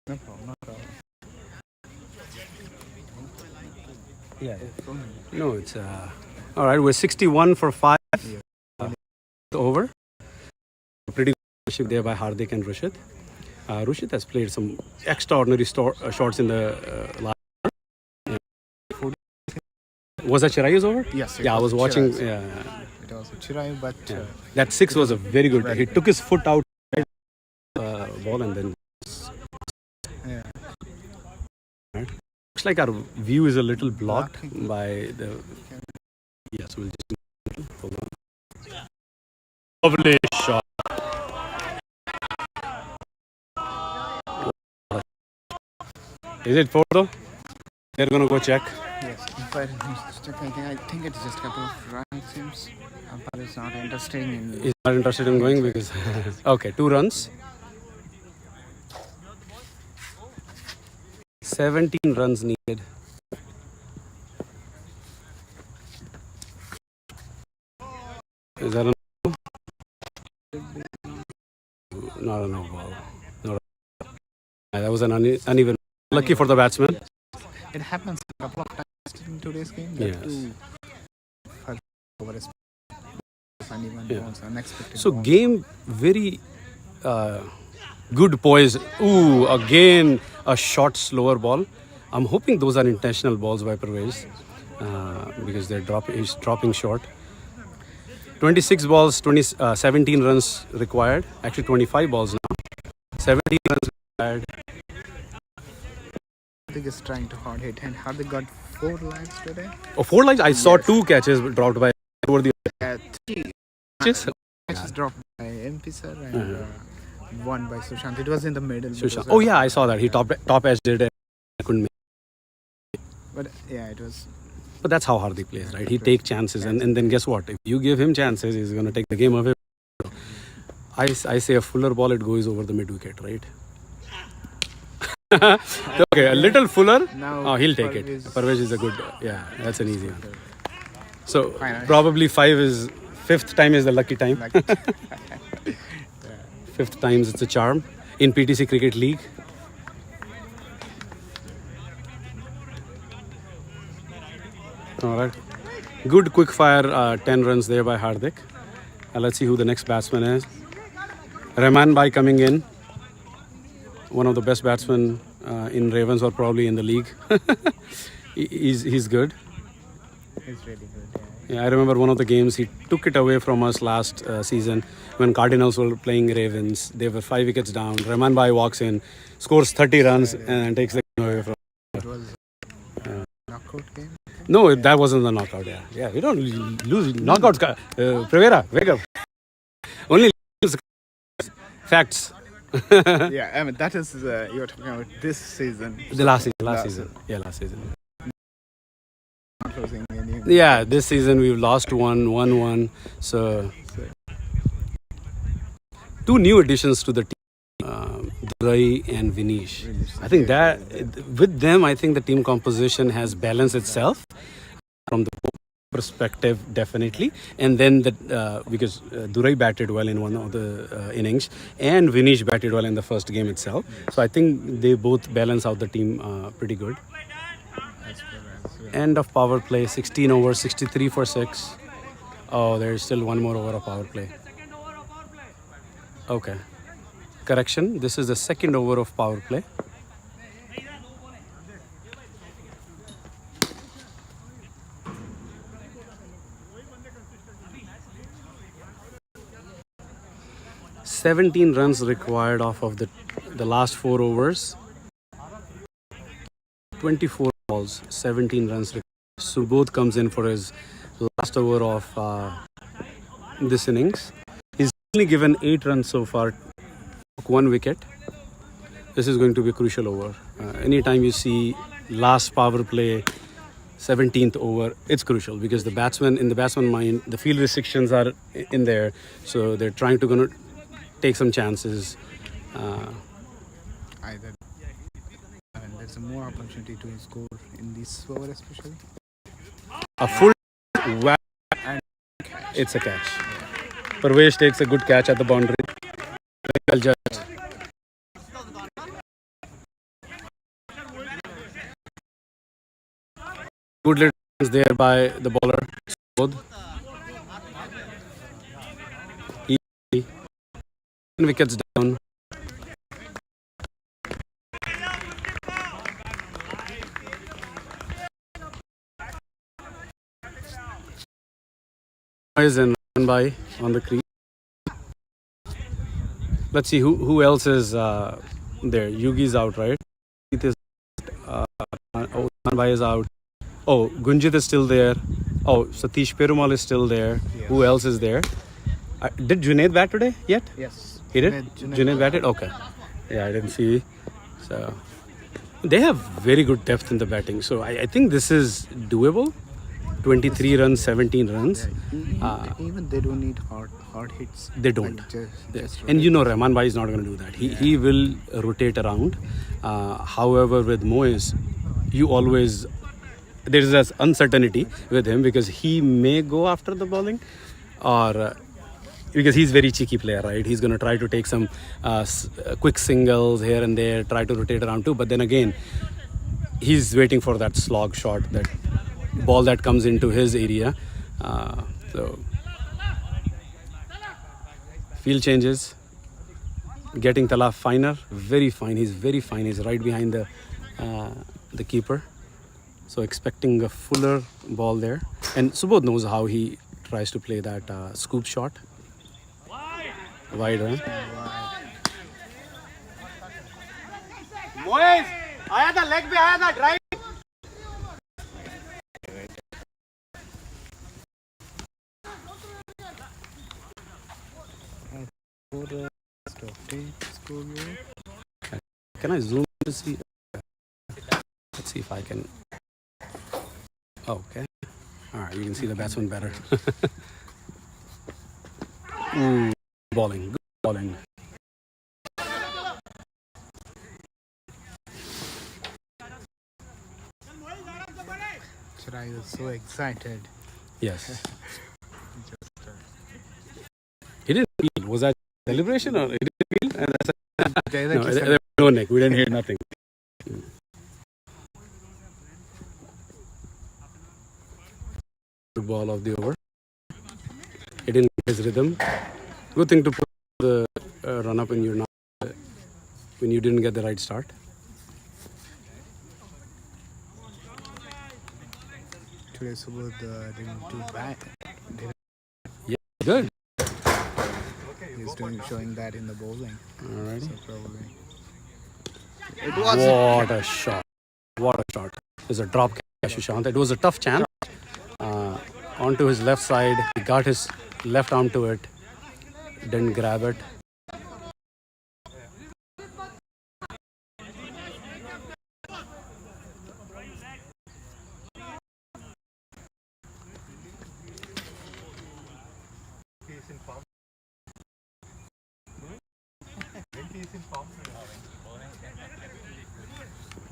No problem, no problem. Yeah. No, it's all right. We're 61 for 5. Over. Pretty good partnership there by Hardik and Rushit. Rushit has played some extraordinary shots in the last. Was that Chirai's over? Yes. Yeah, I was watching. Chirai's. Yeah. It was Chirai, but That 6 was a very good. He took his foot out ball and then. yeah. Looks like our view is a little blocked by the. Yes, we'll just. Hold on. Lovely shot. Is it 4 though? They're gonna go check. Yes, umpire is checking. I think it's just a couple of runs. Seems umpire is not interested in. He's not interested in going because. Okay, 2 runs. 17 runs needed. Is that a no? Not a no ball. Not a, that was an uneven. Lucky for the batsman. It happens a couple of times in today's game. Yes. Over uneven balls, unexpected. So balls. game very good poise. Ooh, again a short slower ball. I'm hoping those are intentional balls by Parvez because he's dropping short. 26 balls, 17 runs required. Actually 25 balls now. 17 runs required. Hardik is trying to hard hit, and Hardik got 4 lives today. Oh, 4 lives? I saw 2 catches dropped by over the 3 catches. catches dropped by MP sir and 1 by Sushant. It was in the middle. Sushant. Oh yeah, I saw that. He top edged it and I couldn't make it. But yeah, it was. But that's how Hardik plays, right? He takes chances and then guess what? If you give him chances, he's going to take the game away. I say a fuller ball, it goes over the mid wicket, right? Okay, a little fuller. Now He'll take it. Parvez- Parvez is a good. Yeah, that's an easy one. So Fine. probably 5th time is the lucky time. Lucky. 5th times it's a charm in PTC Cricket League. All right, good quick fire 10 runs there by Hardik. Let's see who the next batsman is. Rahman Bhai coming in. One of the best batsmen in Ravens or probably in the league. He's good. It's really good. Yeah, I remember one of the games he took it away from us last season when Cardinals were playing Ravens. They were 5 wickets down. Rahman Bhai walks in, scores 30 runs and takes the game away from us. It was knockout game. No, that wasn't the knockout. Yeah, we don't lose knockouts. Pravera, wake up. Only facts. Yeah, I mean that is you're talking about this season. The last season. Yeah, last season. Not losing any. Yeah, this season we've lost 1-1. So 2 new additions to the team, Durai and Vinesh. I think that with them, I think the team composition has balanced itself from the perspective, definitely. And then because Durai batted well in one of the innings, and Vinesh batted well in the first game itself. So I think they both balance out the team pretty good. End of power play, 16 overs, 63 for 6. Oh, there's still one more over of power play. Okay. Correction, this is the second over of power play. $17 runs required off of the last 4 overs. 24 balls, 17 runs required. Subodh comes in for his last over of this innings. He's only given 8 runs so far, took 1 wicket. This is going to be a crucial over. Anytime you see last power play, 17th over, it's crucial because in the batsman mind, the field restrictions are in there, so they're trying to take some chances. Either there's a more opportunity to score in this over, especially. A full whack and it's a catch. Parvesh takes a good catch at the boundary. Well judged. Good little there by the bowler. 10 wickets down. And run by on the crease. Let's see who else is there. Yugi's out, right? Bhai is out. Oh, Gunjit is still there. Oh, Satish Perumal is still there. Yeah. Who else is there? Did Junaid bat today yet? Yes. He did? Junaid batted? Okay. Yeah, I didn't see. So they have very good depth in the batting. So I think this is doable. 23 runs, 17 runs. Yeah, even they don't need hard hits. They don't. Like just and Rahman Bhai is not going to do that. He will rotate around. However, with Moise, there is this uncertainty with him because he may go after the bowling or because he's very cheeky player, right? He's going to try to take some quick singles here and there, try to rotate around too. But then again, he's waiting for that slog shot, that ball that comes into his area. So field changes. Getting Tala finer, very fine. He's very fine. He's right behind the keeper. So expecting a fuller ball there. And Subodh knows how he tries to play that scoop shot. Wide, right? Moise, आया था leg पे आया था drive. Can I zoom to see? Let's see if I can. Okay. All right, you can see the batsman better. Bowling, good bowling. I was so excited. Yes. He didn't feel. Was that celebration or he didn't feel? No, there was no neck. We didn't hear nothing. Good ball of the over. He didn't get his rhythm. Good thing to put the run up when you're not when you didn't get the right start. Today Subodh didn't do bad. Yeah, good. He's showing that in the bowling. Alright. So probably. What a shot. What a shot. There's a drop catch, Sushant. It was a tough chance. Onto his left side. He got his left arm to it. Didn't grab it.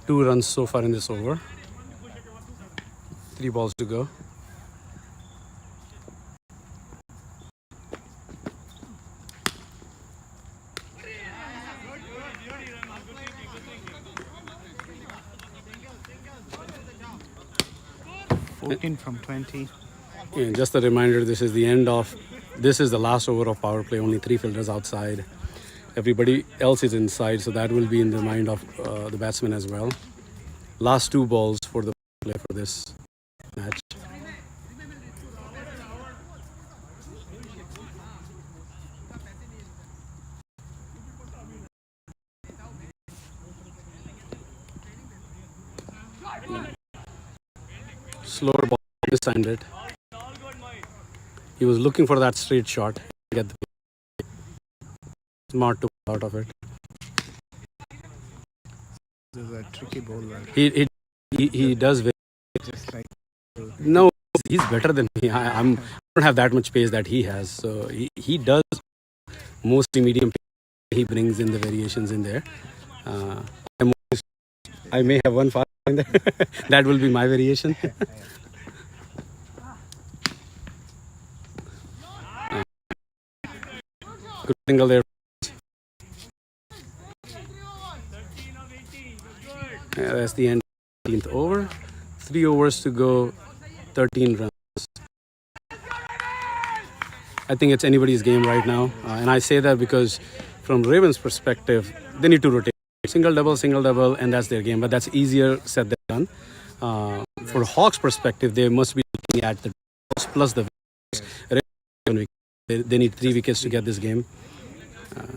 Two runs so far in this over. 3 balls to go. 14 from 20. Yeah, just a reminder, this is the last over of power play. Only 3 fielders outside. Everybody else is inside, so that will be in the mind of the batsman as well. Last 2 balls for the play for this match. Slower ball, mistimed it. He was looking for that straight shot. Get the smart to out of it. This is a tricky bowler. He does very Just like no. He's better than me. I don't have that much pace that he has. So he does mostly medium pace. He brings in the variations in there. I may have one fast in there. That will be my variation. Good single there. Yeah, that's the end. 18th over. 3 overs to go. 13 runs. I think it's anybody's game right now. And I say that because from Ravens' perspective, they need to rotate. Single, double, and that's their game. But that's easier said than done. For Hawks' perspective, they must be looking at the draws plus the wickets. They need 3 wickets to get this game.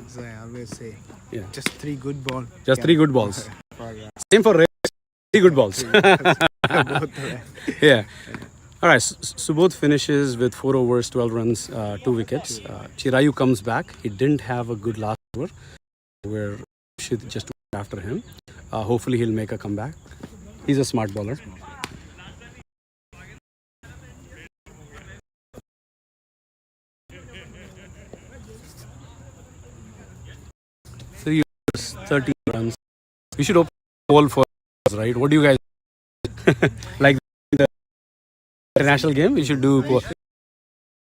as I always say, Yeah. just 3 good balls. Just 3 good balls. Same for Ravens. 3 good balls. Yeah. All right. Subodh finishes with 4 overs, 12 runs, 2 wickets. Chirayu comes back. He didn't have a good last over. We're just after him. Hopefully he'll make a comeback. He's a smart bowler. 3 overs, 13 runs. We should open the poll for us, right? What do you guys like the international game? We should do.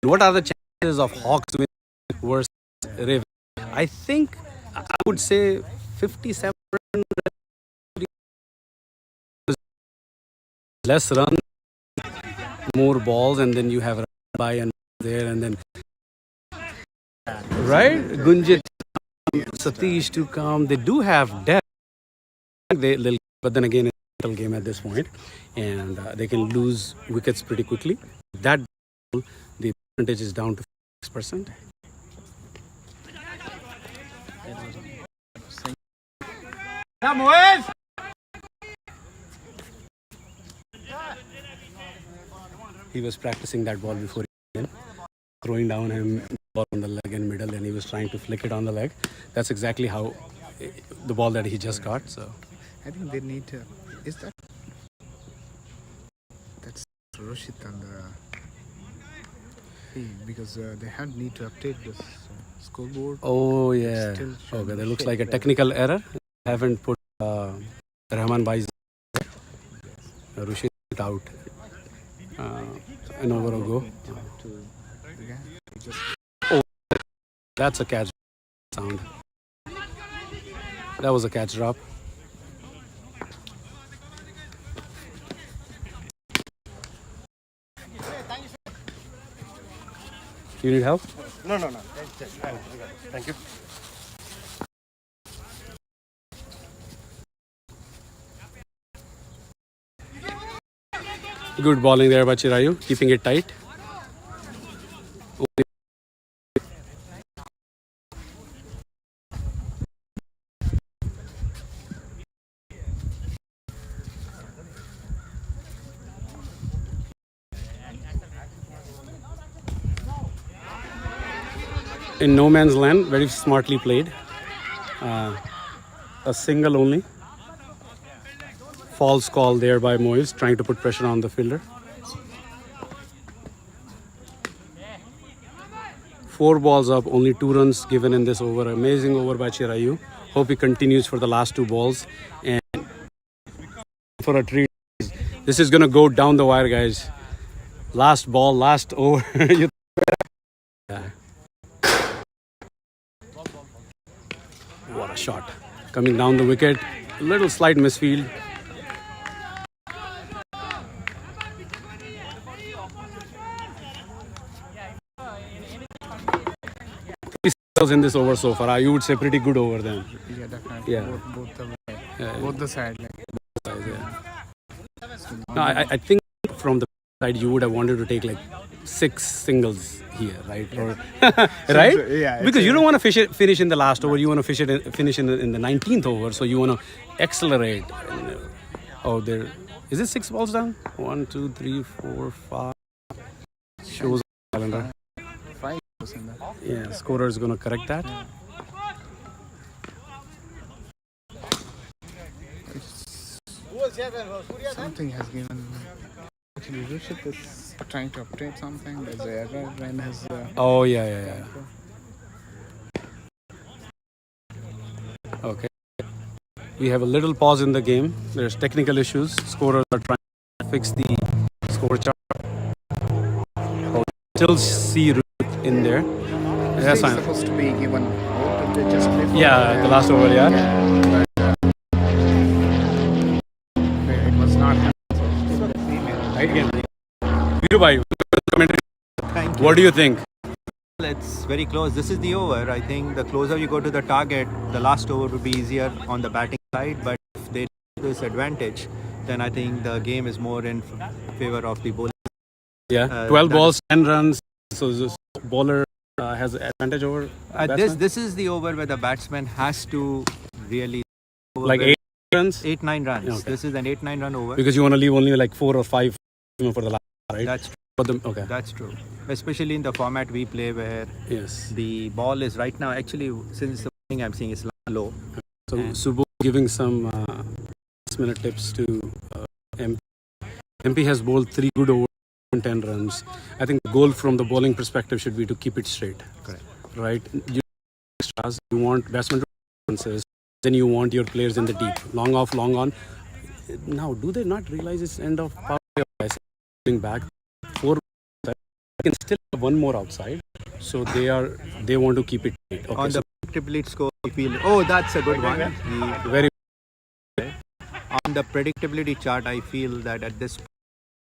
What are the chances of Hawks winning versus Ravens? I think I would say 57. Less run, more balls, and then you have run by and there, and then right, Gunjit, Satish to come. They do have depth. But then again, it's a mental game at this point, and they can lose wickets pretty quickly. That the percentage is down to 6%. He was practicing that ball before he came in, throwing down him ball on the leg and middle, and he was trying to flick it on the leg. That's exactly how the ball that he just got. So I think they need to. Is that's Roshit on the because they had need to update this scoreboard. oh yeah, okay. That looks like a technical error. Haven't put Rahman Bhai's Rushit out an over ago. Oh, that's a catch sound. That was a catch drop. You need help? No. Thank you. Good bowling there by Chirayu, keeping it tight. In no man's land, very smartly played. A single only. False call there by Moyes, trying to put pressure on the fielder. 4 balls up, only 2 runs given in this over. Amazing over by Chirayu. Hope he continues for the last 2 balls. And for a treat, this is going to go down the wire, guys. Last ball, last over. Yeah. What a shot. Coming down the wicket. Little slight misfield. balls in this over so far? You would say pretty good over then. Yeah, definitely. Yeah. Both the side. Like, No, I think from the side you would have wanted to take like 6 singles here, right? Or right? Yeah, Because you don't want to finish in the last over. You want to finish in the 19th over. So you want to accelerate. Oh, there is it 6 balls down? 1, 2, 3, 4, 5. Shows calendar. 5%. Yeah, scorer is going to correct that. Something has given. Actually, Rishit is trying to update something. There's an error when his. Oh yeah. Okay. We have a little pause in the game. There's technical issues. Scorers are trying to fix the score chart. Oh, still see Ruth in there. That's fine. Supposed to be given out just before. Yeah, the last over. Yeah. It was not Right game. Virubai, commentary. Thank you. What do you think? It's very close. This is the over. I think the closer you go to the target, the last over would be easier on the batting side. But if they take this advantage, then I think the game is more in favor of the bowling. Yeah, 12 balls, 10 runs. So this bowler has advantage over batsman? This is the over where the batsman has to really like 8 runs, 8-9 runs. Okay. This is an 8-9 run over because you want to leave only like 4 or 5 for the last, right? That's true. For them, okay. That's true. Especially in the format we play where the ball is right now. Actually, since the morning I'm seeing it's low. So Subbu giving some last-minute tips to MP. MP has bowled 3 good overs and 10 runs. I think the goal from the bowling perspective should be to keep it straight. Correct. Right? You want batsmen to answers, then you want your players in the deep. Long off, long on. Now, do they not realize it's end of power play back? 4 can still have 1 more outside. So they want to keep it tight. Okay, On the predictability score, we feel, oh, that's a good one. Very On the predictability chart, I feel that at this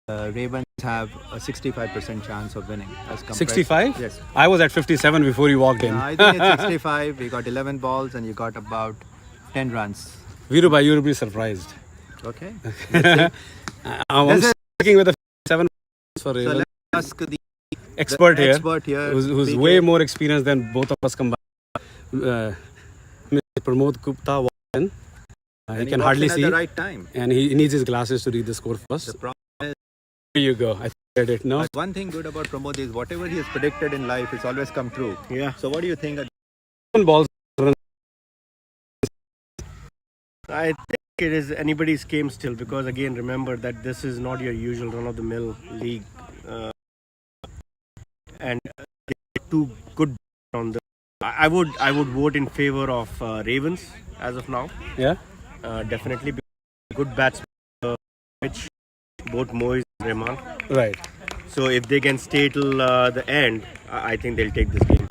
Ravens have a 65% chance of winning. 65? Yes. I was at 57 before you walked in. I think it's 65. We got 11 balls and you got about 10 runs. Virubai, you will be surprised. Okay. I'm sticking with the 7 for So let's ask the expert here, who's PK. way more experienced than both of us combined. Mr. Pramod Gupta walked in. He can hardly walks in see. at the right time. And he needs his glasses to read the score first. The problem is, Here you go. I read it. No? one thing good about Pramod is whatever he has predicted in life, it's always come true. Yeah. So what do you think? Balls. I think it is anybody's game still, because again, remember that this is not your usual run-of-the-mill league, and two good on the. I would vote in favor of Ravens as of now. Yeah. Definitely good batsmen, which both Moise and Rahman. Right. So if they can stay till the end, I think they'll take this game.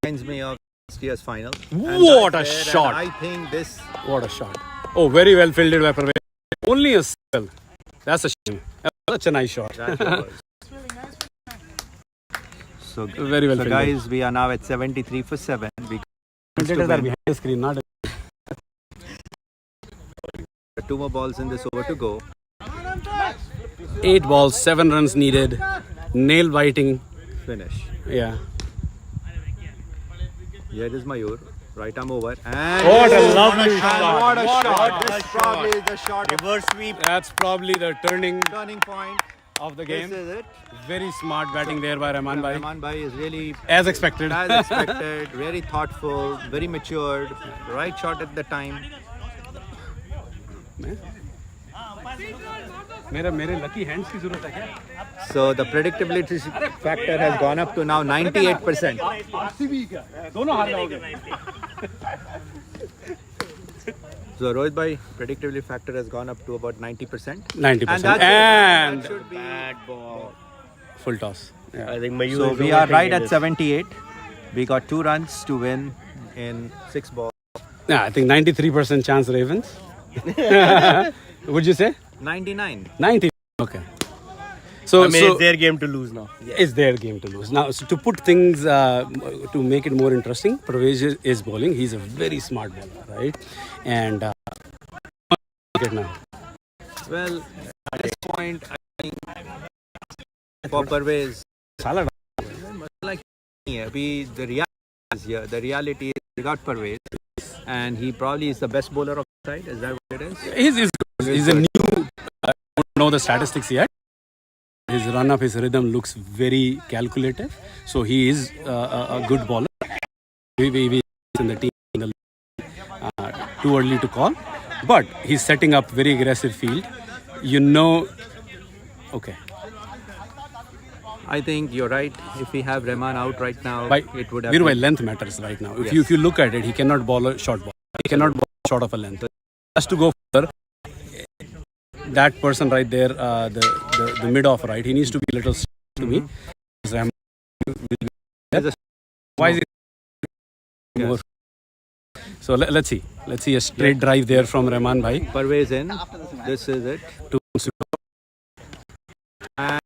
Reminds me of last year's final. What a shot! I think this. What a shot! Oh, very well fielded by Parvez. Only a single. That's a shame. Such a nice shot. So very well So fielded. guys, we are now at 73 for 7. We Commentators are behind the screen, not. 2 more balls in this over to go. 8 balls, 7 runs needed. Nail biting. Finish. Yeah. Here is Mayur. Right arm over. And What a lovely shot. What a What a shot. shot. This probably is the shot. Reverse sweep. That's probably the turning Point of the game. This is it. Very smart batting there by Rahman Bhai. Rahman Bhai is really As expected. As expected. Very thoughtful. Very matured. Right shot at the time. मेरे lucky hands की जरूरत है क्या? So the predictability factor has gone up to now 98%. दोनों हार जाओगे. So Rohit bhai, predictability factor has gone up to about 90%. 90%. And that should be bad ball. Full toss. Yeah. I think Mayur So is we are right overthinking at this. 78. We got 2 runs to win in 6 balls. Yeah, I think 93% chance Ravens. Would you say? 99. 90. Okay. So, I mean, it's their game to lose now. It's their game to lose. Now, so to put things, to make it more interesting, Pravej is bowling. He's a very smart bowler, right? And now. Well, at this point, I think for Parvez, like the reality is here. The reality is we got Parvez, and he probably is the best bowler of the side. Is that what it is? He's a new. I don't know the statistics yet. His run up, his rhythm looks very calculated. So he is a good bowler. We in the team in the too early to call, but he's setting up very aggressive field. Okay. I think you're right. If we have Rahman out right now, it would have. By length matters right now. If you look at it, he cannot bowl a short ball. He cannot bowl short of a length. He has to go further. That person right there, the mid off right, he needs to be a little to me. Why is it more? So let's see. Let's see a straight drive there from Rahman bhai. Parvez in. This is it. And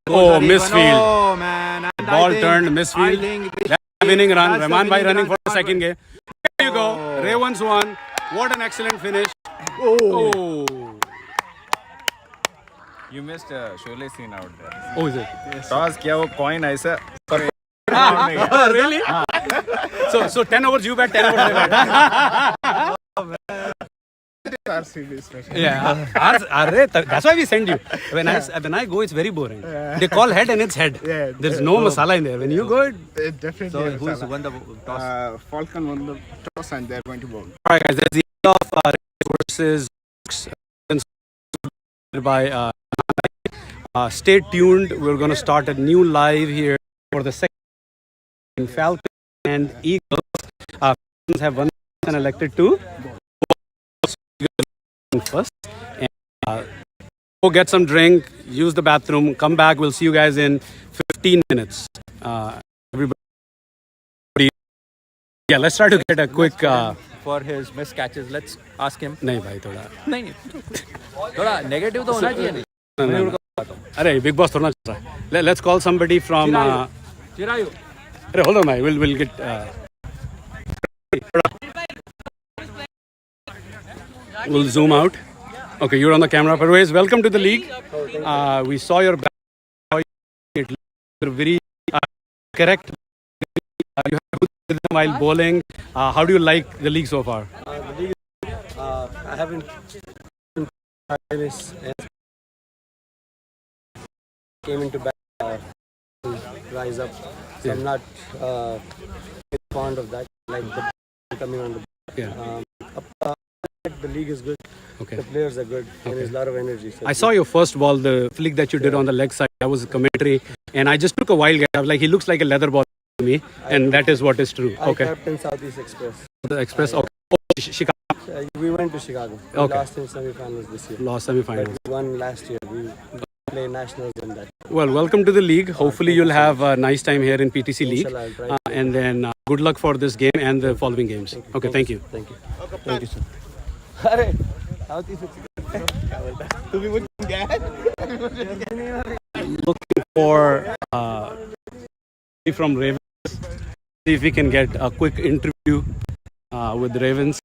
misfield. Oh man! And Ball turned misfield. Winning run. Rahman bhai running for the second game. There you go. Ravens won. What an excellent finish. Oh. You missed a Sholay scene out there. Oh, is it? Toss kiya wo coin aisa. Really? So 10 overs you bet, 10 overs I bet. Yeah, that's why we send you. When I go, it's very boring. They call head and it's head. There's no masala in there. When you go, it definitely. So who's won the toss? Falcon won the toss and they're going to bowl. All right, guys. That's the end of versus by. Stay tuned. We're going to start a new live here for the second Falcon and Eagles. Falcons have won and elected to first. And, go get some drink, use the bathroom, come back. We'll see you guys in 15 minutes. Everybody, yeah, let's try to get a quick. For his missed catches, let's ask him. नहीं भाई थोड़ा. नहीं. थोड़ा negative तो होना चाहिए नहीं. No. अरे big boss थोड़ा चल रहा है. Let's call somebody from. Chirayu. अरे hold on, भाई. We'll get. We'll zoom out. Okay, you're on the camera. Parvez, welcome to the league. We saw your back. You're very correct. You have good rhythm while bowling. How do you like the league so far? The league, I haven't came into back rise up. So I'm not fond of that. Like the coming on the back. The league is good. Okay. The players are good. And there's a lot of energy. So I saw your first ball, the flick that you did on the leg side. I was a commentary, and I just took a wild guess. I was like, he looks like a leather ball to me, and that is what is true. I captain Southeast Express. The Express. Okay. Chicago. We went to Chicago. We lost in semi-finals this year. Lost semi-finals. But we won last year. We play nationals and that. Well, welcome to the league. Hopefully, you'll have a nice time here in PTC League, and then good luck for this game and the following games. Okay, thank you. Thank you. Thank you, sir. Looking for from Ravens. See if we can get a quick interview with Ravens.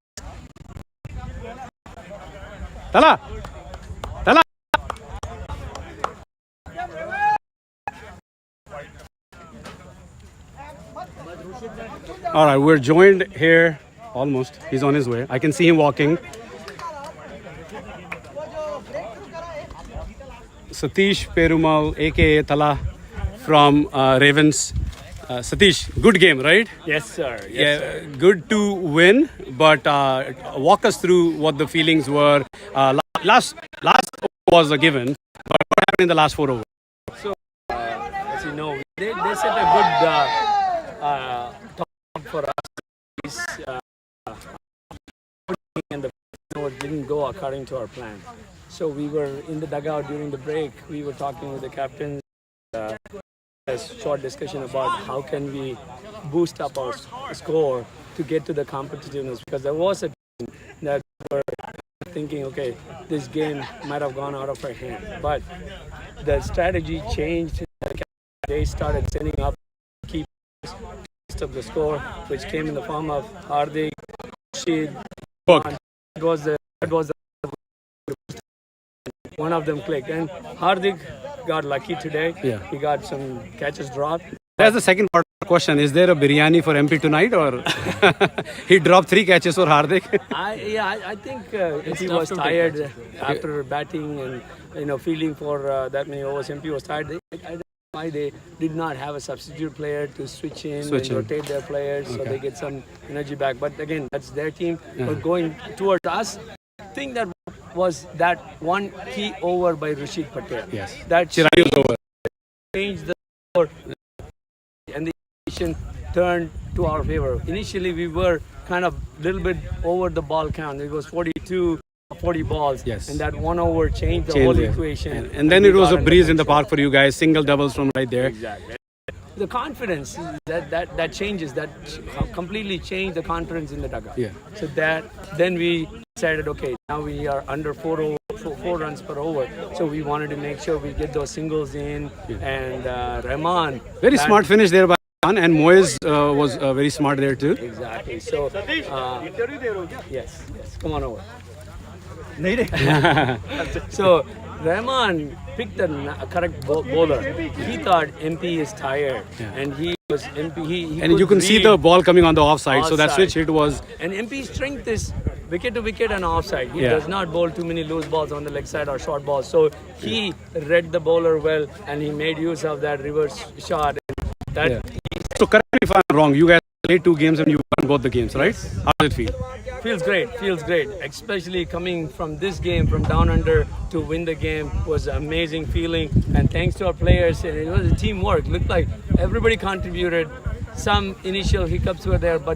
Tala! Tala! All right, we're joined here. Almost. He's on his way. I can see him walking. Satish Perumal, aka Tala, from Ravens. Satish, good game, right? Yes, sir. Yes, sir. Good to win, but walk us through what the feelings were. Last was a given, but what happened in the last 4 overs? So, as you know, they set a good top for us. And the didn't go according to our plan. So we were in the dugout during the break. We were talking with the captains. A short discussion about how can we boost up our score to get to the competitiveness, because there was a team that were thinking, okay, this game might have gone out of our hand. But the strategy changed. They started sending up key of the score, which came in the form of Hardik, Rashid. That was the one of them clicked, and Hardik got lucky today. Yeah. He got some catches dropped. That's the second part of the question. Is there a biryani for MP tonight, or he dropped 3 catches for Hardik? I think MP was tired after batting and feeling for that many overs. MP was tired. I don't know why they did not have a substitute player to switch in and rotate their players so they get some energy back. But again, that's their team. But going towards us, I think that was that one key over by Rashid Patel. Yes. That changed the score, and the situation turned to our favor. Initially, we were kind of a little bit over the ball count. It was 42, 40 balls. Yes. And that 1 over changed the whole equation. And then it was a breeze in the park for you guys. Single doubles from right there. Exactly. The confidence that changes, that completely changed the confidence in the dugout. Yeah. So then we decided, okay, now we are under 4 runs per over. So we wanted to make sure we get those singles in. And Rahman. Very smart finish there by Rahman, and Moez was very smart there too. Exactly. So, yes. Come on over. So Rahman picked the correct bowler. He thought MP is tired, and he was MP. He And you can see the ball coming on the offside, so that switch hit was. And MP's strength is wicket to wicket and offside. He does not bowl too many loose balls on the leg side or short balls. So he read the bowler well, and he made use of that reverse shot. So correct me if I'm wrong. You guys played 2 games and you won both the games, right? How does it feel? Feels great. Especially coming from this game, from down under, to win the game was an amazing feeling. And thanks to our players, it was a teamwork. Looked like everybody contributed. Some initial hiccups were there, but